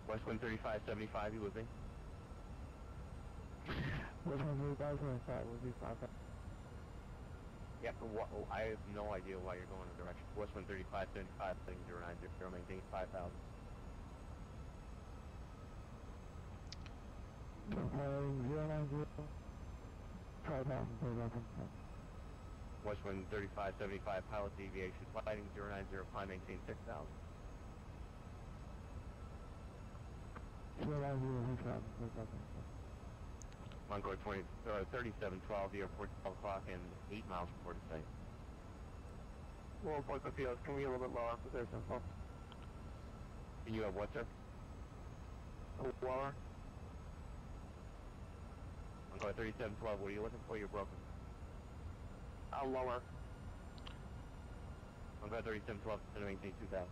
West 135.75, you with me? West 135.75 would be 5,000. Yep, I have no idea why you're going in the direction. West 135.75, 090, maintain 5,000. West 135.75, pilot deviation, flighting 090, climb, maintain 6,000. Encore 3712, the airport 12 o'clock and 8 miles before the site. Well, both of you, can we get a little bit lower for their simple? Can you have what, sir? Lower? Encore 3712, what are you looking for? You're broken. Lower. Encore 3712, to maintain 2,000.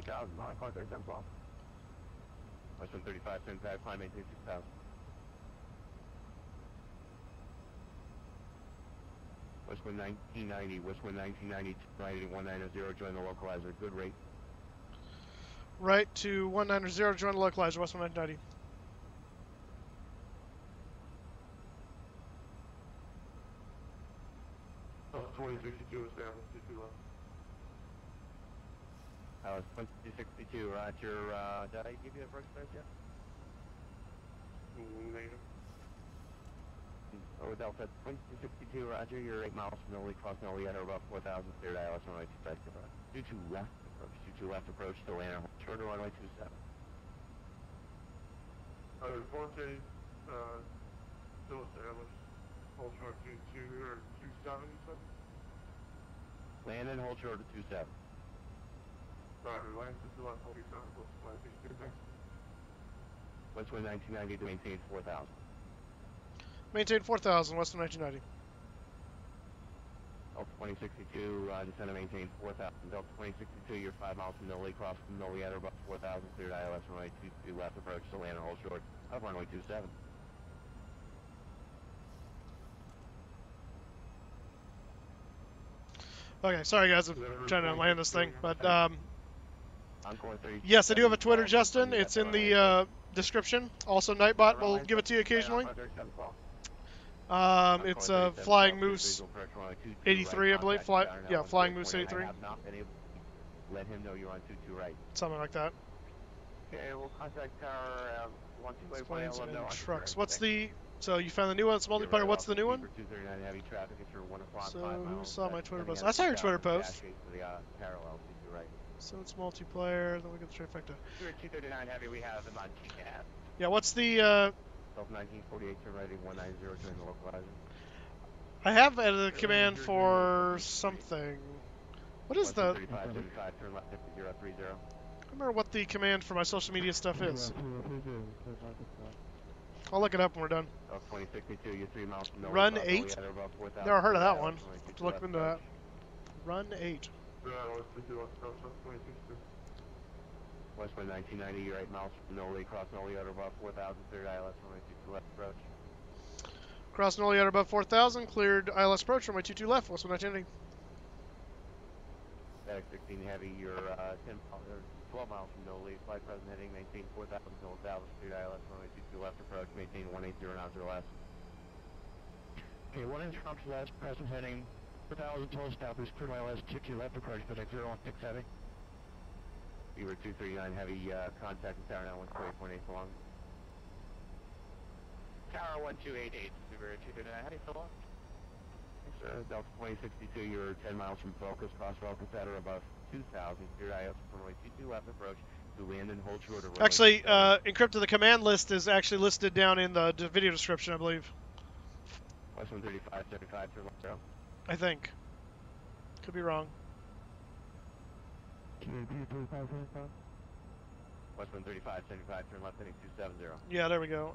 2,000, Encore 3712. West 135.75, climb, maintain 6,000. West 1990, West 1990, right heading 190, join the localizer, good rate. Right to 190, join the localizer, West 1990. Oh, 2062 is down, 62 left. 2062, roger, did I give you a first place yet? Negative. Over Delta 2062, roger, you're 8 miles from Noli, cross Noli at about 4,000, cleared ILS runway 27. Due to left approach to land shorter runway 27. Forte, still established, hold short 22 or 27, you said? Land and hold short to 27. Roger, land to left, hold 27, land 62, thanks. Westwood 1990 to maintain 4,000. Maintain 4,000, Western 1990. Delta 2062, descend and maintain 4,000. Delta 2062, you're 5 miles from Noli, cross from Noli at about 4,000, cleared ILS runway 22 left approach to land and hold short of runway 27. Okay, sorry guys, I'm trying to land this thing, but Encore 30. yes, I do have a Twitter, Justin. It's in the description. Also, NightBot will give it to you occasionally. It's Flying Moose 83, I believe. Flying Moose 83. I have not been able to let him know you're on 22 right. Something like that. Okay, we'll contact tower 12 Planes and trucks. What's the... So you found the new one? It's multiplayer. What's the new one? So who saw my Twitter post? I saw your Twitter post. So it's multiplayer. Then we get the trifecta. 239 heavy, we have him on TCAS. Yeah, what's the... 1948, turn right 190, join the localizer. I have a command for something. What is the... 35, 75, turn left 5030. I remember what the command for my social media stuff is. I'll look it up when we're done. 2062, you're 3 miles from Noli. Run 8? Never heard of that one. Have to look into that. Run 8. Westwood 1990, you're 8 miles from Noli, cross Noli at above 4,000, cleared ILS runway 22 left approach. Cross Noli at above 4,000, cleared ILS approach, runway 22 left, Westwood 1990. FedEx 16 heavy, you're 12 miles from Noli, flight present heading, maintain 4,000 Noli Dallas, cleared ILS runway 22 left approach, maintain 180 knots or less. Okay, 1 inch from left, present heading, 4,000 total established, cleared ILS 22 left approach, FedEx 016 heavy. Beaver 239 heavy, contact the tower now 120.8 long. Tower 1288, Super 239, how do you feel? Delta 2062, you're 10 miles from focus, cross focus at or above 2,000, cleared IS for runway 22 left approach, to land and hold short of runway Actually, 27. Encrypted, the command list is actually listed down in the video description, I believe. West 135, 75, turn left arrow. I think. Could be wrong. West 135, 75, turn left heading 270. Yeah, there we go.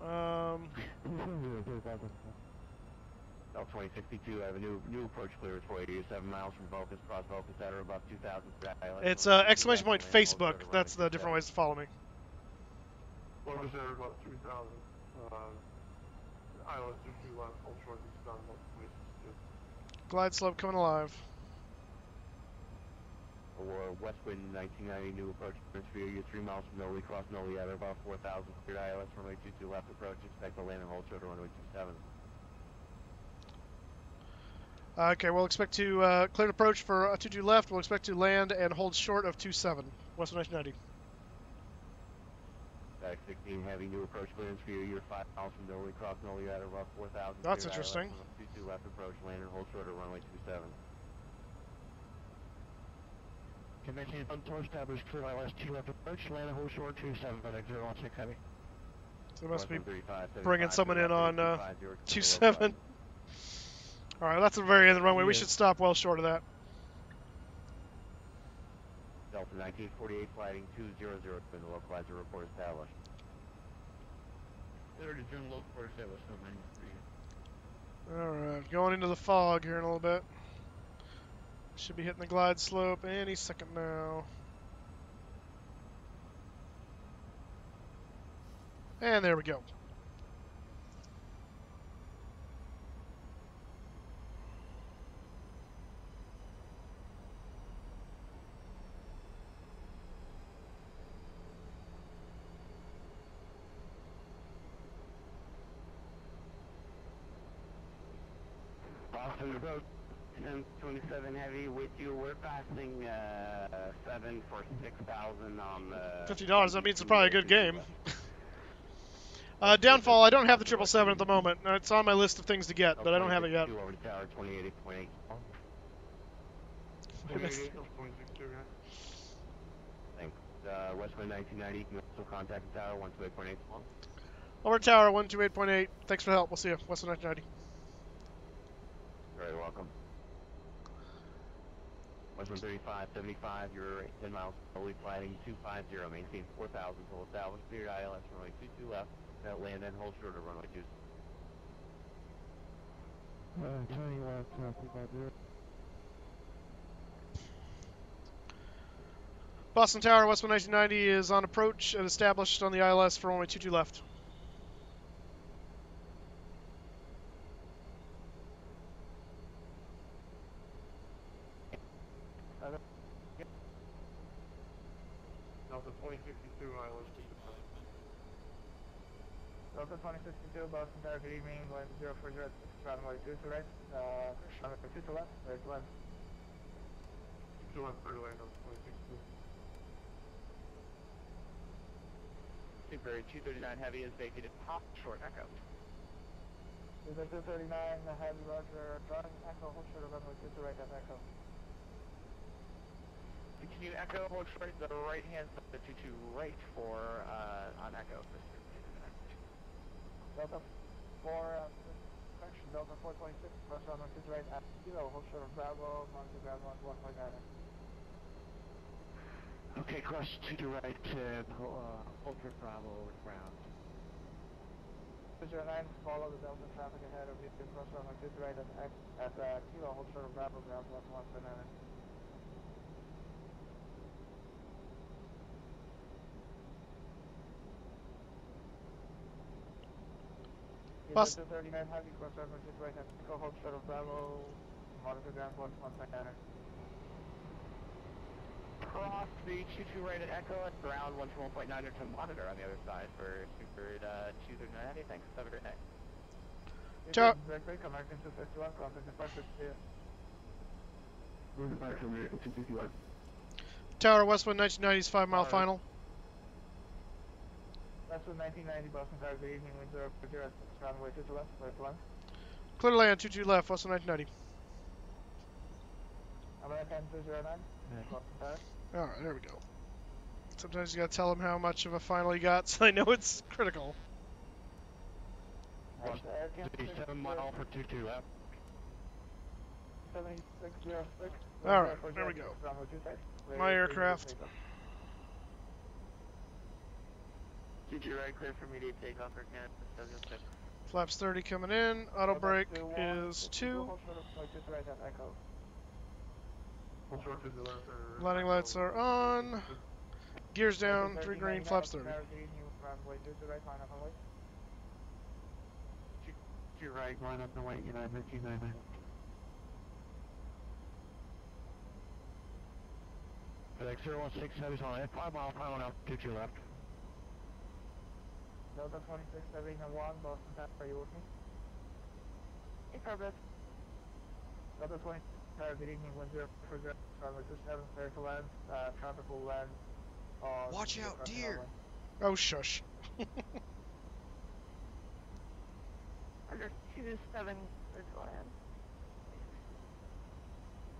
Delta 2062, I have a new approach clearance for you, 7 miles from focus, cross focus at or above 2,000. It's exclamation point Facebook. That's the different ways to follow me. Focus at about 3,000. ILS 22 left, hold short, east bound, 162. Glide slope coming alive. Or Westwind 1990, new approach clearance for you, 3 miles from Noli, cross Noli at or above 4,000. Cleared ILS runway 22 left approach, expect to land and hold short of runway 27. Okay, we'll expect to clear approach for 22 left. We'll expect to land and hold short of 27. West 1990. Back 16, heavy new approach clearance for you. You're 5 miles from Noli, cross Noli at or above 4,000. That's interesting. 22 left approach, land and hold short of runway 27. Convention untour established clear ILS 2 left approach, land and hold short 27, 016 heavy. So they must be bringing someone in on 27. All right, that's the very end of the runway. We should stop well short of that. Delta 1948, flighting 200, been the localizer report established. 30 June local report established, no 93. All right, going into the fog here in a little bit. Should be hitting the glide slope any second now. And there we go. Boston approach, 1027 heavy with you. We're passing 7 for 6,000 on the... $50, that means it's probably a good game. Downfall, I don't have the 777 at the moment. It's on my list of things to get, but I don't have it yet. Over to tower 28.8. Thanks. Westwind 1990, you can also contact the tower 128.8. Over tower 128.8. Thanks for the help. We'll see you. Westwind 1990. Very welcome. Westwind 35, 75, you're 10 miles, slowly flying 250, maintain 4,000, hold 1,000, cleared ILS runway 22 left, land and hold short of runway 2. Turning left, 350. Boston Tower, Westwind 1990 is on approach and established on the ILS for runway 22 left. Delta 2062, ILS 2. Delta 2062, Boston Tower, good evening, going 040 runway 2 to right, runway 2 to left, right to left. 2 left, clear land on 2062. Super 239 heavy is vacated, hot, short, echo. Super 239 heavy, roger, drawing, echo, hold short of runway 2 to right, that's echo. Continue echo, hold short, the right hand side, the 22 right for, on echo. Delta 4, correction, Delta 426, cross runway 2 to right, at kilo, hold short of Bravo, monitor ground 1.9. Okay, cross 2 to right, hold for Bravo over ground. 209, follow the Delta traffic ahead of you, cross runway 2 to right at kilo, hold short of Bravo ground 1.9. Boston 39 heavy, cross runway 2 to right at kilo, hold short of Bravo, monitor ground 1.9. Cross the 22 right at Echo at ground 121.9 to monitor on the other side for Super 239. Thanks, have a great night. Ciao. American 251, crossing departure clear. Tower, Westwind 1990's 5 mile final. That's with 1990 Boston Tower, good evening, wind 040, runway 2 to left, clear to land. Clear to land, 22 left, Western 1990. American 209, Boston Tower. Alright, there we go. Sometimes you gotta tell them how much of a final you got, so I know it's critical. 7 mile for 22 left. 7606. Alright, there we go. My aircraft. 22 right, clear for immediate takeoff for Canada 706. Flaps 30 coming in. Auto brake is 2. Landing lights are on. Gears down, 3 green, flaps 30. To your right, line up and wait, United 1999. FedEx 016 Heavy's on 5 mile final now, 22 left. Delta 2671, Boston Tower, are you with me? Affirmative. Delta 20 Tower, good evening, 1040, runway 27, clear to land, traffic will land. Watch out, deer! Oh, shush. Under 27, clear to land.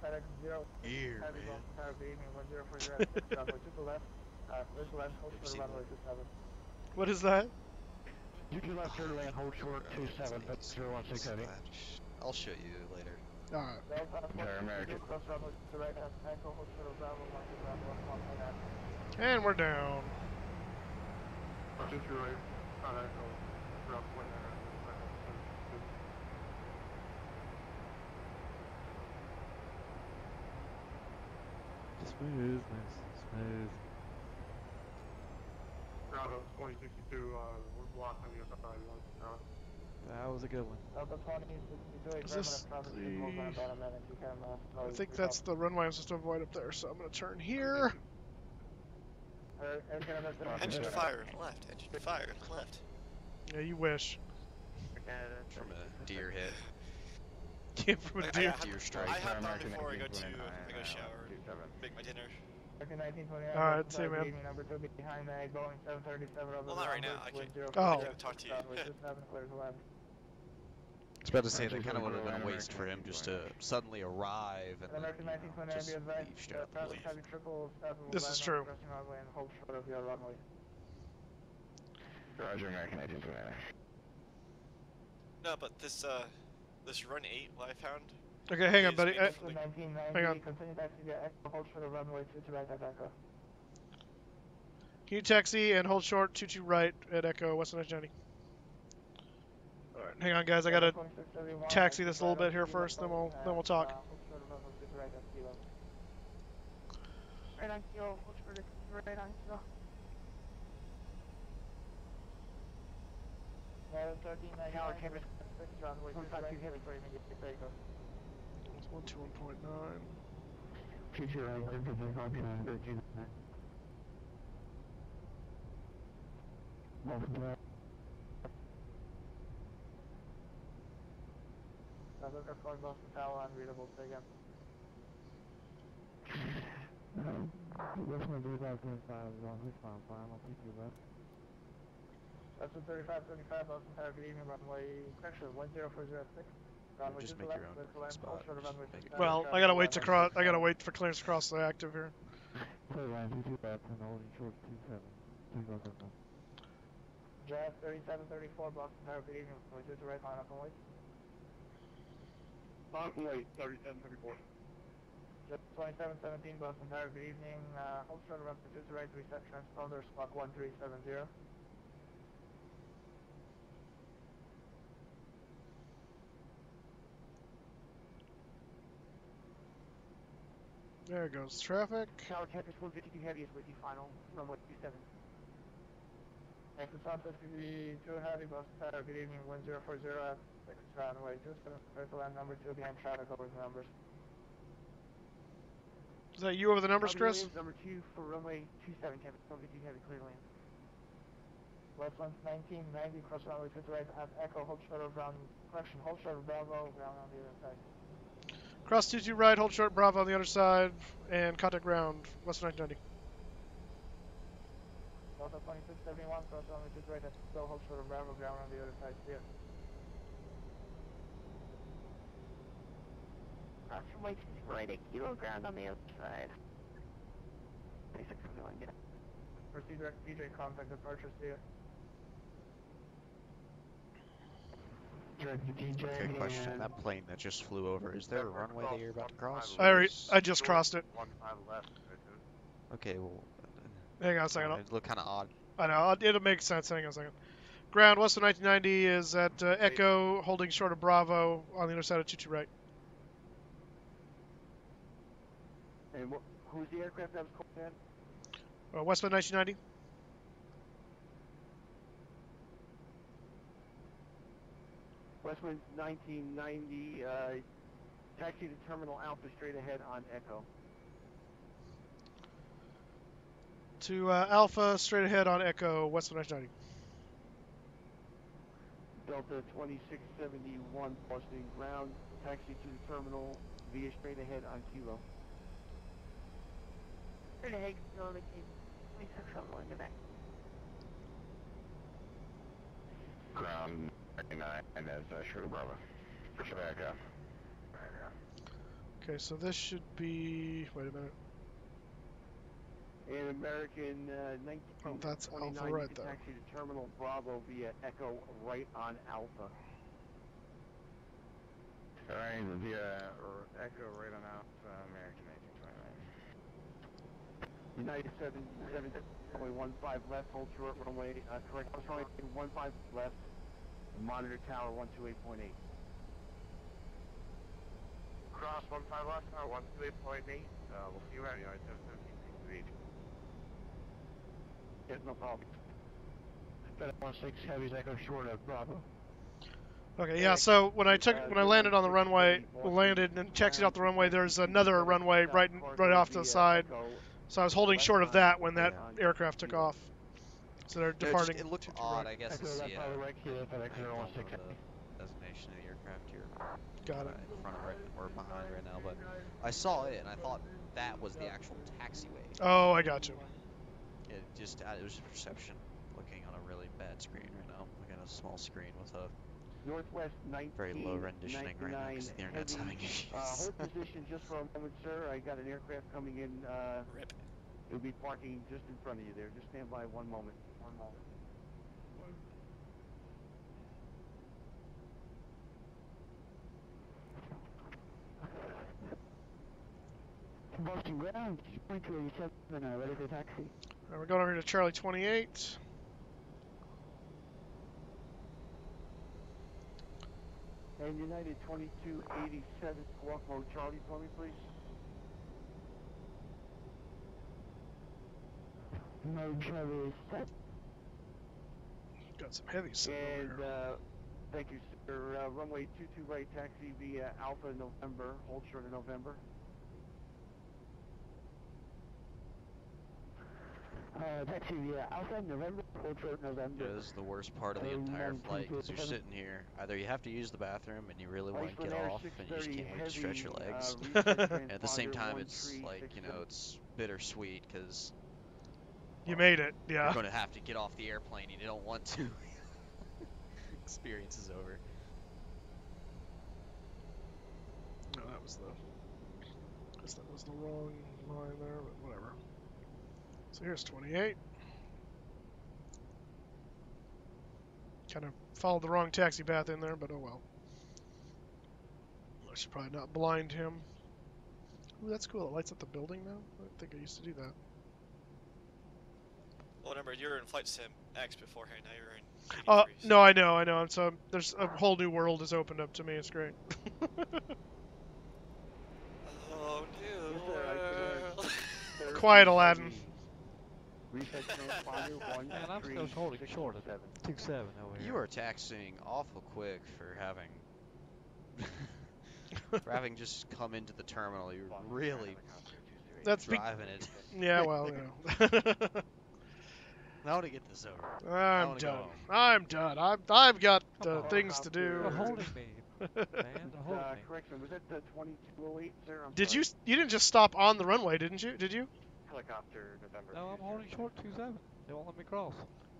FedEx 0, Deer, Heavy man. Boston Tower, good evening, 1040, runway 2 to left, clear to land, hold for runway 27. What is that? You can left, clear to land, hold short, 27, but 016 Heavy. I'll show you later. Alright. American. Cross runway to the right, Echo, hold short of Bravo, 1 And we're down. 22 right, Echo, drop 1 Smooth, smooth. Bravo 2062, we're blocked on the other side. That was a good one. Delta 20, Is this I think that's the runway I'm supposed to avoid up there, so I'm going to turn here. Engine fire, left. Engine fire, left. Yeah, you wish. From a deer hit. Yeah, from a deer. Deer strike. I hop on before I go shower, make my dinner. Alright, see you, man. Number 2 behind the Boeing 737 over Well, not right now. I can't. Oh. I can't talk to you. I was about to say that kind of would have been a waste for him just to suddenly arrive and then, just leave straight up and leave. This is true. Roger, American 1829. No, but this run 8 what I found. Okay, hang on, buddy. Hang on. Can you taxi and hold short 22 right at Echo, Western 1990? Alright, hang on, guys. I gotta taxi this a little bit here first, then we'll talk. Right on keel, hold for the right on keel. 121.9. Future right, clear to take off, United 1399. Welcome back. Boston Tower, unreadable, say again. What's my do about 35 on his final, I'll pick you left. That's a 3575 Boston Tower, good evening, runway, correction, 10406. Runway Just to make the your left, own clear to land, spot. hold short of runway Just make it 27. Well, I gotta wait to cross. I gotta wait for clearance to cross the active here. Clear line 22 left and holding short 27. Please go ahead. Jazz 3734 Boston Tower, good evening, runway to the right, line up and wait. Lock and wait, 3734. Jet 2717 Boston Tower, good evening, hold short of runway to the right, reset transponder, squawk 1370. There goes traffic. Tower Tempest 152 Heavy is with you, final, runway 27. Thanks for Santos, TV 2 Heavy, Boston Tower, good evening, 1040 at 6 runway 27, clear to land number 2 behind traffic over the numbers. Is that you over the numbers, Chris? Williams, number 2 for runway 27 Tempest 152 Heavy, clear land. Westland 1990, cross runway to the right, at Echo, hold short of ground, correction, hold short of Bravo, ground on the other side. Cross 22 right, hold short Bravo on the other side, and contact ground, Western 1990. Delta 2671, cross runway 23 right, that's still hold short of Bravo, ground on the other side, clear. Cross runway 23 right, 8 kilo, ground on the other side. 2671, get it. Proceed direct DJ, contact departure, see ya. Direct DJ. Okay, question. That plane that just flew over, is there a runway that you're about to cross? I just crossed it. 15 left. Okay, well, Hang on a second. it looked kind of odd. I know, it'll make sense. Hang on a second. Ground west of 1990 is at Echo, holding short of Bravo on the other side of 22 right. And who's the aircraft that was called in? Westbound 1990. Westwind 1990, taxi to Terminal Alpha straight ahead on Echo. To Alpha, straight ahead on Echo, Westbound 1990. Delta 2671, Boston ground, taxi to the terminal via straight ahead on Kilo. Straight ahead, go to Gate 2671, get back. Ground 99, and that's Sugar Bravo. Push it back up. Okay, so this should be. Wait a minute. And American 1929, Oh, that's Alpha right there. taxi to Terminal Bravo via Echo right on Alpha. Alright, via Echo right on Alpha, American 1929. United 7.15 left, hold short runway, correct, runway 15 left, monitor tower 128.8. Cross 15 left, 128.8. We'll see you around United 717. Yes, no problem. 16 Heavy's Echo short of Bravo. Okay, yeah. So when I landed on the runway, landed and taxied off the runway, there's another runway right off to the side. So I was holding short of that when that aircraft took off. So they're departing. It looked odd, I guess, to see the designation of the aircraft here. Got it. In front of right or behind right now, but I saw it and I thought that was the actual taxiway. Oh, I got you. It was just perception, looking on a really bad screen right now. Looking at a small screen with a Northwest 19, very low renditioning right now because the internet's having issues. Hold position just for a moment, sir. I got an aircraft coming in. Rip. It'll be parking just in front of you there. Just stand by one moment. One moment. Boston ground, 2287, ready for taxi. All right, we're going over here to Charlie 28. And United 2287, squawk mode Charlie for me, please. Mode Charlie is set. Got some heavies sitting over And here. thank you, sir. Runway 22 right, taxi via Alpha November, hold short of November. Taxi via Alpha November, hold short November. Yeah, this is the worst part of the entire flight because you're sitting here. Either you have to use the bathroom and you really want to get off and you just can't wait to stretch your legs. And at the same time, it's like, you know, it's bittersweet because You made it, yeah. you're going to have to get off the airplane and you don't want to. Experience is over. No, that was I guess that was the wrong line there, but whatever. So here's 28. Kind of followed the wrong taxi path in there, but oh well. I should probably not blind him. Ooh, that's cool. It lights up the building now? I didn't think I used to do that. Well, remember, you were in Flight Sim X beforehand, now you're in KD3. No, I know. So there's a whole new world has opened up to me. It's great. Oh, new world. Quiet, Aladdin. Reset transponder 1, Man, I'm still holding short of 27 over here. You are taxiing awful quick for having just come into the terminal. You're really driving it. Yeah, well, you know. Now to get this over. I'm done. I'm done. I've got things to do. You're holding me, man. You're holding me. Correction, was that the 2208, sir? Did you didn't just stop on the runway, didn't you? Did you? Helicopter November. No, I'm holding short 27. They won't let me cross.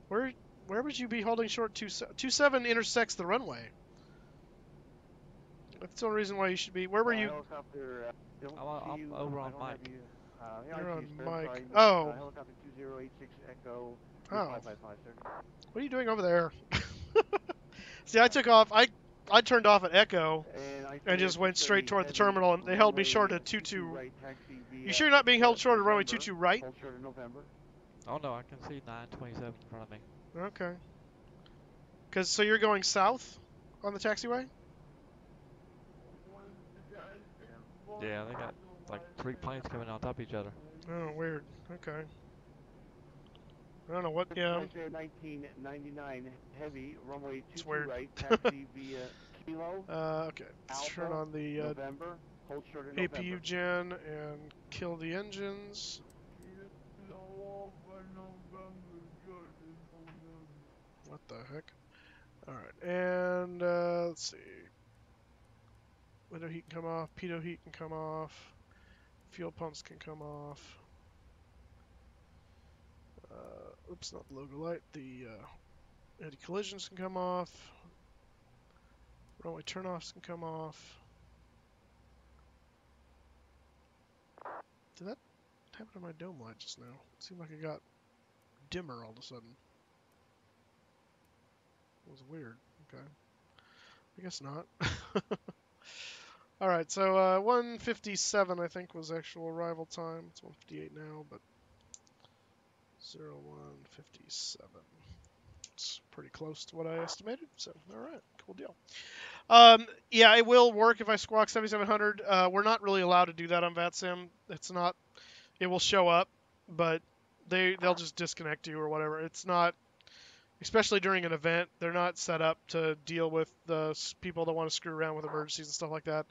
Where would you be holding short 27 intersects the runway? That's the only reason why you should be. Where were you? Helicopter, I'm over on Mike. You're on Mike. Sorry, Oh. helicopter 2086 Echo Oh. 555, sir. What are you doing over there? See, I took off. I turned off at Echo and just went straight toward the terminal, and they held me short at 22. Right, You sure you're not being held short at runway 22 right? Hold short of November. Oh no, I can see 927 in front of me. Okay. So you're going south on the taxiway? Yeah, they got like 3 planes coming on top of each other. Oh, weird. Okay. I don't know what. Yeah. 1999 heavy runway 22 weird. right, taxi via Kilo. Okay. Let's Alpha, turn on the November, hold short of APU November. gen and kill the engines. What the heck? Alright, and let's see. Window heat can come off, pitot heat can come off, fuel pumps can come off. Oops, not the logo light. The anti-collisions can come off. Runway turnoffs can come off. Did that happen to my dome light just now? It seemed like it got dimmer all of a sudden. It was weird. Okay. I guess not. Alright, so 1:57 I think was actual arrival time. It's 1:58 now, but 01:57. It's pretty close to what I estimated, so alright, cool deal. Yeah, it will work if I squawk 7700. We're not really allowed to do that on VATSIM. It's not. It will show up, but they'll just disconnect you or whatever. It's not, especially during an event, they're not set up to deal with the people that want to screw around with emergencies and stuff like that.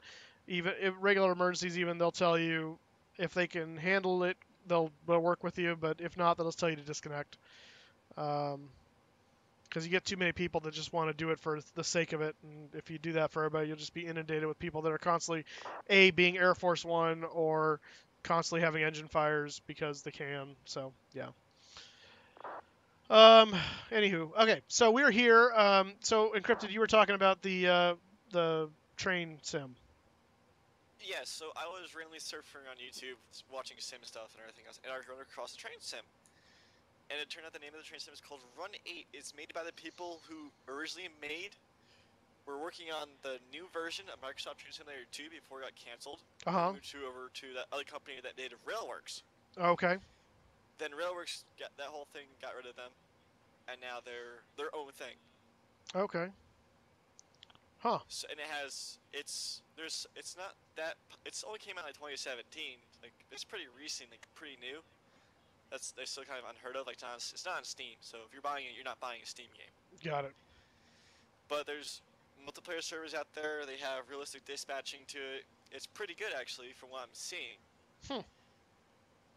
Even if regular emergencies, even they'll tell you if they can handle it, they'll work with you. But if not, they'll just tell you to disconnect. Because you get too many people that just want to do it for the sake of it, and if you do that for everybody, you'll just be inundated with people that are constantly, being Air Force One or constantly having engine fires because they can. So yeah. Anywho, okay, so we're here. So Encrypted, you were talking about the train sim. Yeah, so I was randomly surfing on YouTube, watching sim stuff and everything else, and I ran across a train sim. And it turned out the name of the train sim is called Run 8. It's made by the people who originally were working on the new version of Microsoft Train Simulator 2 before it got canceled. Uh-huh. Moved over to that other company that did Railworks. Okay. Then Railworks that whole thing got rid of them, and now they're their own thing. Okay. Huh. So, and it's only came out in like 2017. Like it's pretty recent, like pretty new. They're still kind of unheard of. Like it's not on Steam, so if you're buying it, you're not buying a Steam game. Got it. But there's multiplayer servers out there. They have realistic dispatching to it. It's pretty good actually, from what I'm seeing.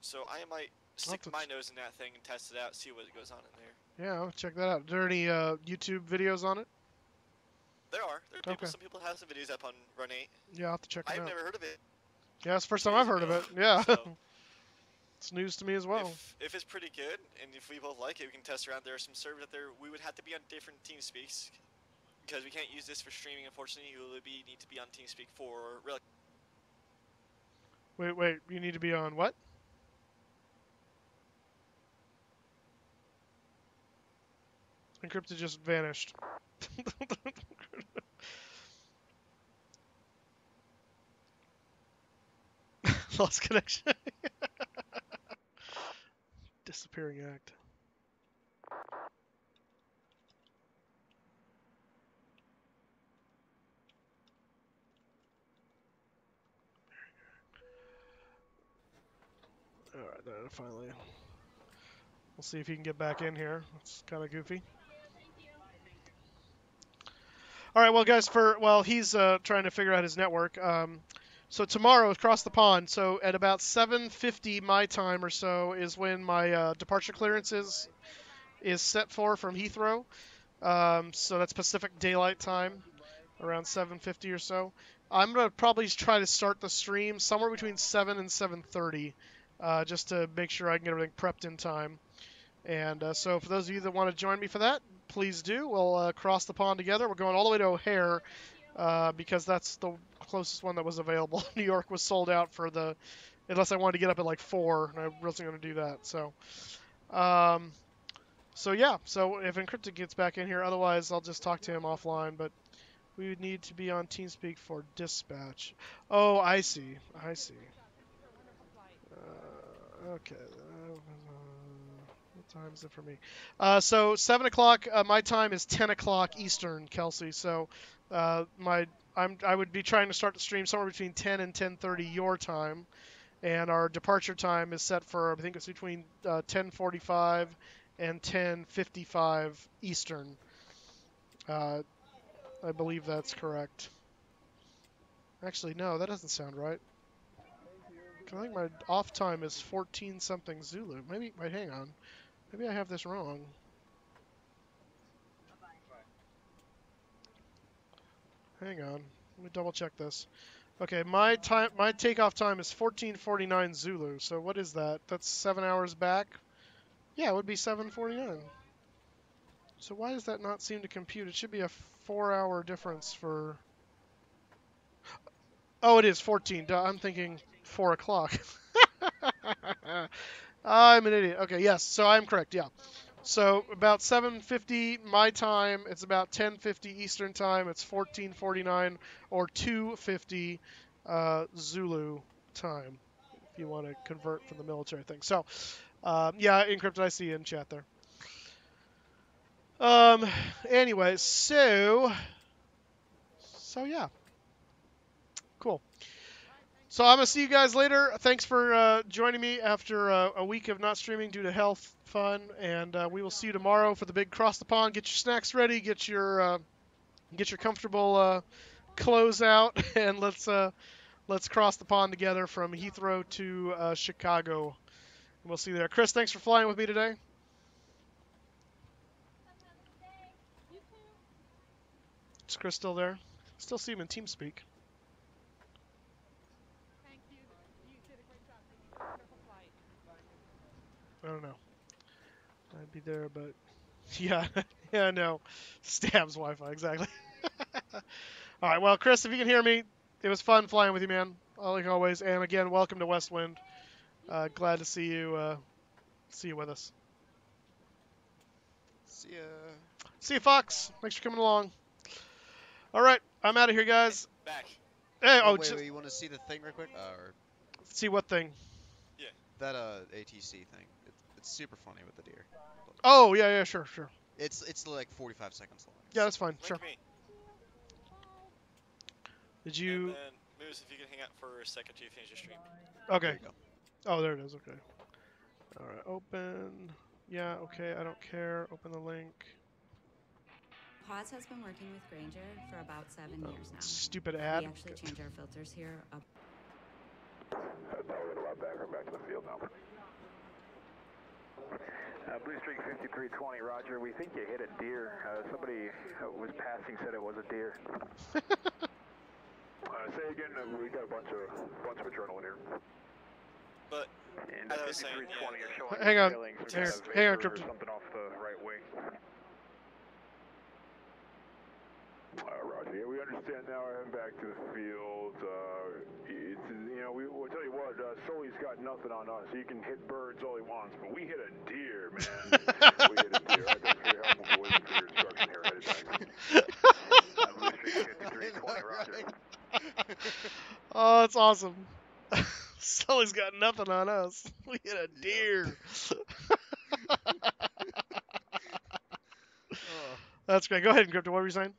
So I might stick my nose in that thing and test it out, see what goes on in there. Yeah, I'll check that out. Are there any YouTube videos on it? There are. Some people have some videos up on Run 8. Yeah, I'll have to check them out. I've never heard of it. Yeah, it's the first time I've heard of it. Yeah. So, it's news to me as well. If it's pretty good, and if we both like it, we can test around. There are some servers out there. We would have to be on different TeamSpeaks, because we can't use this for streaming, unfortunately. You will need to be on TeamSpeak for real. Wait, you need to be on what? Encrypted just vanished. Lost connection. Disappearing act. Alright, then finally. We'll see if he can get back in here. It's kind of goofy. Alright, well guys, he's trying to figure out his network. So tomorrow, across the pond, so at about 7:50 my time or so is when my departure clearance is set for from Heathrow. So that's Pacific Daylight Time, around 7:50 or so. I'm going to probably try to start the stream somewhere between 7 and 7:30, just to make sure I can get everything prepped in time. And so for those of you that want to join me for that, please do. We'll cross the pond together. We're going all the way to O'Hare because that's the closest one that was available. New York was sold out for the, unless I wanted to get up at like 4, and I wasn't going to do that. So yeah. So if Encrypted gets back in here, otherwise I'll just talk to him offline. But we would need to be on TeamSpeak for dispatch. Oh, I see. I see. Okay. What time is it for me? So 7 o'clock. My time is 10 o'clock Eastern, Kelsey. So I would be trying to start the stream somewhere between 10 and 10:30 your time, and our departure time is set for, I think it's between 10:45 and 10:55 Eastern. I believe that's correct. Actually, no, that doesn't sound right. I think my off time is 14 something Zulu. Maybe, wait, hang on. Maybe I have this wrong. Hang on. Let me double check this. Okay, my takeoff time is 14:49 Zulu. So what is that? That's 7 hours back. Yeah, it would be 7:49. So why does that not seem to compute? It should be a 4-hour difference for. Oh, it is 14. Duh, I'm thinking 4 o'clock. I'm an idiot. Okay, yes, so I'm correct, yeah. So about 7:50 my time, it's about 10:50 Eastern time, it's 14:49 or 2:50 Zulu time, if you want to convert from the military thing. So, yeah, Encrypted, I see you in chat there. Anyway, so yeah. Cool. So I'm going to see you guys later. Thanks for joining me after a week of not streaming due to health fun. And we will see you tomorrow for the big cross the pond. Get your snacks ready. Get your comfortable clothes out. And let's cross the pond together from Heathrow to Chicago. And we'll see you there. Chris, thanks for flying with me today. Is Chris still there? Still see him in TeamSpeak. I don't know. I'd be there, but yeah, yeah, no. Stabs Wi-Fi, exactly. All right, well, Chris, if you can hear me, it was fun flying with you, man. Like always. And again, welcome to Westwind. Glad to see you with us. See ya. See you, Fox. Thanks for coming along. All right, I'm out of here, guys. Back. Hey, wait, you want to see the thing real quick? Or see what thing? Yeah. That ATC thing. It's super funny with the deer. Oh yeah, sure. It's like 45 seconds long. Yeah, that's fine. Sure. Me. Did you? And then, Moose, if you can hang out for a second to finish your stream. Okay. There you go. Oh, there it is. Okay. All right. Open. Yeah. Okay. I don't care. Open the link. Pause has been working with Granger for about 7 years now. Stupid ad. We actually change our filters here. That's how we get a lot back to the field now. Blue Streak 5320, Roger. We think you hit a deer. Somebody was passing said it was a deer. Say again. We got a bunch of adrenaline here. But and as I was saying, yeah. Hang on. Hang on, Encrypted. Something off the right wing. Roger. Yeah, we understand now. We're heading back to the field. We'll tell you what. Solis got nothing on us. He can hit birds all he wants, but we hit a deer, man. We hit a deer. Thanks for your help. We'll be waiting for your instruction here. Headed back. Blue Street 5320, Roger. Oh, that's awesome. Sully's got nothing on us. We hit a deer. That's great. Go ahead, Encrypted. What were you saying?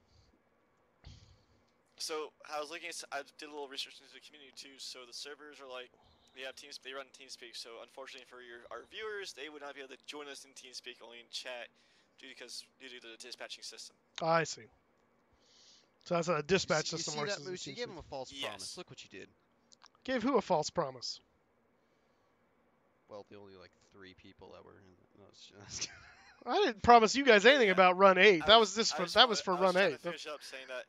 So I was looking. I did a little research into the community too. So the servers are like, they run TeamSpeak. So unfortunately for our viewers, they would not be able to join us in TeamSpeak, only in chat, due to the dispatching system. I see. So that's how a dispatch system works. You see that, Moose? You gave him a false promise. Look what you did. Gave who a false promise? Well, the only like 3 people that were in. No, I didn't promise you guys anything about Run 8. That was for Run 8. I was trying to finish up saying that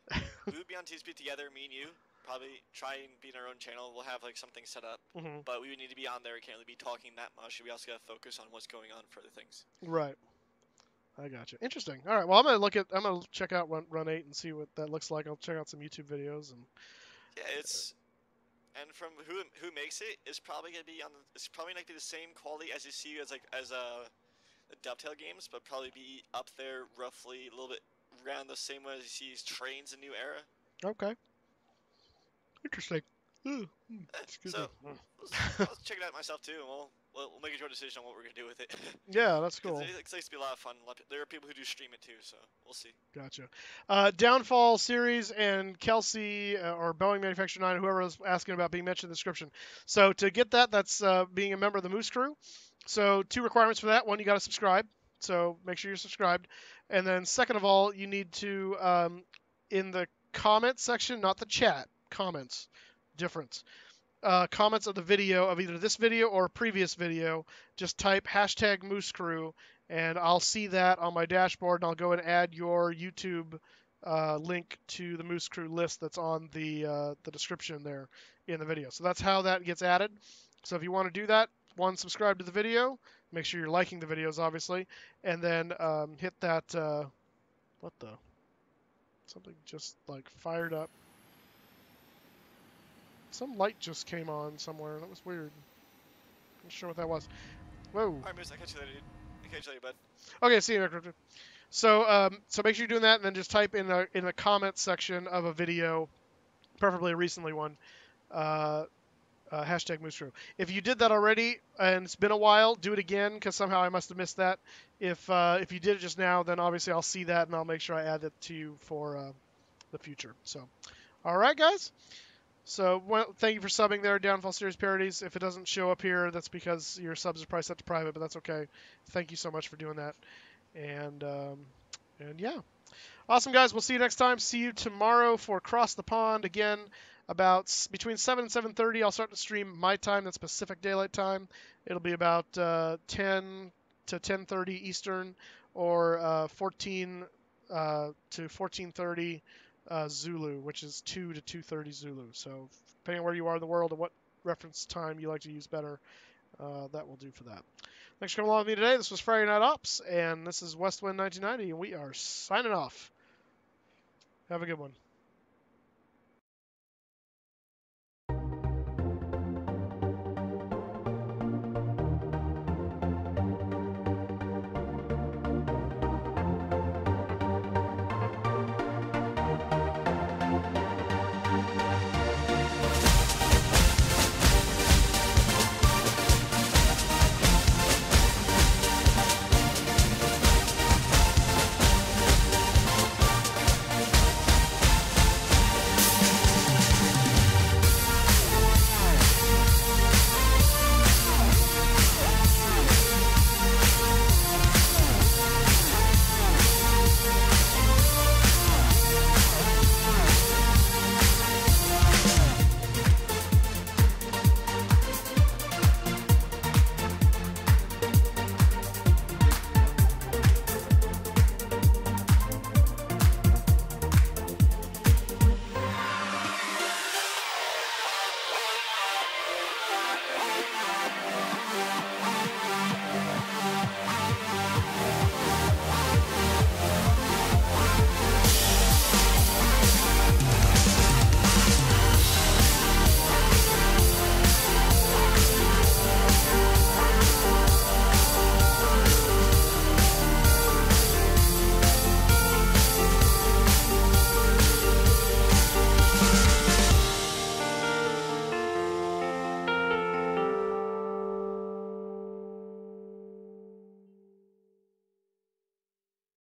we would be on TeamSpeak together, me and you, probably try and be in our own channel. We'll have like something set up, but we would need to be on there. We can't really be talking that much. We also got to focus on what's going on for other things. Right. I gotcha. Interesting. All right. Well, I'm gonna check out Run 8 and see what that looks like. I'll check out some YouTube videos and. Yeah, and from who makes it is probably gonna be it's probably not gonna be the same quality as you see as the Dovetail games, but probably be up there roughly a little bit around the same way as you see Trains in New Era. Okay. Interesting. So let's check it out myself too, and we'll make a joint decision on what we're gonna do with it. Yeah, that's cool. It's likes to be a lot of fun. There are people who do stream it too, so we'll see. Gotcha. Downfall series and Kelsey or Boeing Manufacturer 9, whoever was asking about being mentioned in the description. So to get that's being a member of the Moose Crew. So 2 requirements for that. 1, you got to subscribe. So make sure you're subscribed. And then second of all, you need to, in the comment section, not the chat, comments, difference. Comments of the video, of either this video or a previous video, just type #MooseCrew, and I'll see that on my dashboard, and I'll go and add your YouTube link to the Moose Crew list that's on the description there in the video. So that's how that gets added. So if you want to do that, 1, subscribe to the video, make sure you're liking the videos, obviously, and then hit that, what the? Something just like fired up. Some light just came on somewhere. That was weird. Not sure what that was. Whoa. Alright, Moose, I catch you later, dude. I catch you later, bud. Okay, see you. So, so make sure you're doing that, and then just type in the comment section of a video, preferably a recently one, #MooseCrew. If you did that already and it's been a while, do it again because somehow I must have missed that. If you did it just now, then obviously I'll see that and I'll make sure I add it to you for the future. So, all right, guys. So thank you for subbing there, Downfall Series Parodies. If it doesn't show up here, that's because your subs are probably set to private, but that's okay. Thank you so much for doing that. And yeah. Awesome, guys. We'll see you next time. See you tomorrow for Cross the Pond. Again, about between 7 and 7:30, I'll start to stream my time. That's Pacific Daylight Time. It'll be about 10 to 10:30 Eastern, or 14 to 14:30 Zulu, which is 2 to 2:30 Zulu. So depending on where you are in the world and what reference time you like to use better, that will do for that. Thanks for coming along with me today. This was Friday Night Ops, and this is Westwind 1990, and we are signing off. Have a good one.